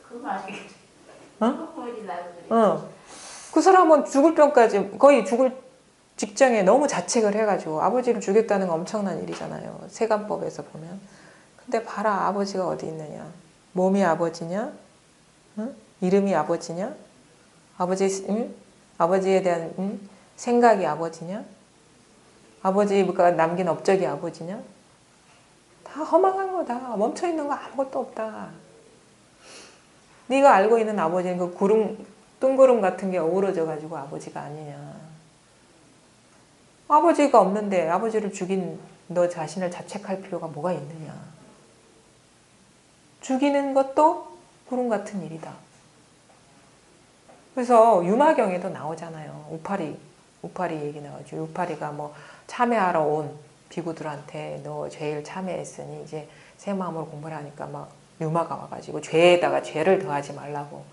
[SPEAKER 4] 그 말이
[SPEAKER 1] 어?
[SPEAKER 4] 머리 나고
[SPEAKER 1] 그 사람은 죽을 병까지 거의 죽을 직전에 너무 자책을 해가지고 아버지를 죽였다는 건 엄청난 일이잖아요. 세간법에서 보면. 근데 봐라 아버지가 어디 있느냐. 몸이 아버지냐? 응? 이름이 아버지냐? 아버지에 대한 생각이 아버지냐? 아버지가 남긴 업적이 아버지냐? 다 허망한 거다. 멈춰있는 거 아무것도 없다. 네가 알고 있는 아버지는 그 뜬구름 같은 게 어우러져 가지고 아버지가 아니냐. 아버지가 없는데 아버지를 죽인 너 자신을 자책할 필요가 뭐가 있느냐. 죽이는 것도 구름 같은 일이다. 그래서 유마경에도 나오잖아요. 우파리 얘기 나오죠. 우파리가 뭐 참회하러 온 비구들한테 너 제일 참회했으니 이제 새 마음으로 공부를 하니까 막 유마가 와가지고 죄에다가 죄를 더하지 말라고.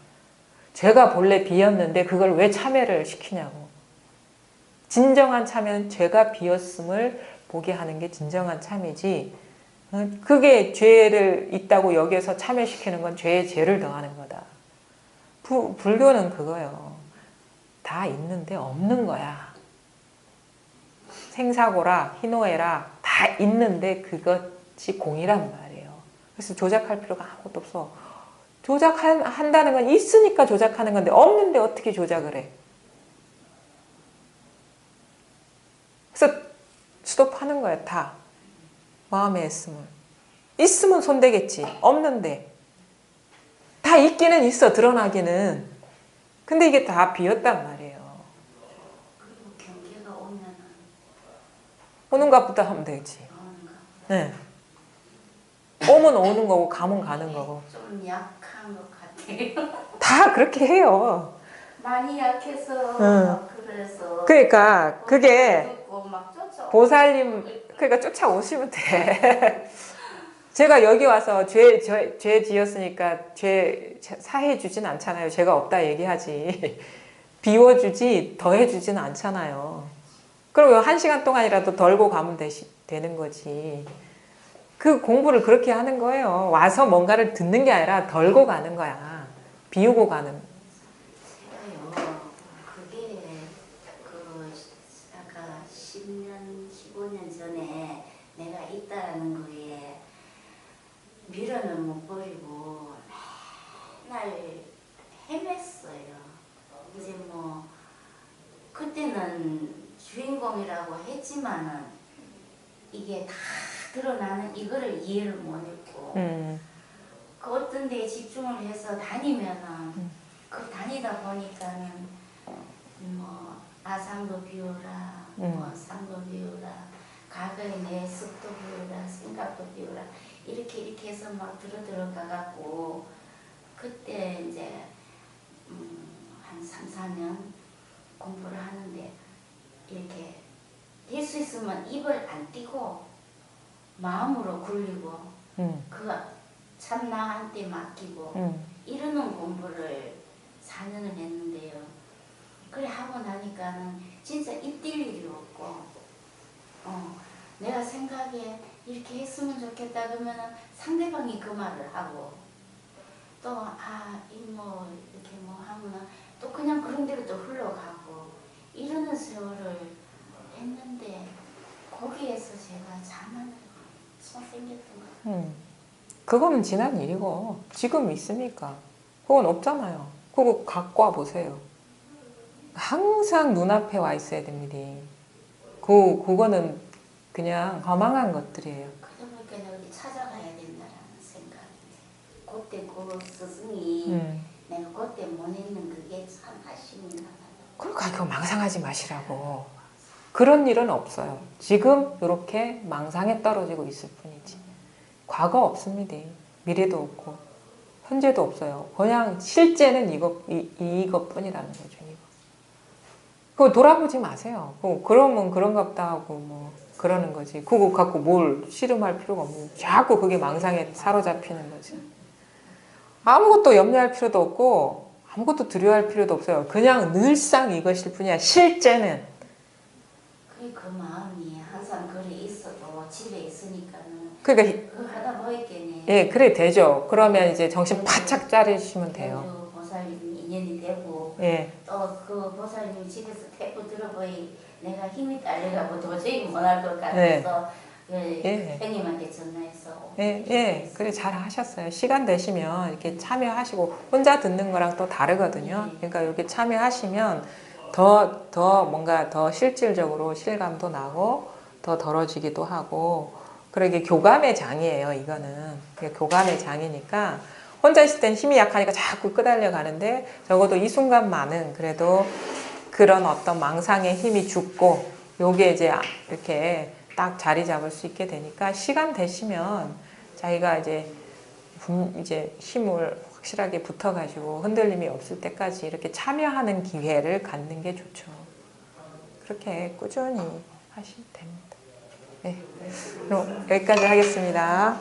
[SPEAKER 1] 죄가 본래 비었는데 그걸 왜 참회를 시키냐고. 진정한 참회는 죄가 비었음을 보게 하는 게 진정한 참회지. 그게 죄를 있다고 여기서 참회시키는 건 죄에 죄를 더하는 거다. 불교는 그거예요. 다 있는데 없는 거야. 생사고라 희노애라 다 있는데 그것이 공이란 말이에요. 그래서 조작할 필요가 아무것도 없어. 조작한다는 건 있으니까 조작하는 건데 없는데 어떻게 조작을 해. 그래서 스톱하는 거야 다. 마음에 있으면 손대겠지. 없는데 다 있기는 있어. 드러나기는. 근데 이게 다 비었단 말이에요.
[SPEAKER 4] 그리고 경계가 오면은
[SPEAKER 1] 오는 것부터 하면 되지. 네. 오면 오는 거고 가면 가는 거고.
[SPEAKER 4] 좀 약한 것 같아요.
[SPEAKER 1] 다 그렇게 해요.
[SPEAKER 4] 많이 약해서
[SPEAKER 1] 응.
[SPEAKER 4] 막 그래서
[SPEAKER 1] 그러니까 그게
[SPEAKER 4] 듣고 막 쫓아오고
[SPEAKER 1] 보살님 그러니까 쫓아오시면 돼. 제가 여기 와서 죄 지었으니까 죄 사해 주진 않잖아요. 죄가 없다 얘기하지. 비워주지 더해주진 않잖아요. 그리고 1시간 동안이라도 덜고 가면 되는 거지. 그 공부를 그렇게 하는 거예요. 와서 뭔가를 듣는 게 아니라 덜고 가는 거야. 비우고 가는.
[SPEAKER 4] 제가요. 그게 그 아까 10년, 15년 전에 내가 있다라는 거에 미련을 못 버리고 맨날 헤맸어요. 이제 뭐 그때는 주인공이라고 했지만은 이게 다 드러나는 이거를 이해를 못했고 그 어떤 데에 집중을 해서 다니면은 그 다니다 보니까는 뭐 아상도 비우라, 뭐 상도 비우라, 과거의 내 습도 비우라, 생각도 비우라 이렇게 해서 막 들어가갖고 그때 이제 한 3, 4년 공부를 하는데 이렇게 될 수 있으면 입을 안 띄고 마음으로 굴리고 그 참 나한테 맡기고 이러는 공부를 4년을 했는데요. 그래 하고 나니까는 진짜 입 뗄 일이 없고 내가 생각에 이렇게 했으면 좋겠다 그러면은 상대방이 그 말을 하고 또 뭐 이렇게 뭐 하면은 또 그냥 그런 대로 또 흘러가고 이러는 세월을 했는데 거기에서 제가 자만을 생겼던 것 같아요.
[SPEAKER 1] 그거는 지난 일이고 지금 있습니까? 그건 없잖아요. 그거 갖고 와 보세요. 항상 눈앞에 와 있어야 됩니다. 그거는 그냥 허망한 것들이에요.
[SPEAKER 4] 그러다 보니까 내가 어디 찾아가야 된다라는 생각이 그때 그 스승이 내가 그때 못 했는 그게 참 아쉬움이 나요.
[SPEAKER 1] 그러니까 그거 망상하지 마시라고. 그런 일은 없어요. 지금 이렇게 망상에 떨어지고 있을 뿐이지. 과거 없습니다. 미래도 없고 현재도 없어요. 그냥 실제는 이것뿐이라는 거죠. 이거. 그거 돌아보지 마세요. 그러면 그런가 보다 하고 뭐 그러는 거지. 그거 갖고 뭘 씨름할 필요가 없는. 자꾸 그게 망상에 사로잡히는 거지. 아무것도 염려할 필요도 없고 아무것도 두려워할 필요도 없어요. 그냥 늘상 이것일 뿐이야. 실제는.
[SPEAKER 4] 그 마음이 항상 그래 있어도 집에 있으니까는
[SPEAKER 1] 그러니까
[SPEAKER 4] 그거 하다 보이겠네.
[SPEAKER 1] 예, 그래 되죠. 그러면 이제 정신 바짝 차리시면 돼요.
[SPEAKER 4] 보살님 인연이 되고
[SPEAKER 1] 예.
[SPEAKER 4] 또 그 보살님 집에서 태포 들어보이 내가 힘이 딸려가고 도저히 못할 것 같아서
[SPEAKER 1] 예.
[SPEAKER 4] 형님한테 전화해서
[SPEAKER 1] 예, 그래 잘 하셨어요. 시간 되시면 이렇게 참여하시고 혼자 듣는 거랑 또 다르거든요. 그러니까 이렇게 참여하시면 더 뭔가 더 실질적으로 실감도 나고 더 덜어지기도 하고 그러게 교감의 장이에요. 이거는 교감의 장이니까 혼자 있을 땐 힘이 약하니까 자꾸 끄달려 가는데 적어도 이 순간만은 그래도 그런 어떤 망상의 힘이 죽고 요게 이제 이렇게 딱 자리 잡을 수 있게 되니까 시간 되시면 자기가 이제 힘을 확실하게 붙어가지고 흔들림이 없을 때까지 이렇게 참여하는 기회를 갖는 게 좋죠. 그렇게 꾸준히 하시면 됩니다. 네. 그럼 여기까지 하겠습니다.